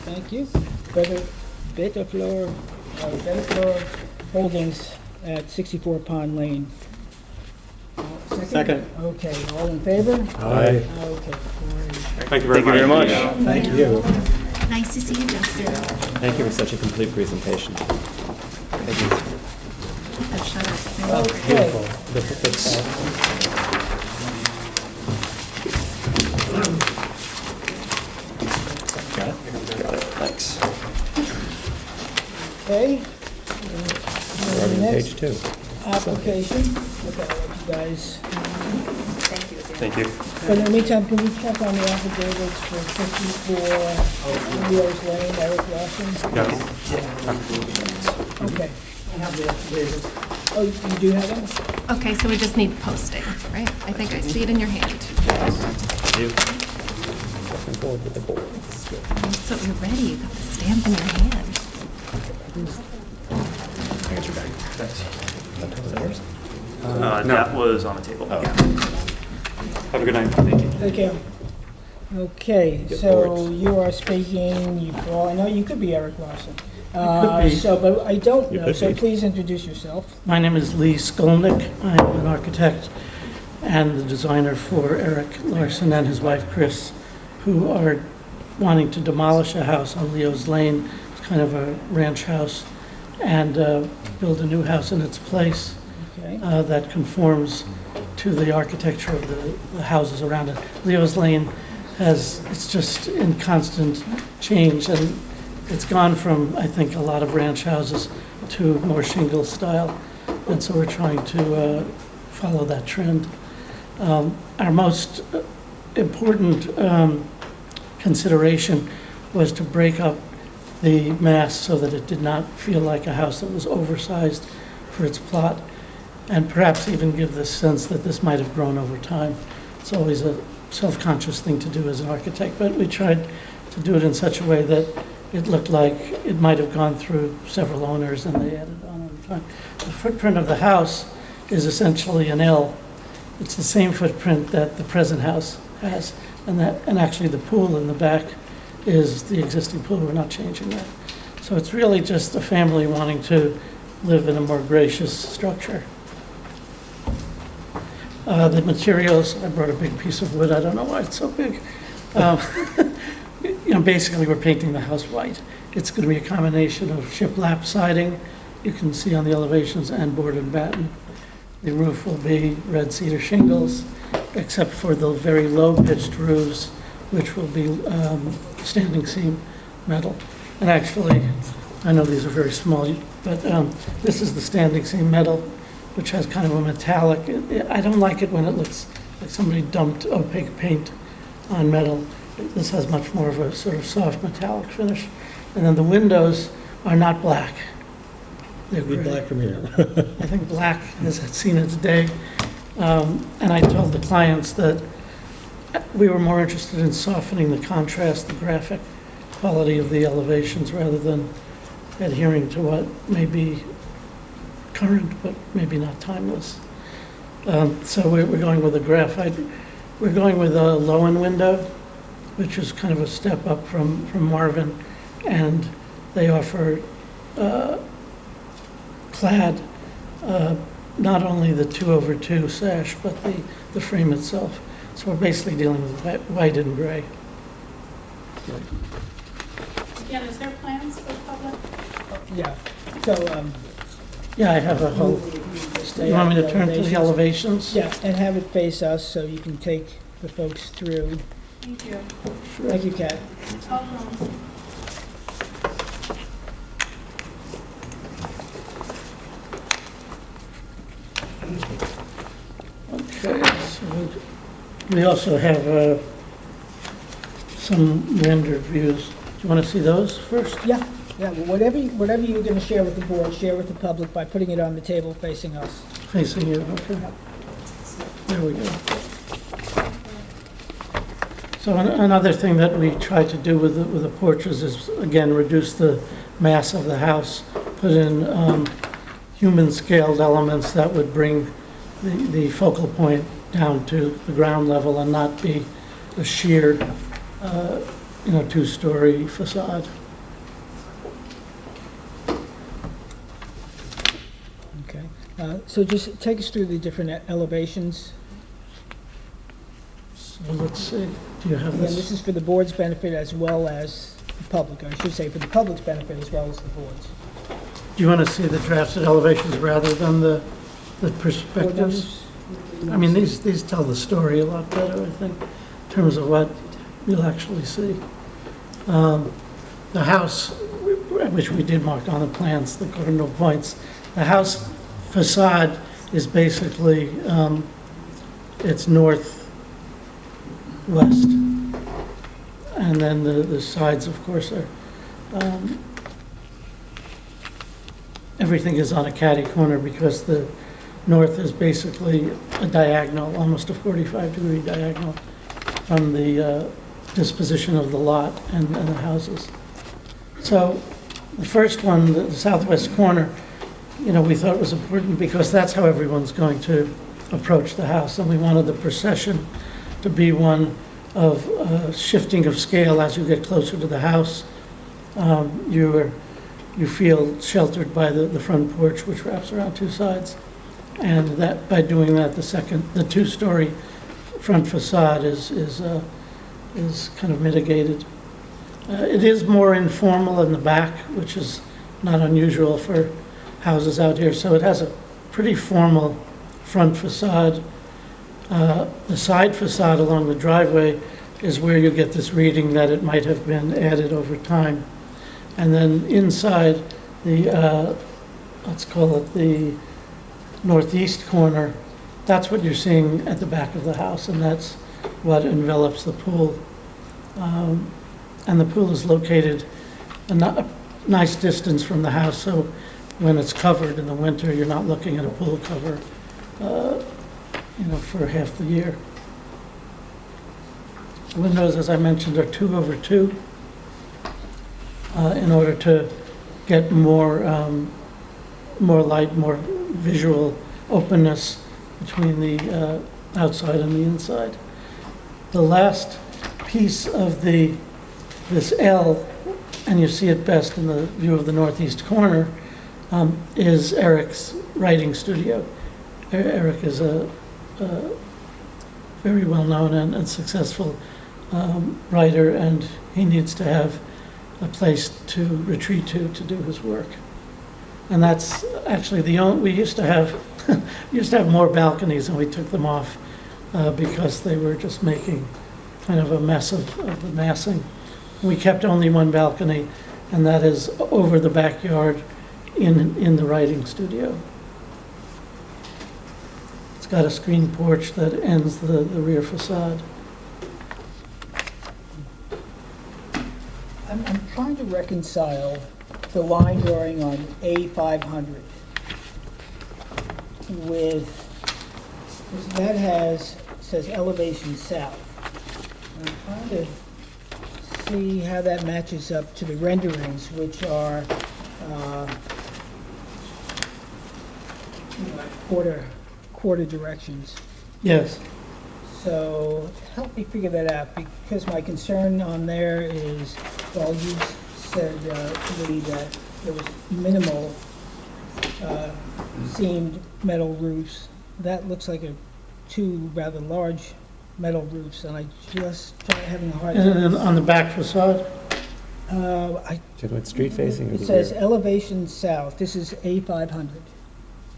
thank you. Better Floor Holdings at 64 Pond Lane. Second. Okay, all in favor? Aye. Okay. Thank you very much. Thank you. Nice to see you, Justin. Thank you for such a complete presentation. Thank you. The shutters. Okay. Got it. Thanks. Okay. We're on Next page 2. application. Okay, I'll let you guys. Thank you. But in the meantime, can we check on the affidavits for 54 Leo's Lane, Eric Lawson? Yes. Okay. I have the affidavits. Oh, you do have them? Okay, so we just need posting, right? I think I see it in your hand. Looking forward to the board. This is good. So you're ready, you got the stamp in your hand. I got your bag. Thanks. Was that yours? That was on the table. Oh. Have a good night. Thank you. Thank you. Okay, Get so boards. you are speaking, well, I know you could be Eric Lawson. could be. So, but I don't You know, could so be. please introduce yourself. My name is Lee Skolnick. I'm an architect and the designer for Eric Larson and his wife Chris, who are wanting to demolish a house on Leo's Lane. It's kind of a ranch house, and build a new house in its place Okay. that conforms to the architecture of the houses around it. Leo's Lane it's just in constant change, and it's gone from, I think, a lot of ranch houses to more shingle style, and so we're trying to follow that trend. Our most important consideration was to break up the mass so that it did not feel like a house that was oversized for its plot, and perhaps even give the sense that this might have grown over time. It's always a self-conscious thing to do as an architect, but we tried to do it in such a way that it looked like it might have gone through several owners and they added on over time. The footprint of the house is essentially an L. It's the same footprint that the present house has, and actually the pool in the back is the existing pool. We're not changing that. So it's really just a family wanting to live in a more gracious structure. The materials, I brought a big piece of wood. I don't know why it's so big. basically we're painting the house white. It's going to be a combination of shiplap siding, you can see on the elevations, and board and batten. The roof will be red cedar shingles, except for the very low-pitched roofs, which will be standing seam metal. And actually, I know these are very small, but this is the standing seam metal, which has kind of a metallic. I don't like it when it looks like somebody dumped opaque paint on metal. This has much more of a sort of soft metallic finish. And then the windows are not black. They're Be gray. black from here. I think black has seen its day. And I told the clients that we were more interested in softening the contrast, the graphic quality of the elevations, rather than adhering to what may be current, but maybe not timeless. So we're going with a graphite. We're going with a low-end window, which is kind of a step up from Marvin, and they offer clad, not only the 2/2 sash, but the frame itself. So we're basically dealing with white and gray. Again, is there plans for the public? Yeah, so, Yeah, I have a whole, you want me to turn to the elevations? yeah, and have it face us so you can take the folks through. Thank you. Thank you, Kat. Hold on. Okay, so we also have some rendered views. Do you want to see those first? Yeah, well, whatever you're going to share with the board, share with the public by putting it on the table facing us. Facing you, okay. There we go. So another thing that we try to do with the porches is, again, reduce the mass of the house, put in human-scaled elements that would bring the focal point down to the ground level and not be a sheer, two-story facade. Okay, so just take us through the different elevations. So let's see, do you have Again, this? this is for the board's benefit as well as the public, I should say, for the public's benefit as well as the board's. Do you want to see the drafted elevations rather than the perspectives? I mean, these tell the story a lot better, I think, in terms of what you'll actually see. The house, which we did mark on the plans, the cardinal points, the house facade is basically, it's northwest. And then the sides, of course, are, everything is on a catty corner because the north is basically a diagonal, almost a 45-degree diagonal from the disposition of the lot and the houses. So the first one, the southwest corner, we thought was important because that's how everyone's going to approach the house. And we wanted the procession to be one of shifting of scale as you get closer to the house. You feel sheltered by the front porch, which wraps around two sides. And that, by doing that, the two-story front facade is kind of mitigated. It is more informal in the back, which is not unusual for houses out here. So it has a pretty formal front facade. The side facade along the driveway is where you get this reading that it might have been added over time. And then inside the, let's call it the northeast corner, that's what you're seeing at the back of the house, and that's what envelops the pool. And the pool is located a nice distance from the house, so when it's covered in the winter, you're not looking at a pool cover, for half the year. Windows, as I mentioned, are 2/2 in order to get more light, more visual openness between the outside and the inside. The last piece of this L, and you see it best in the view of the northeast corner, is Eric's writing studio. Eric is a very well-known and successful writer, and he needs to have a place to retreat to do his work. And that's actually we used to have more balconies, and we took them off because they were just making kind of a mess of the massing. We kept only one balcony, and that is over the backyard in the writing studio. It's got a screen porch that ends the rear facade. I'm trying to reconcile the line drawing on A500 with, says elevation south. And I'm trying to see how that matches up to the renderings, which are quarter directions. Yes. So help me figure that out, because my concern on there is, well, you said to me that there was minimal seamed metal roofs. That looks like two rather large metal roofs, and I just having a hard time. And on the back facade? Street facing? It says elevation south. This is A500.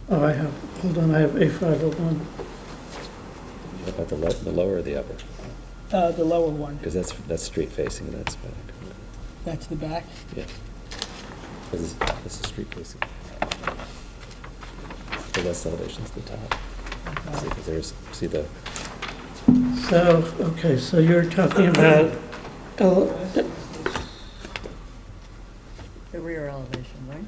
Oh, I have A501. What about the lower or the upper? The lower one. Because that's street facing, and that's back. That's the back? Yeah. This is street facing. The west elevation's the top. See the... So, okay, so you're talking about The rear elevation, right?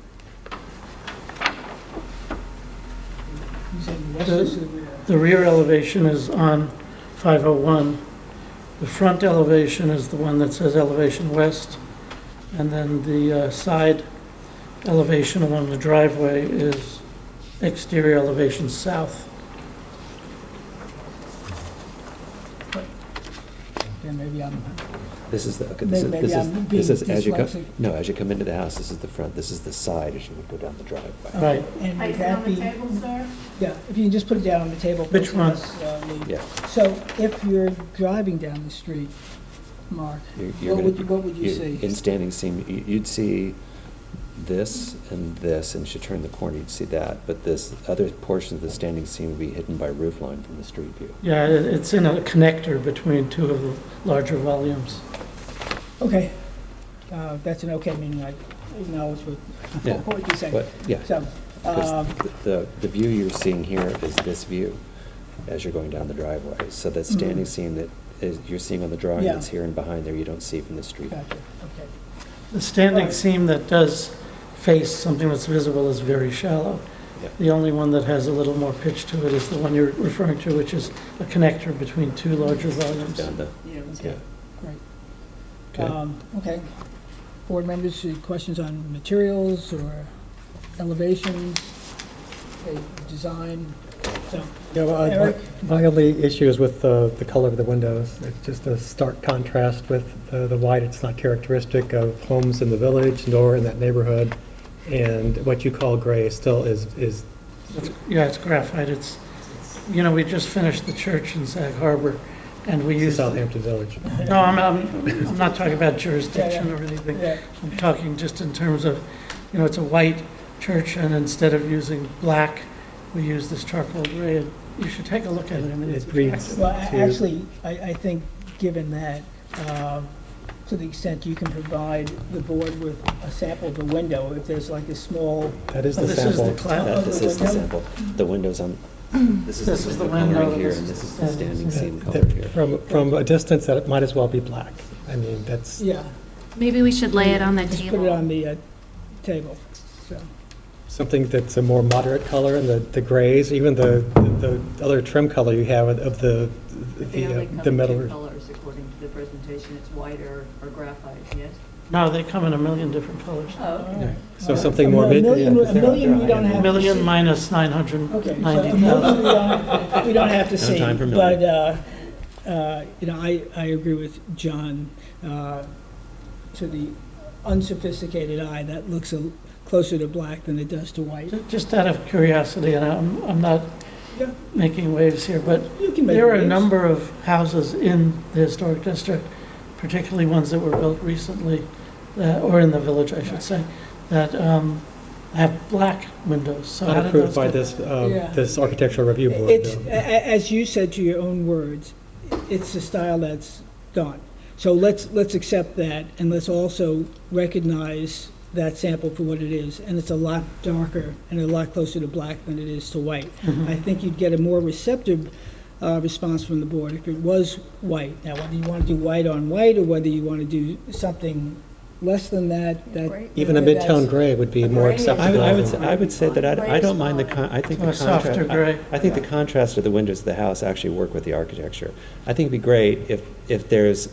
the rear elevation is on 501. The front elevation is the one that says elevation west, and then the side elevation along the driveway is exterior elevation south. Yeah, maybe I'm... This is as you come into the house, this is the front, this is the side as you would go down the driveway. Right. And would Ice that on the be... table, sir? Yeah, if you can just put it down on the table. Which one? Yeah. So if you're driving down the street, Mark, what would you see? In standing seam, you'd see this, and you should turn the corner, you'd see that, but this other portion of the standing seam would be hidden by roof line from the street view. Yeah, it's in a connector between two of the larger volumes. Okay. That's an okay, meaning I acknowledge what you say. But, yeah. So, the view you're seeing here is this view as you're going down the driveway. So that standing seam that you're seeing on the drawing that's here and behind there, you don't see from the street. Gotcha, okay. The standing seam that does face something that's visible is very shallow. Yeah. The only one that has a little more pitch to it is the one you're referring to, which is a connector between two larger volumes. Okay, great. Okay. Okay. Board members, questions on materials or elevations, design? So, Yeah, well, Eric? my only issue is with the color of the windows. It's just a stark contrast with the white. It's not characteristic of homes in the village nor in that neighborhood. And what you call gray still is Yeah, it's graphite. We just finished the church in Sag Harbor, and we used... Southampton Village. No, I'm not talking about jurisdiction or anything. Yeah. I'm talking just in terms of, it's a white church, and instead of using black, we use this charcoal gray. And you should take a look at it. I mean, it's attractive. Well, actually, I think, given that, to the extent you can provide the board with a sample of the window, if there's like a small... That is the this sample. Is the cloud This is the sample. The window's on... This is the window color here, and this is the standing seam color here. From a distance, that it might as well be black. I mean, that's... Yeah. Maybe we should lay it on the Just table. put it on the table, so... Something that's a more moderate color, and the grays, even the other trim color you have of the metal. Two colors, according to the presentation, it's white or graphite, yes? No, they come in a million different colors. Oh, okay. Yeah. So something more mid. A million we don't have. A million minus Okay, so 990,000. we don't have to see, time for but, I agree with John, to the unsophisticated eye, that looks closer to black than it does to white. Just out of curiosity, and I'm not making waves here, but You can make there are a waves. number of houses in the historic district, particularly ones that were built recently, or in the village, I should say, that have black windows. So how Not did approved those by get- this, Yeah. this architectural review board. It's, though. as you said to your own words, it's the style that's gone. So let's accept that, and let's also recognize that sample for what it is. And it's a lot darker and a lot closer to black than it is to white. Mhm. I think you'd get a more receptive response from the board if it was white. Now, whether you want to do white on white, or whether you want to do something less than that, Even a mid-tone gray would be more acceptable. I would say that I don't mind I think the Or a softer contrast. gray. I think the contrast of the windows of the house actually work with the architecture. I think it'd be great if there's,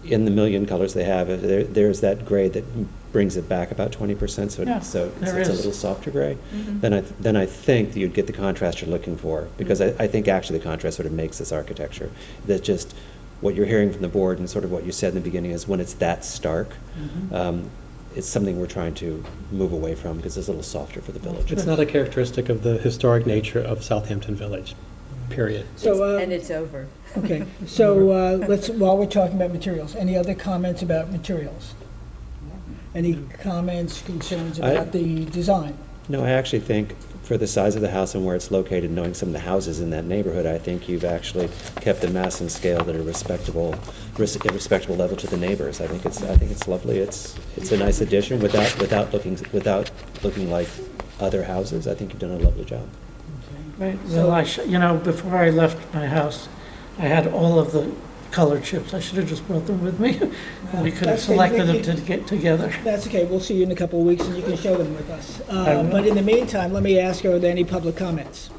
in the million colors they have, if there's that gray that brings it back about 20%, so Yeah, so there it's a is. little softer gray, then I think that you'd get the contrast you're looking for, because I think actually the contrast sort of makes this architecture. That just, what you're hearing from the board and sort of what you said in the beginning is when it's that stark, it's something we're trying to move away from because it's a little softer for the village. It's not a characteristic of the historic nature of Southampton Village, period. So, And it's over. okay, so let's, while we're talking about materials, any other comments about materials? Any comments, concerns about the design? No, I actually think for the size of the house and where it's located, knowing some of the houses in that neighborhood, I think you've actually kept the mass and scale that are respectable level to the neighbors. I think it's lovely. It's a nice addition without looking like other houses. I think you've done a lovely job. Right, well, before I left my house, I had all of the colored chips. I should have just brought them with me. We could have That's okay. selected them to get together. That's okay, we'll see you in a couple of weeks and you can show them with us. I will. But in the meantime, let me ask, are there any public comments?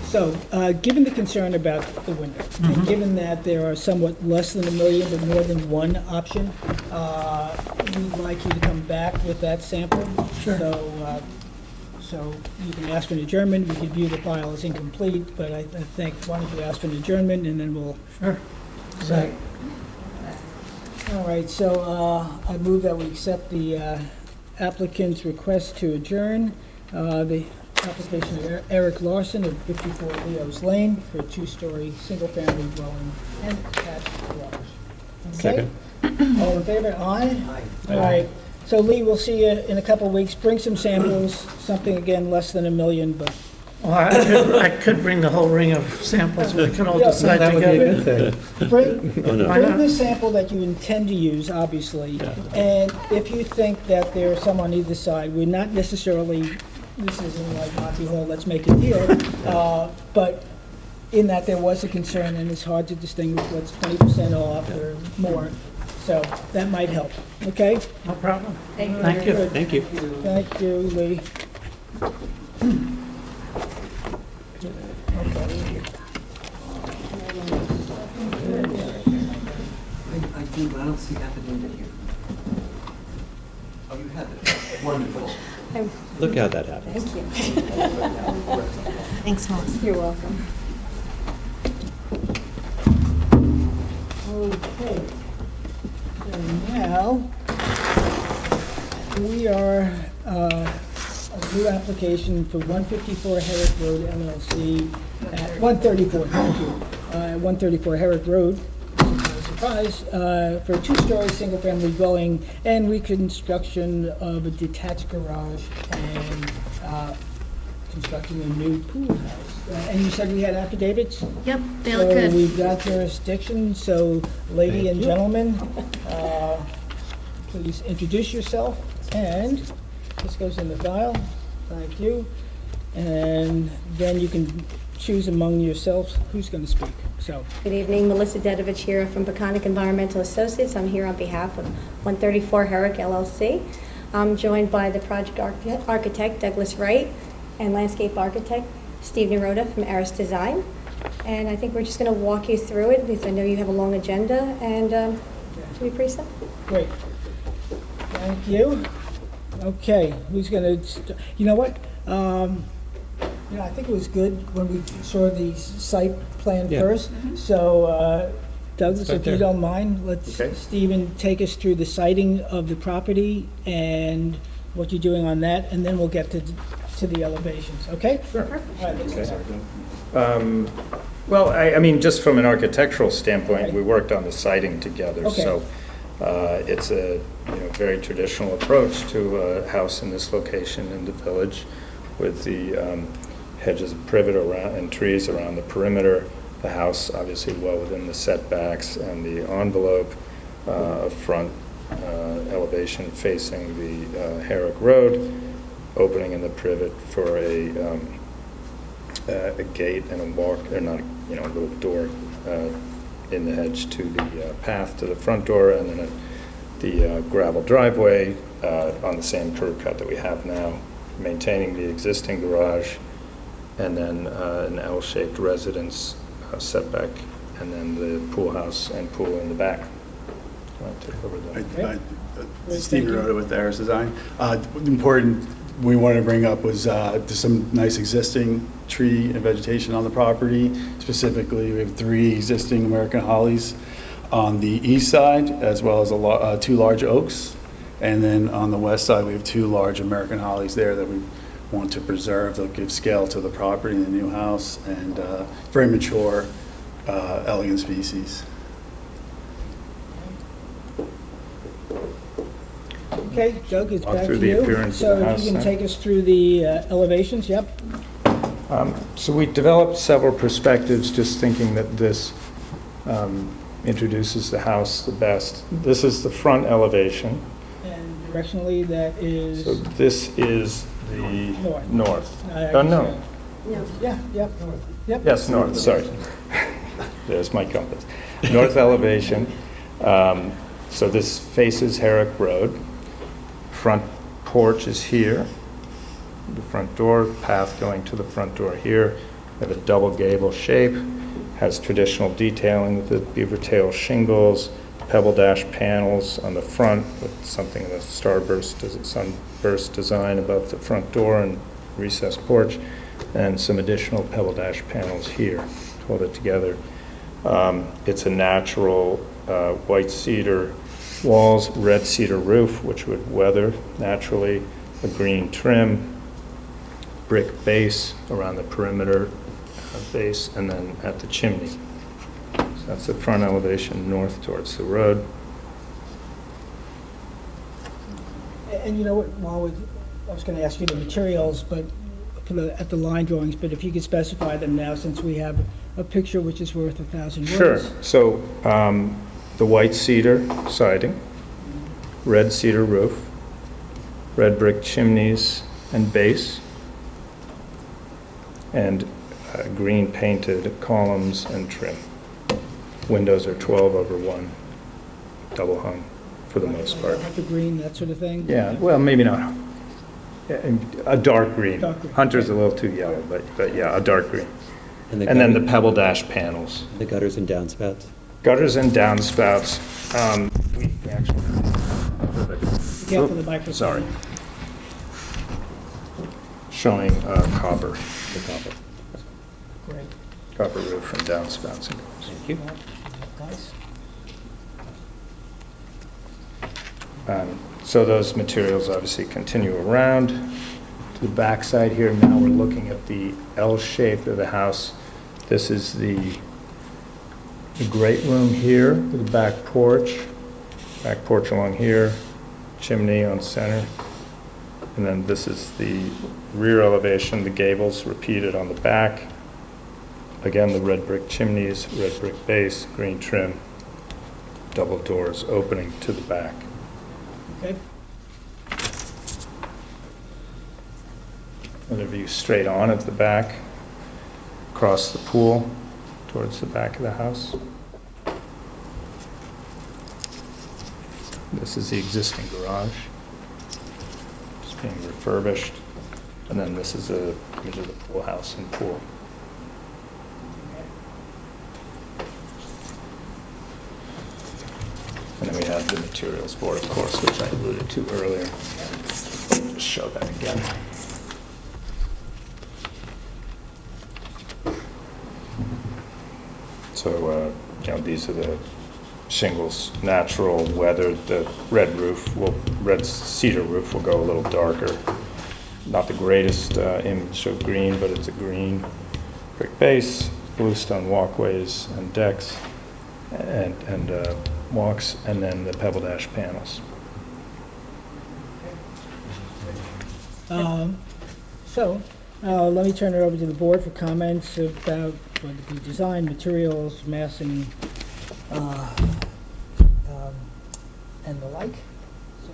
So, given the concern about the window, and given that there are somewhat less than 1 million, but more than one option, we'd like you to come back with that sample. Sure. So you can ask for an adjournment, we could view the file as incomplete, but I think, why don't you ask for an adjournment, and then we'll... Sure. So, all right, so I move that we accept the applicant's request to adjourn the application of Eric Larson of 54 Leo's Lane for a 2-story, single-family dwelling and attached garage. Okay? Second. All in favor? Aye? All right. So Lee, we'll see you in a couple of weeks. Bring some samples, something again less than 1 million, but... Well, I could bring the whole ring of samples. We can all decide That would be a together. good thing. Bring, Oh, no. bring the sample that you intend to use, obviously, and if you think that there's some on either side, we're not necessarily, this isn't like Monty Hall, let's make a deal, but in that there was a concern, and it's hard to distinguish what's 20% off or more, so that might help, okay? No problem. Thank you. Thank you. Good. Thank you. Thank you, Lee. I do, but I don't see affidavit here. Oh, you have it. Wonderful. Look how that happens. Thank you. Thanks, Melissa. You're welcome. Okay. So now, we are, a new application for 154 Herrick Road LLC at 134, thank you, 134 Herrick Road, surprise, for a 2-story, single-family dwelling and reconstruction of a detached garage and constructing a new pool house. And you said we had affidavits? Yep, they look So good. we've got jurisdiction, so lady and gentlemen, please introduce yourself, and this goes in the file, thank you. And then you can choose among yourselves who's going to speak, so. Good evening, Melissa Dedovich here from Peconic Environmental Associates. I'm here on behalf of 134 Herrick LLC. I'm joined by the project architect, Douglas Wright, and landscape architect, Steve Nerota from Aris Design. And I think we're just going to walk you through it because I know you have a long agenda, and should be pretty simple. Great. Thank you. Okay, who's going to, you know what? I think it was good when we saw the site plan Yeah. first. So Douglas, Start if you there. don't mind, let's, Okay. Stephen, take us through the siting of the property and what you're doing on that, and then we'll get to to the elevations, okay? Sure. All right, let's go. Well, I mean, just from an architectural standpoint, we worked on the siding together. Okay. So it's a very traditional approach to a house in this location in the village with the hedges of privet around and trees around the perimeter. The house obviously well within the setbacks and the envelope of front elevation facing the Herrick Road, opening in the privet for a gate and a walk, or not, a little door in the hedge to the path to the front door, and then the gravel driveway on the same curb cut that we have now, maintaining the existing garage, and then an L-shaped residence setback, and then the pool house and pool in the back. I'll take over that. Stephen Rhoda with Harris Design. Important we wanted to bring up was just some nice existing tree and vegetation on the property. Specifically, we have 3 existing American hollies on the east side, as well as 2 large oaks. And then on the west side, we have 2 large American hollies there that we want to preserve. They'll give scale to the property in the new house, and very mature, elegant species. Okay, Doug, it's Walk back through to the you. appearance of the So house, if you can huh? take us through the elevations, yep. So we developed several perspectives, just thinking that this introduces the house the best. This is the front elevation. And directionally, that is... So this is the north. No. No. Yeah, yep. Yep. Yes, north, sorry. There's my compass. North elevation. So this faces Herrick Road. Front porch is here. The front door, path going to the front door here. We have a double gable shape. Has traditional detailing with the beaver tail shingles, pebble dash panels on the front with something of a sunburst design above the front door and recessed porch, and some additional pebble dash panels here to hold it together. It's a natural white cedar walls, red cedar roof, which would weather naturally, a green trim, brick base around the perimeter base, and then at the chimney. So that's the front elevation north towards the road. And you know what, while I was going to ask you the materials, but at the line drawings, but if you could specify them now, since we have a picture which is worth 1,000 words. Sure. So the white cedar siding, red cedar roof, red brick chimneys and base, and green painted columns and trim. Windows are 12/1, double hung for the most part. Hunter green, that sort of thing? Yeah, well, maybe not. A dark green. Dark green. Hunter's a little too yellow, but yeah, a dark green. And then the pebble dash panels. The gutters and downspouts. Gutters and downspouts. We actually. Careful the microphone. Sorry. Showing copper. The copper. Great. Copper roof and downspouts. Thank you. Nice. So those materials obviously continue around to the back side here. Now we're looking at the L shape of the house. This is the great room here with the back porch along here, chimney on center. And then this is the rear elevation, the gables repeated on the back. Again, the red brick chimneys, red brick base, green trim, double doors opening to the back. Okay. Another view straight on of the back, across the pool, towards the back of the house. This is the existing garage, just being refurbished. And then this is an image of the pool house and pool. And then we have the materials board, of course, which I alluded to earlier. Just show that again. So, these are the shingles, natural, weathered. The red cedar roof will go a little darker not the greatest image of green, but it's a green brick base, bluestone walkways and decks, and walks, and then the pebble dash panels. Let me turn it over to the board for comments about whether it be design, materials, massing, and the like. So,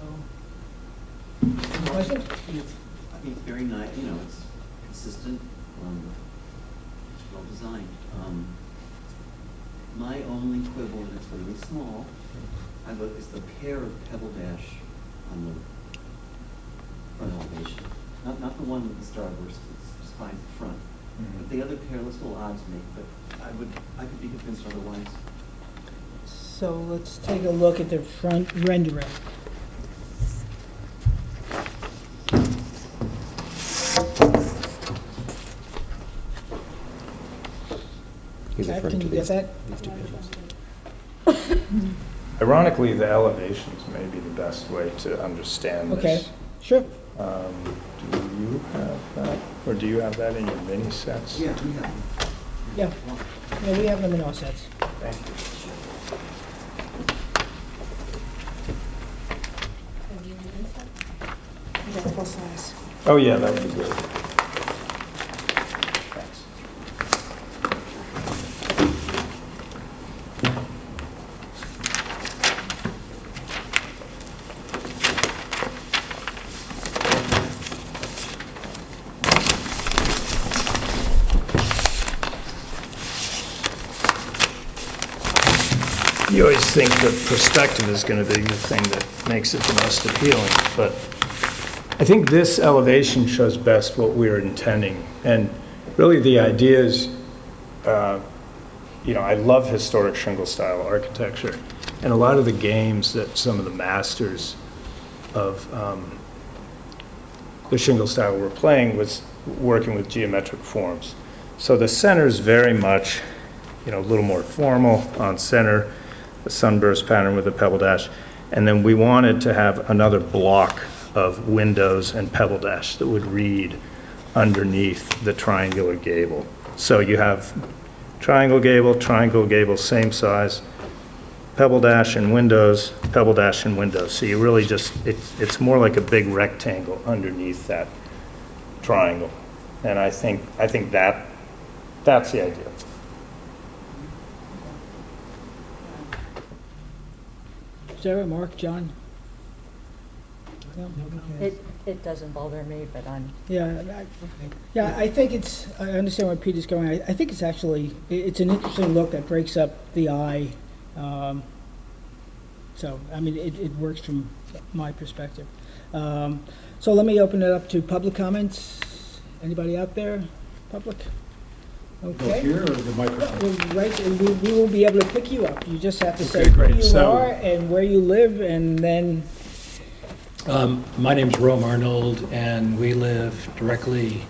any questions? I think it's very nice, you know, it's consistent, it's well designed. My only quibble, and it's really small, is the pair of pebble dash on the front elevation. Not the one with the starburst, it's fine in front. But the other pair looks a little odd to me, but I could be convinced otherwise. So let's take a look at the front rendering. He's Jack, referring can to you get that? these two pictures. Ironically, the elevations may be the best way to understand this. Okay, sure. Do you have that, or do you have that in your mini sets? Yeah, we have. Yeah, we have them in our sets. Thank you. Full size. Oh, yeah, that would be good. Thanks. You always think that perspective is going to be the thing that makes it the most appealing, but I think this elevation shows best what we were intending. And really the idea is, I love historic shingle style architecture. And a lot of the games that some of the masters of the shingle style were playing was working with geometric forms. So the center is very much, a little more formal on center, the sunburst pattern with a pebble dash. And then we wanted to have another block of windows and pebble dash that would read underneath the triangular gable. So you have triangle gable, same size, pebble dash and windows, pebble dash and windows. So you really just, it's more like a big rectangle underneath that triangle. And I think that's the idea. Sarah, Mark, John? No? It doesn't bother me, but I'm. I think I understand where Peter's going. I think it's actually, it's an interesting look that breaks up the eye. It works from my perspective. So let me open it up to public comments. Anybody out there? Public? Okay. Here or the microphone? Right, and we will be able to pick you up. You just have to say Okay, great. who you So- are and where you live, and then My name's Rome Arnold, and we live directly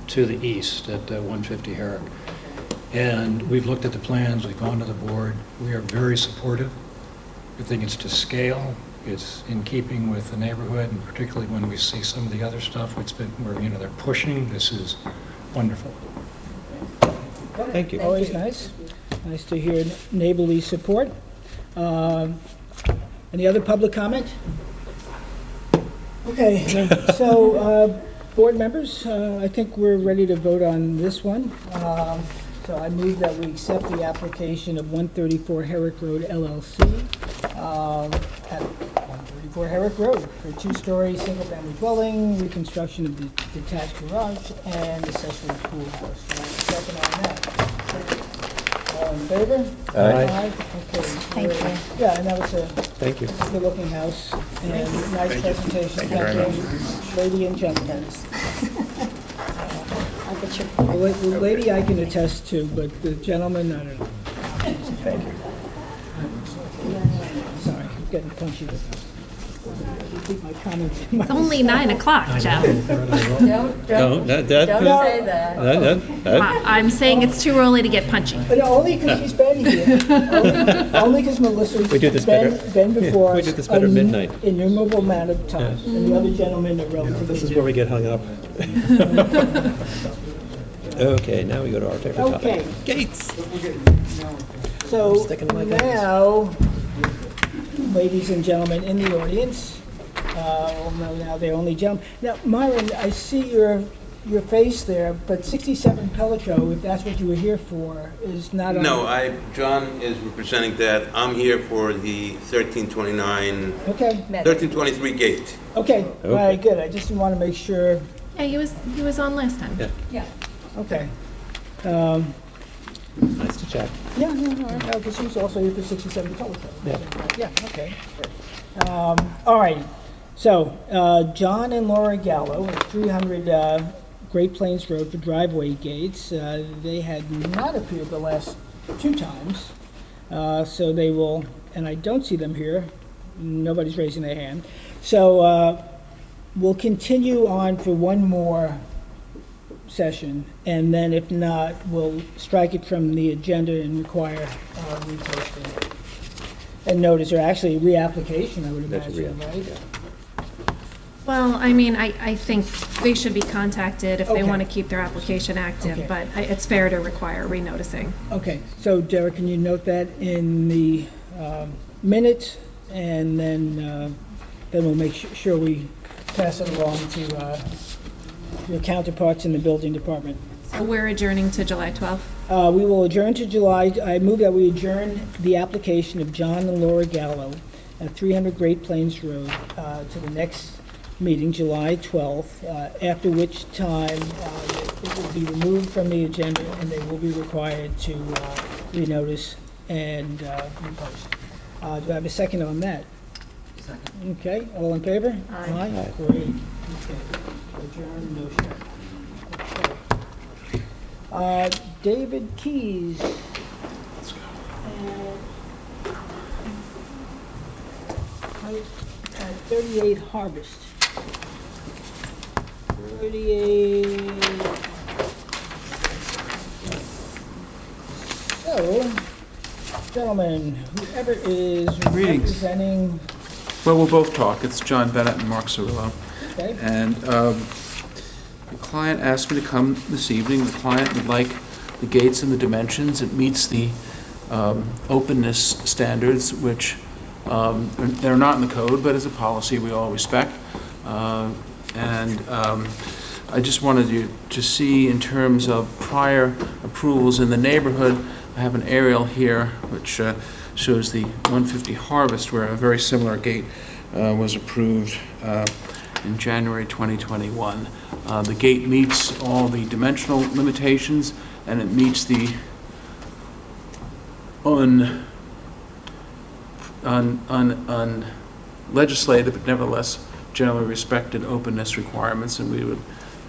to the east at 150 Herrick. And we've looked at the plans, we've gone to the board. We are very supportive. We think it's to scale. It's in keeping with the neighborhood, and particularly when we see some of the other stuff, where they're pushing. This is wonderful. Thank you. Always nice. Nice to hear neighborly support. Any other public comment? Okay, so, board members, I think we're ready to vote on this one. So I move that we accept the application of 134 Herrick Road LLC at 134 Herrick Road for a two-story, single-family dwelling, reconstruction of the detached garage, and accessory pool house. Do I have a second on that? All in favor? Aye. Okay. Thank you. Yeah, and that was a Thank you. good-looking house, and nice presentation. Thank you very Thank you, lady and gentlemen. I'll get your. The lady I can attest to, but the gentleman, I don't know. Thank you. Sorry, I'm getting punchy with this. Keep my comments. It's only 9 o'clock, Jeff. No, Don't say that. I'm saying it's too early to get punchy. But only because she's been here. Only because Melissa's We do this better. been before We us do this better at midnight. innumerable amount of times, and the other gentlemen are relatively This is new. where we get hung up. Okay, now we go to our favorite topic. Okay. Gates. So Sticking to my guns. now, ladies and gentlemen in the audience, well, no, now they're only gentlemen. Now, Myron, I see your face there, but 67 Pelletreau, if that's what you were here for, is not on. No, John is representing that. I'm here for the 1329, Okay, 1323 gate. okay, all right, good. I just want to make sure. Yeah, he was on last time. Yeah. Okay. Nice to chat. Yeah, no, because he's also here for 67 Pelletreau. Yeah, okay. All right. So, John and Laura Gallo at 300 Great Plains Road for driveway gates. They had not appeared the last 2 times, so they will, and I don't see them here. Nobody's raising their hand. So we'll continue on for one more session, and then if not, we'll strike it from the agenda and require reposting. And notice, or actually reapplication, I would imagine, right? Well, I mean, I think they should be contacted if they Okay. want to keep their application active, Okay. but it's fair to require renoticing. Okay, so Derek, can you note that in the minutes, and then we'll make sure we pass it along to your counterparts in the building department. So we're adjourning to July 12th. We will adjourn to July. I move that we adjourn the application of John and Laura Gallo at 300 Great Plains Road to the next meeting, July 12th, after which time it will be removed from the agenda and they will be required to renotice and repost. Do I have a second on that? Second. Okay, all in favor? Aye. Aye. Great. Okay. Adjourn, no shut. Okay. David Keys. Let's go. At 38 Harvest. 38. So, gentlemen, whoever is Greetings. representing. Well, we'll both talk. It's John Bennett and Mark Cirillo. Okay. And the client asked me to come this evening. The client would like the gates and the dimensions. It meets the openness standards, which they're not in the code, but as a policy we all respect. I just wanted you to see, in terms of prior approvals in the neighborhood, I have an aerial here which shows the 150 Harvest, where a very similar gate was approved in January 2021. The gate meets all the dimensional limitations, and it meets the legislated, but nevertheless generally respected openness requirements, and we would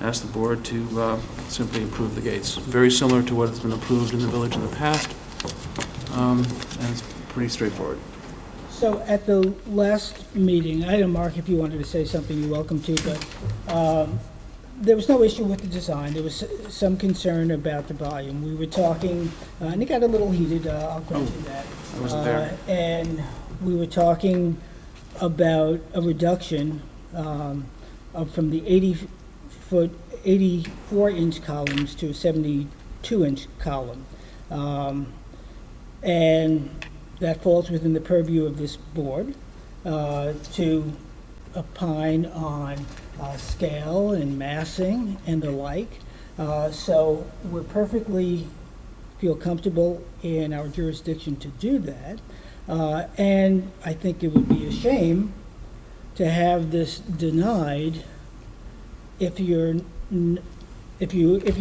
ask the board to simply approve the gates. Very similar to what has been approved in the village in the past, and it's pretty straightforward. So at the last meeting, I don't know, Mark, if you wanted to say something, you're welcome to, but there was no issue with the design. There was some concern about the volume. We were talking, and it got a little heated, I'll grant you that. I wasn't there. And we were talking about a reduction from the 84-inch columns to a 72-inch column. And that falls within the purview of this board to opine on scale and massing and the like. So we're perfectly feel comfortable in our jurisdiction to do that. And I think it would be a shame to have this denied if you're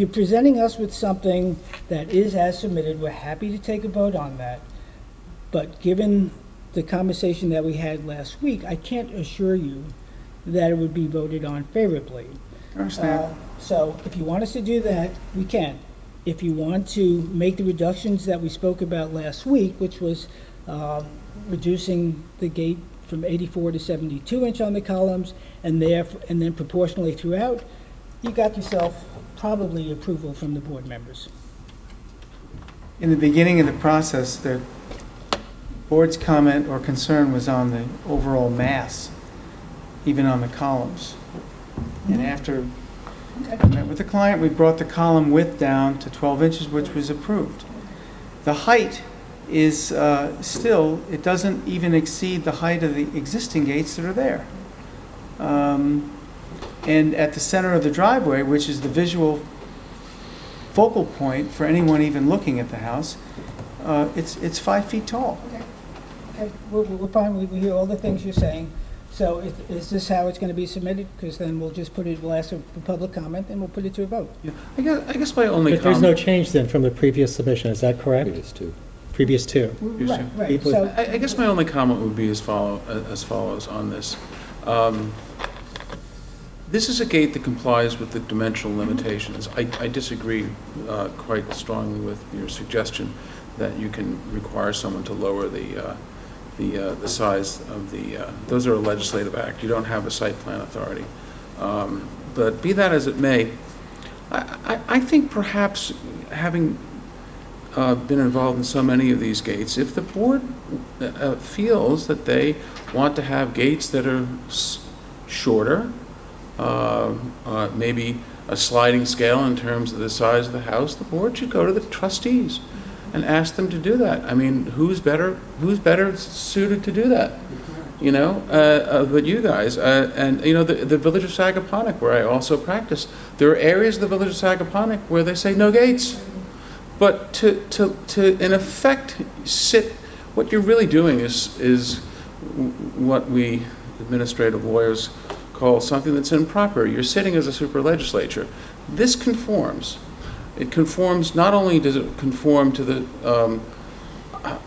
presenting us with something that is as submitted. We're happy to take a vote on that. But given the conversation that we had last week, I can't assure you that it would be voted on favorably. I understand. So if you want us to do that, we can. If you want to make the reductions that we spoke about last week, which was reducing the gate from 84 to 72 inch on the columns, and then proportionally throughout, you got yourself probably approval from the board members. In the beginning of the process, the board's comment or concern was on the overall mass, even on the columns. And after I met with the client, we brought the column width down to 12 inches, which was approved. The height is still, it doesn't even exceed the height of the existing gates that are there. And at the center of the driveway, which is the visual focal point for anyone even looking at the house, it's 5 feet tall. Okay, we're fine, we hear all the things you're saying. So is this how it's going to be submitted? Because then we'll just we'll ask for public comment, and we'll put it to a vote. Yeah. I guess my only But there's no change then from the previous submission, is that correct? Previous two. Right. So I guess my only comment would be as follows on this. This is a gate that complies with the dimensional limitations. I disagree quite strongly with your suggestion that you can require someone to lower the size of the, those are a legislative act. You don't have a site plan authority. But be that as it may, I think perhaps having been involved in so many of these gates, if the board feels that they want to have gates that are shorter, maybe a sliding scale in terms of the size of the house, the board should go to the trustees and ask them to do that. I mean, who's better suited to do that? You know, but you guys, and you know, the village of Sagaponack, where I also practice, there are areas of the village of Sagaponack where they say no gates. But to in effect sit, what you're really doing is what we administrative lawyers call something that's improper. You're sitting as a super legislature. This conforms. It conforms, not only does it conform to the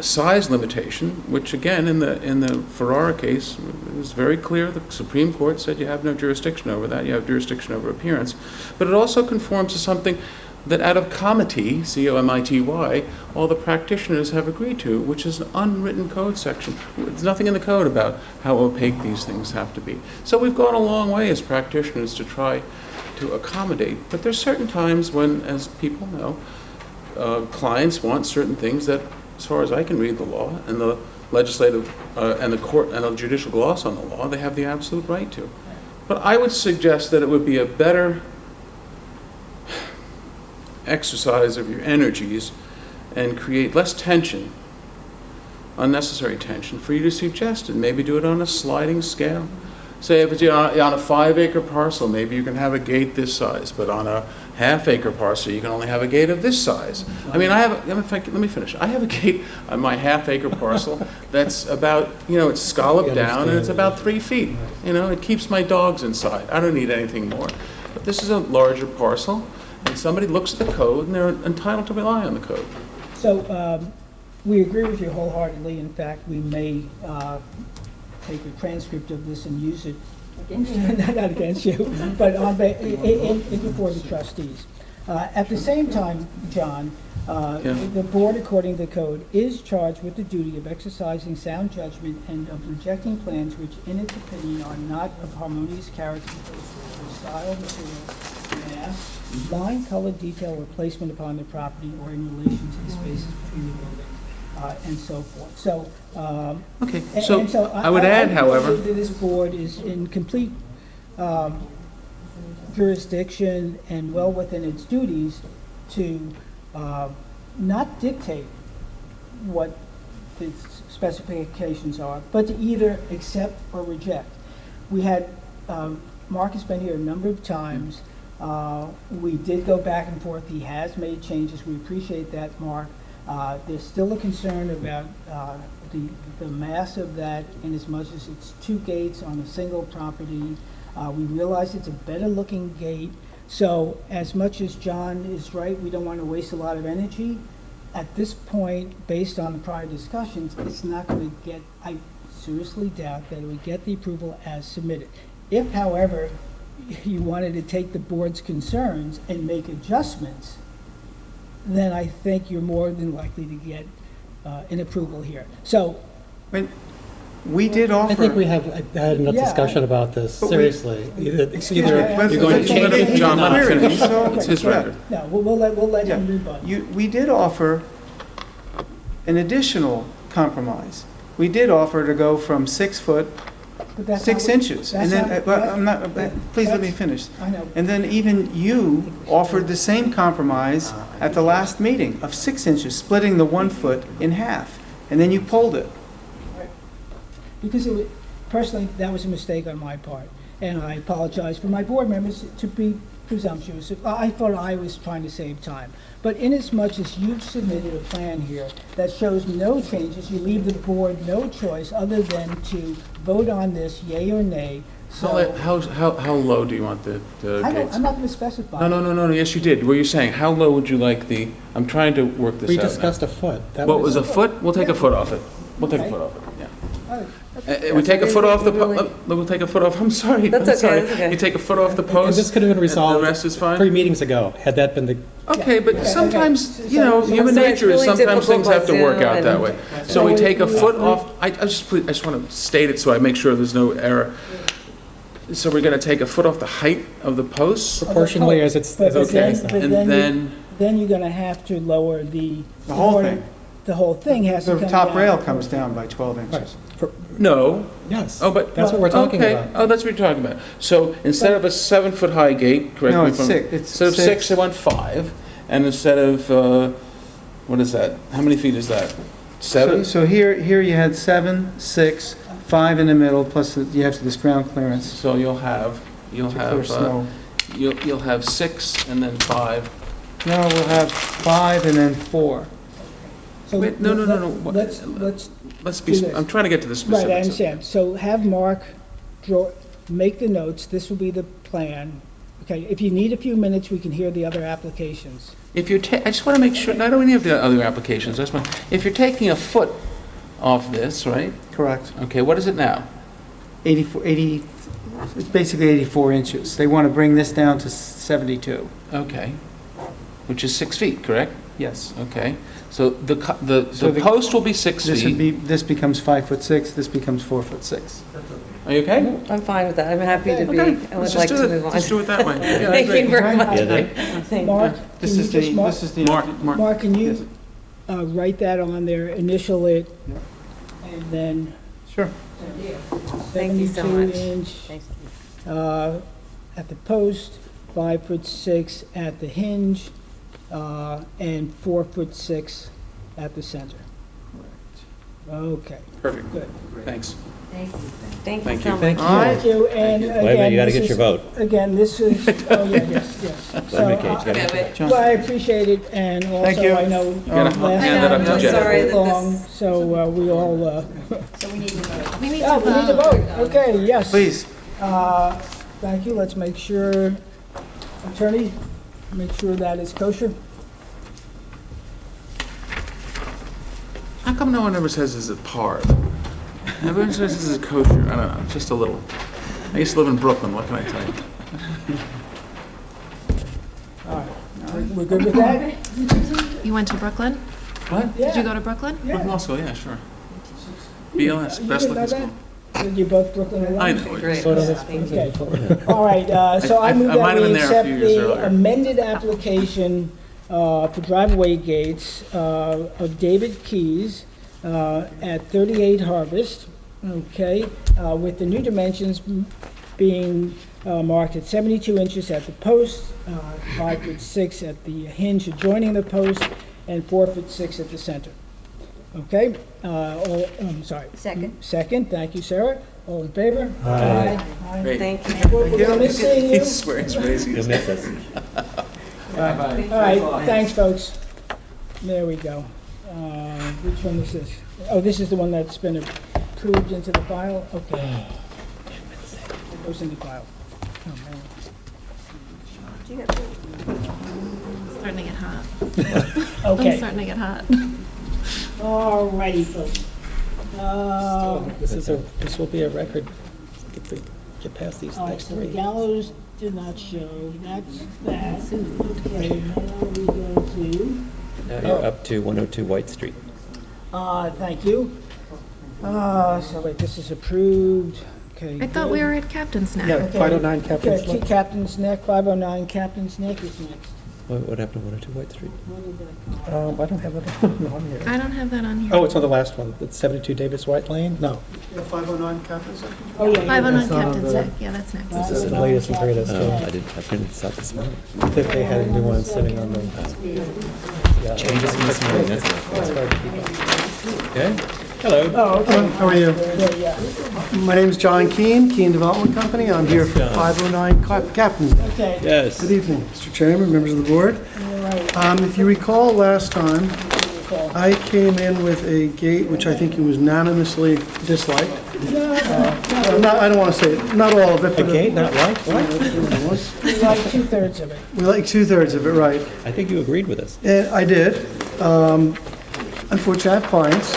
size limitation, which again in the Ferrara case is very clear. The Supreme Court said you have no jurisdiction over that. You have jurisdiction over appearance. But it also conforms to something that out of comity, C-O-M-I-T-Y, all the practitioners have agreed to, which is an unwritten code section. There's nothing in the code about how opaque these things have to be. So we've gone a long way as practitioners to try to accommodate, but there's certain times when, as people know, clients want certain things that, as far as I can read the law, and the legislative and the court and the judicial gloss on the law, they have the absolute right to. But I would suggest that it would be a better exercise of your energies and create less tension, unnecessary tension, for you to suggest it. Maybe do it on a sliding scale. Say if it's on a 5-acre parcel, maybe you can have a gate this size, but on a half-acre parcel, you can only have a gate of this size. I mean, let me finish. I have a gate on my half-acre parcel that's about, you know, it's scalloped down and it's about 3 feet. You know, it keeps my dogs inside. I don't need anything more. But this is a larger parcel, and somebody looks at the code and they're entitled to rely on the code. So we agree with you wholeheartedly. In fact, we may take a transcript of this and use it against you, not against you, but before the trustees. At the same time, John, the board, according to the code, is charged with the duty of exercising sound judgment and of rejecting plans which, in its opinion, are not of harmonious character for style, material, mass, line, color, detail, or placement upon the property or in relation to the spaces between the buildings. And so forth. So, okay. So I would add, however, that this board is in complete jurisdiction and well within its duties to not dictate what the specifications are, but to either accept or reject. We had Mark has been here a number of times. We did go back and forth. He has made changes. We appreciate that, Mark. There's still a concern about the mass of that, in as much as it's 2 gates on a single property. We realize it's a better looking gate. So as much as John is right, we don't want to waste a lot of energy. At this point, based on the prior discussions, it's not going to get, I seriously doubt that it would get the approval as submitted. If, however, you wanted to take the board's concerns and make adjustments, then I think you're more than likely to get an approval here. So, We did offer. I think we have had enough Yeah, discussion about this, But we- seriously. Either Excuse either me, but- you're going to but- change but- it. or John, you're let him not. finish. So- It's his yeah. record. No, we'll let Yeah. him rebut. We did offer an additional compromise. We did offer to go from 6 foot, But that's 6 not- inches. And that's then, not- but I'm not, please let me that's- finish. I know. And then even you offered the same compromise at the last meeting of 6 inches, splitting the 1 foot in half. And then you pulled it. Because it was, personally, that was a mistake on my part, and I apologize for my board members to be presumptuous. I thought I was trying to save time. But inasmuch as you've submitted a plan here that shows no changes, you leave the board no choice other than to vote on this, yea or nay. So, How low do you want the gates? I'm not going to specify. No, yes, you did. What you're saying, how low would you like I'm trying to work this out We now. discussed a foot. That What was a foot? We'll take a foot off it. We'll take a Okay. foot off it, yeah. All right. We take a foot off we'll take a foot off, I'm sorry. That's I'm okay, sorry. that's okay. You take a foot off the And post. this could have been resolved The rest is fine? 3 meetings ago, had that been the, Okay, but Yeah, sometimes, okay. you know, So- human so it's nature is really sometimes difficult things by have to work Zoom out that and- way. So we take a foot off, I just want to state it so I make sure there's no error. So we're going to take a foot off the height of the posts? proportionally as it's, But as okay. then- so. but And then, Then you're going to have to lower the. The whole thing. The whole thing has to The come top down. rail comes down by 12 inches. no. Yes, Oh, but. that's what we're talking Okay. about. Oh, that's what you're talking about. So instead of a 7-foot-high gate, correct No, me it's if I'm... six. It's Instead of 6, 6. they want 5. And instead of, what is that? How many feet is that? 7? So here you had 7, 6, 5 in the middle, plus you have this ground clearance So you'll have, to clear snow. you'll have 6 and then 5. No, we'll have 5 and then 4. So Wait, no. What- Let's be, do this. I'm trying to get to the Right, specifics. I understand. So have Mark make the notes. This will be the plan. Okay, if you need a few minutes, we can hear the other applications. If you're, I just want to make sure, not only of the other applications, if you're taking a foot off this, right? Correct. Okay, what is it now? 80, it's basically 84 inches. They want to bring this down to 72. Okay, which is 6 feet, correct? Yes. Okay, so the So the- post will be 6 This would feet. be, this becomes 5'6", this becomes 4'6". Are you okay? I'm fine with that. I'm happy to be, Okay, I let's would like just to do it. move on. Let's do it that way. Yeah, I Thank agree. you very much. Yeah, they- Thank Mark, This can you is the, just mark, this is the. Mark, can you write that on there, initial it, and then Sure. Thank you so much. 72-inch Thank at the post, 5'6" at the hinge, and 4'6" at the center. Okay, Perfect, good. thanks. Thank you. Thank you Thank so you. much. Thank you, and Wait a minute, again, you gotta this get your is, vote. again, this is, oh, yeah, yes. Wait a So, minute, Kate, you gotta get your vote. well, I appreciate it, and Thank also you. I know gotta last hand that up to time Jeff. was Sorry that long, this- so we all, So we need to vote. We need oh, to we need to vote. vote, okay, yes. Please. Thank you, let's make sure, attorney, make sure that is kosher. How come no one ever says this is parv? Everyone says this is kosher. I don't know, just a little. I used to live in Brooklyn, what can I tell you? All right, we're good with that? You went to Brooklyn? What? Did you go to Brooklyn? Brooklyn Law School, yeah, sure. BLS, You best didn't know looking that? school. You're both Brooklyn alum? I know. Great. Vote on this Thank you. Okay, all right, so I move I might that have we been there a accept few years the earlier. amended application for driveway gates of David Keys at 38 Harvest, okay, with the new dimensions being marked at 72 inches at the post, 5'6" at the hinge adjoining the post, and 4'6" at the center. Okay, I'm sorry. Second. Second, thank you, Sarah. All in favor? Aye. Aye. Great. Thank you. We're gonna miss seeing you. He's swearing crazy. You'll miss us. All right, thanks, folks. There we go. Which one is this? Oh, this is the one that's been approved into the file? Okay. It goes in the file. Oh, man. Starting to get hot. I'm Okay, starting to get hot. all righty, folks. This will be a record. Get past these All right, next so the three. gallows did not show. That's that. Okay, now we go to, Now you're up to 102 White Street. thank you. So wait, this is approved, okay. I thought we were at Captain's Neck. Yeah, Okay. 509 Captain's Okay, Neck. Captain's Neck, 509 Captain's Neck is next. What happened to 102 White Street? I don't have it on here. I don't have that on here. Oh, it's on the last one. It's 72 Davis White Lane? No. 509 Captain's Neck? Oh, yeah. 509 That's not on Captain's the- Neck, yeah, that's next. This is the latest and greatest. I printed this out this morning. They had a new one sitting on the. Yeah. Changes from this morning, that's hard to keep up. Okay. Hello. Oh, okay. How are you? Yeah, yeah. My name's John Keane, Keane Development Company. I'm here for 509 Captain's Neck. Okay. Yes. Good evening, Mr. Chairman, members of the board. All right. If you recall last time, I came in with a gate which I think you unanimously disliked. I don't want to say it, not all of it. A but gate, not like? What? We like 2/3 of it. We like 2/3 of it, right. I think you agreed with us. And I did. Unfortunately, I have clients.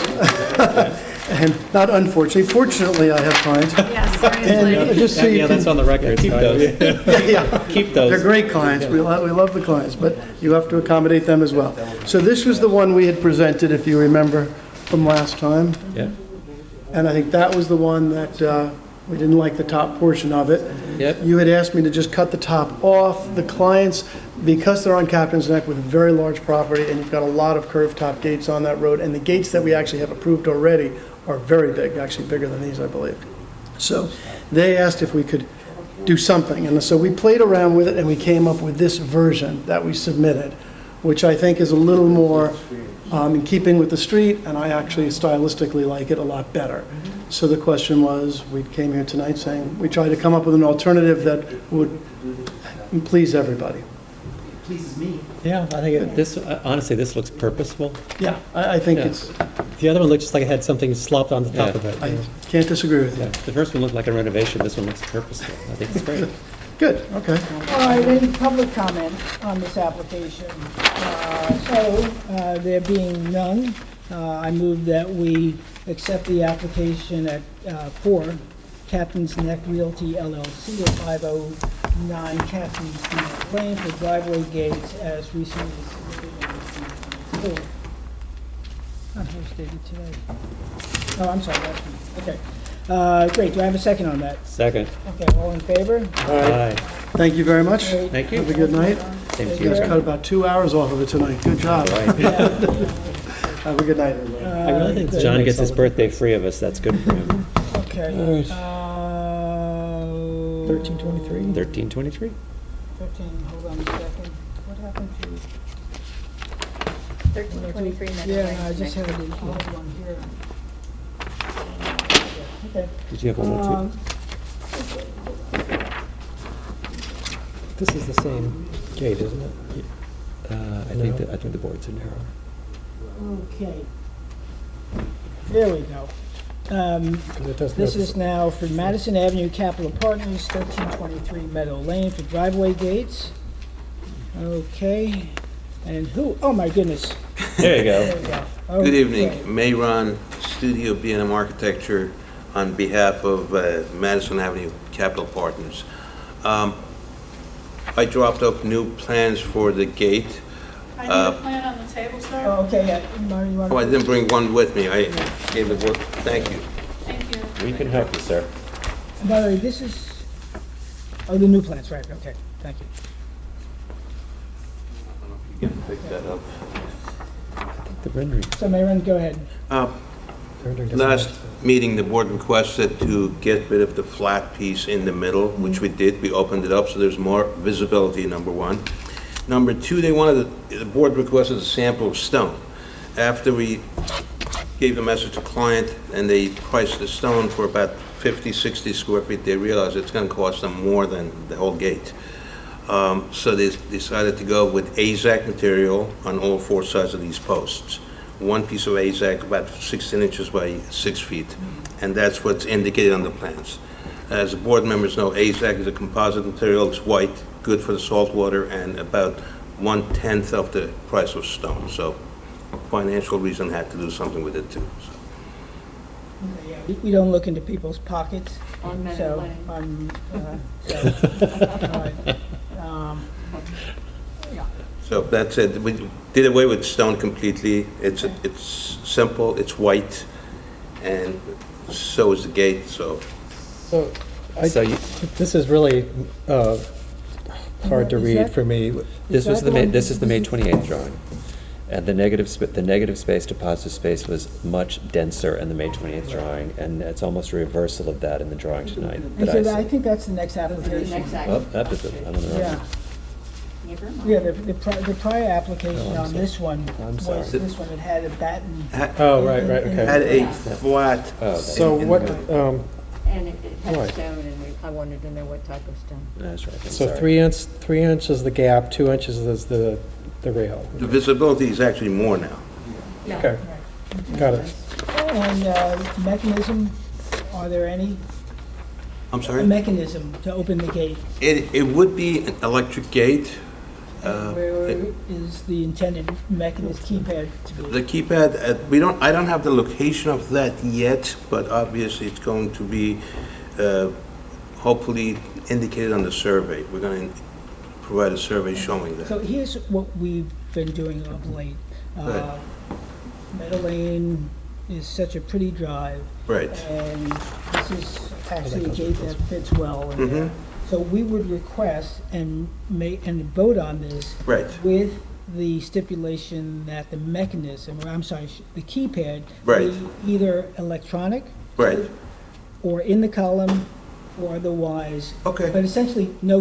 And not unfortunately, fortunately, I have clients. Yeah, And seriously. just so you Yeah, can- that's on the record. Keep so- those. Yeah. Keep those. They're great clients. We love the clients, but you have to accommodate them as well. So this was the one we had presented, if you remember, from last time. Yeah. And I think that was the one that we didn't like the top portion of it. Yep. You had asked me to just cut the top off. The clients, because they're on Captain's Neck with a very large property, and you've got a lot of curved top gates on that road, and the gates that we actually have approved already are very big, actually bigger than these, I believe. So they asked if we could do something, and so we played around with it, and we came up with this version that we submitted, which I think is a little more in keeping with the street, and I actually stylistically like it a lot better. So the question was, we came here tonight saying, we tried to come up with an alternative that would please everybody. Pleases me. Yeah, I think it, This, honestly, this looks purposeful. Yeah, I think Yeah. it's, the other one looked just like it had something slopped on the top Yeah. of it. I can't disagree with Yeah. you. The first one looked like a renovation, this one looks purposeful. I think it's great. Good, okay. All right, any public comment on this application? There being none, I move that we accept the application for Captain's Neck Realty LLC at 509 Captain's Neck Lane for driveway gates as recently submitted. Oh, it was dated today. Oh, I'm sorry, last week. Okay. Great, do I have a second on that? Second. Okay, all in favor? Aye. Thank you very much. Thank you. Have a good night. Same to You guys you. cut about 2 hours off of it tonight. Good job. Right. Have a good night, everybody. I really think that John makes gets his all the- birthday free of us, that's good for him. Okay. 1323? 1323? 15, hold on a second. What happened to? 1323 Meadow Yeah, Lane. I just had it, I had one here. Okay. Did you have 102? This is the same gate, isn't it? I think the boards are narrow. Okay. There we go. It doesn't This have is now for Madison Avenue Capital Partners, 1323 Meadow Lane for driveway gates. Okay. And who, oh my goodness. There you There go. we go. Good Okay. evening, Mayron Studio B&M Architecture on behalf of Madison Avenue Capital Partners. I dropped off new plans for the gate. I need a plan on the table, sir. Oh, okay, yeah. Marty, you want Oh, I didn't bring one with me. I gave it work. Thank you. Thank you. We can help you, sir. By the way, this is, oh, the new plans, right, okay, thank you. You can pick that up. The rendering. So Mayron, go ahead. Last meeting, the board requested to get rid of the flat piece in the middle, which we did. We opened it up so there's more visibility, number one. Number two, the board requested a sample of stone. After we gave the message to client and they priced the stone for about 50, 60 square feet, they realized it's going to cost them more than the whole gate. So they decided to go with AZAC material on all four sides of these posts. One piece of AZAC about 16 inches by 6 feet, and that's what's indicated on the plans. As the board members know, AZAC is a composite material. It's white, good for the salt water, and about 1/10 of the price of stone. So financial reason had to do something with it too. So. We don't look into people's pockets. On Meadow So, Lane. all right. Yeah. So that's it. We did away with stone completely. It's simple, it's white, and so is the gate, so. So, So you- this is really hard to Is read that- for me. This was that the May, one- this is the May 28th drawing. And the negative space to positive space was much denser in the May 28th drawing, and it's almost a reversal of that in the drawing tonight. And that so I I see. think that's the next application. Oh, that is it. I'm on the wrong Yeah. one. Never mind. Yeah, the prior application Oh, I'm on sorry. this one I'm was sorry. this one, it had a batten. Oh, right, okay. Had a flat. So what, And it had Right. stone, and I wanted to know what type of stone. That's right. I'm so sorry. 3 inches the gap, 2 inches is the rail. The visibility is actually more now. No. Okay, got it. And mechanism, are there any? I'm A sorry? mechanism to open the gate. It would be an electric gate. Where it- is the intended mechanism keypad to be? The keypad, I don't have the location of that yet, but obviously it's going to be hopefully indicated on the survey. We're going to provide a survey showing that. So here's what we've been doing of late. Right. Meadow Lane is such a pretty drive. Right. And this is actually a gate that fits well in there. Mhm. So we would request and vote on this. Right. With the stipulation that the mechanism, or I'm sorry, the keypad. Right. Be either electronic. Right. Or in the column, or otherwise. Okay. But essentially, no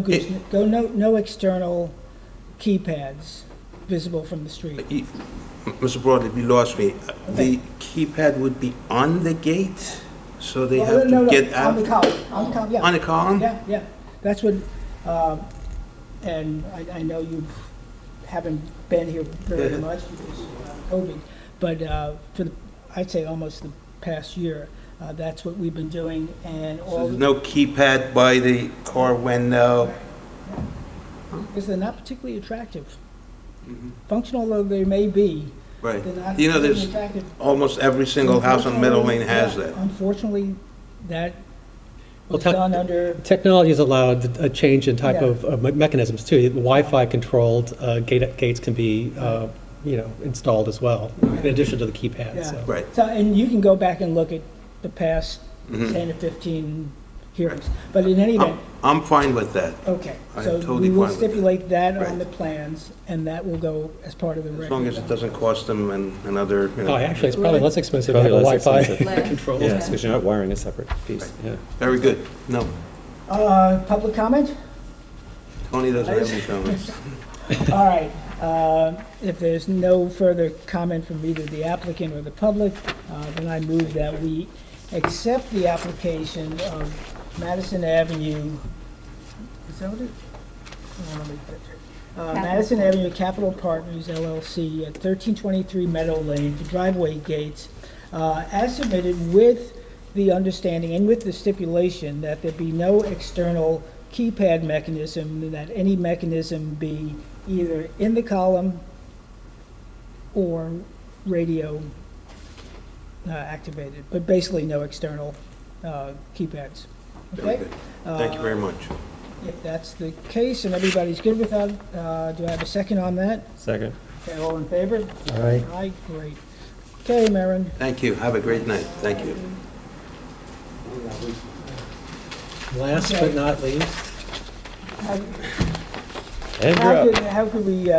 external keypads visible from the street. Mr. Broadley, you lost me. The keypad would be on the gate, so they have No, to get out? On the column, yeah. On the column? Yeah. That's what, and I know you haven't been here very Yeah. much because of COVID, but for I'd say almost the past year, that's what we've been doing, and So all. there's no keypad by the car window? Because they're not particularly attractive. Functional though they may be. Right. They're not You know, particularly there's attractive. almost every single house on Meadow Lane has Yeah, that. Unfortunately, that Well, was done under. Technology has allowed a change in type Yeah. of mechanisms too. Wi-Fi controlled gates can be, installed as well, in addition to the keypad, Yeah. so. Right. So, and you can go back and look at the past Mhm. 10 to 15 hearings. But in any event, I'm fine with that. okay. I'm So totally we will fine with that. stipulate that Right. on the plans, and that will go as part of the record. As long as it doesn't cost them another, you know. Oh, actually, it's probably less expensive to have a Probably less Wi-Fi expensive. control. Yes, because you're not wiring a separate piece, yeah. Very good. No, Public comment? Tony doesn't have any comments. All right. If there's no further comment from either the applicant or the public, then I move that we accept the application of Madison Avenue, is that what it? Hold on, let me put it. Madison Avenue Capital Partners LLC at 1323 Meadow Lane for driveway gates, as submitted with the understanding and with the stipulation that there be no external keypad mechanism, that any mechanism be either in the column or radio activated, but basically no external keypads. Very Okay? good. Thank you very much. If that's the case and everybody's good with that, do I have a second on that? Second. Okay, all in favor? Aye. Aye, great. Okay, Maren. Thank you. Have a great night. Thank you. Last but not least, How could we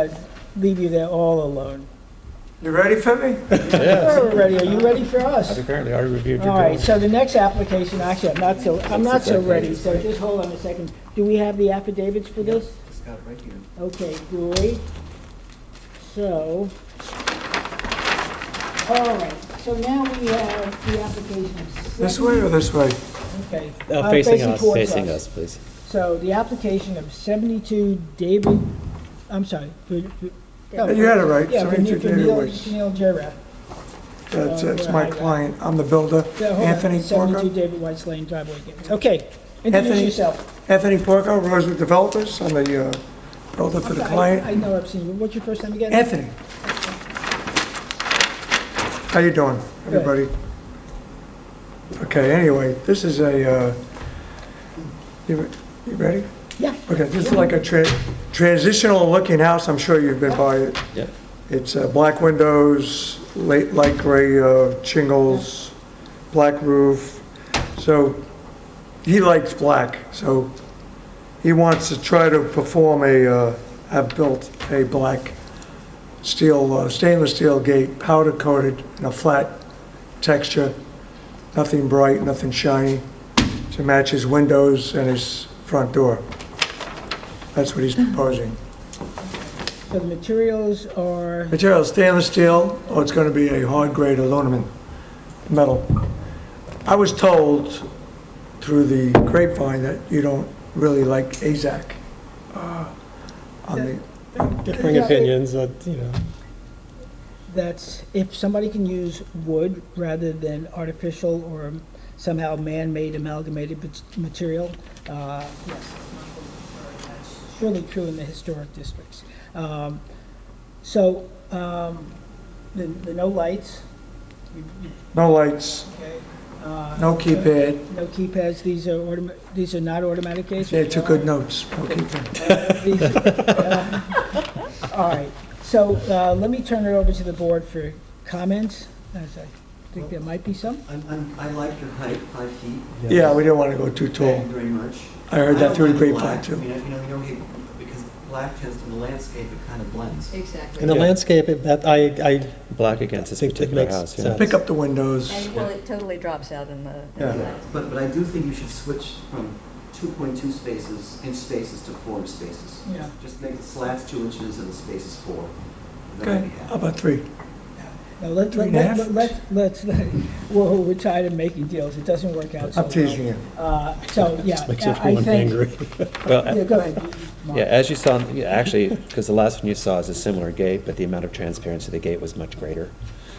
leave you there all alone? You ready for me? We're ready. Are you ready for us? I've apparently already reviewed your All right, drawings. so the next application, actually, I'm not so ready, so just hold on a second. Do we have the affidavits for this? It's got it right here. Okay, great. So, all right, so now we have the application. of This way or this way? Okay. Facing us. towards Facing us, please. So the application of 72 David, I'm sorry. You had it right, Yeah, for 72 David Neil Weiss. Neil Jarrett. That's my client. I'm the builder, Yeah, hold on. Anthony 72 Porco. David White's Lane driveway gates. Okay, introduce Anthony- yourself. Anthony Porco, Rosewood Developers. I'm the builder for the I client. know I've seen you. What's your first name again? Anthony. How you doing, Good. everybody? Okay, anyway, this is a, you ready? Yeah. Okay, this is like a transitional looking house. I'm sure you've been by it. Yep. It's black windows, light gray shingles, black roof. So he likes black, so he wants to try to perform have built a black stainless steel gate, powder coated in a flat texture, nothing bright, nothing shiny, to match his windows and his front door. That's what he's proposing. So the materials are, Material, stainless steel, or it's going to be a hard grade aluminum metal. I was told through the grapevine that you don't really like AZAC. Differing opinions, that's, if somebody can use wood rather than artificial or somehow man-made amalgamated material, yes. That's surely true in the historic districts. So, the no lights. No lights, Okay. no keypad. No keypads, these are not automatic gates? They took good notes, no keypad. All right, so let me turn it over to the board for comments, as I think there might be some. I like your height, 5 feet. Yeah, we didn't want to go too tall. Thank you very much. I heard that through the don't like grapevine black. too. I mean, you don't get, because black tends, in the landscape, it kind of blends. Exactly. In the landscape, that I Black against this think it particular makes house, yeah. sense. Pick up the windows. And, well, it totally drops out in the Yeah. landscape. But I do think you should switch from 2.2 inch spaces to 4 inch spaces. Yeah. Just make the slats 2 inches and the spaces 4. Then I'd Okay, be happy. how about 3? Now, 3.5? well, we're tired of making deals, it doesn't work out so I'm teasing you. So, yeah, Just makes I everyone think. angry. Well, Yeah, go ahead. Mark. yeah, as you saw, yeah, actually, because the last one you saw is a similar gate, but the amount of transparency of the gate was much greater.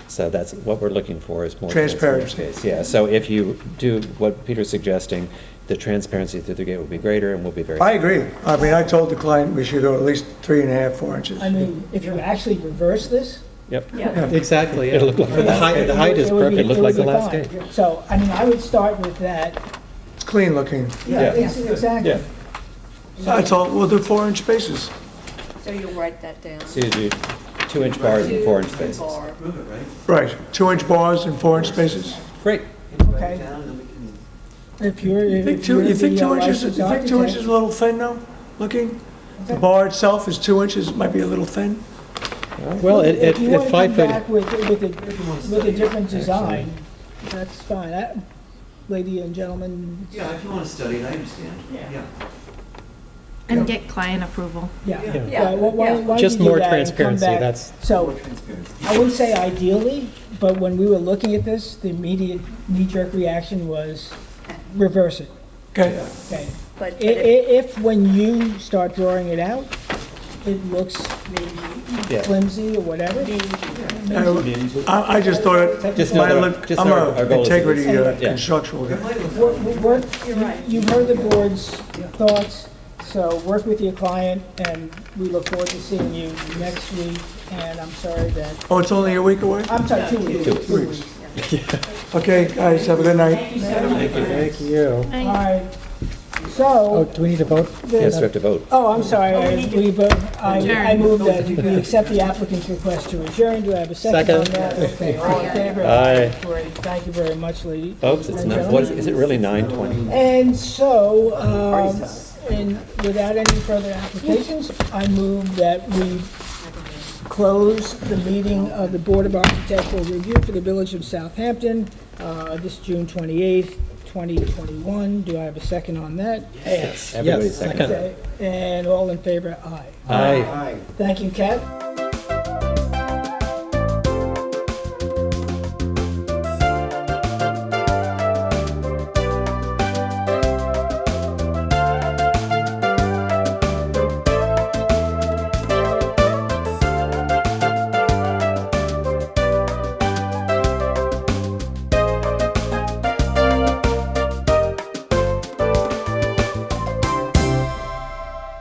So that's what we're looking for, is more Transparency. transparency. Yeah, so if you do what Peter's suggesting, the transparency through the gate will be greater and will be very. I agree. I mean, I told the client we should go at least 3.5, 4 inches. I mean, if you actually reverse this. Yep. Exactly, yeah. It'll look like The height is it would be- perfect. It looked would like the be last fine. gate. So, I mean, I would start with that. It's clean looking. Yeah, Yeah. exactly. Yeah. That's all, we'll do 4 inch spaces. So you'll write that down. So you do 2 inch bars and 4 inch spaces. Bar. Prove it, right? Right, 2 inch bars and 4 inch spaces. Great. Okay. Down, and then we can If you're, You think if you're you think the 2 inches, licensed you think 2 inches architect. is a little thin now, looking? The bar itself is 2 inches, might be a little thin. Well, If you want at to 5 come foot, back with a different design, that's fine. Lady and gentlemen. Yeah, if you want to study it, I understand. Yeah. And get client approval. Yeah. Yeah. Why don't just you do more that and come transparency, back? that's, So, I wouldn't say ideally, but when we were looking at this, the immediate knee-jerk reaction was reverse it. Okay, Okay. But If when you start drawing it out, it looks maybe Yeah. flimsy or whatever. I just thought it, Just know that I'm our a goal is- integrity Yeah. constructional guy. You've heard the board's thoughts, so work with your client, and we look forward to seeing you next week, and I'm sorry that, Oh, it's only a week away? I'm sorry, 2 weeks. 2 weeks. Okay, guys, have a good night. thank you. All right, Oh, so, do we need to vote? Yes, we have to vote. oh, I'm sorry, I Adjourn. move that we accept the applicant's request to adjourn. Do I have a second on Second. that? Okay, all in favor? Aye. Great, thank you very much, lady. Folks, it's not, what is it really 9:20? And so, and without any further applications, I move that we close the meeting of the Board of Architectural Review for the Village of Southampton, this June 28th, 2021. Do I have a second on that? Yes. Everybody's second. Okay, and all in favor, aye. Aye. Thank you, Kat.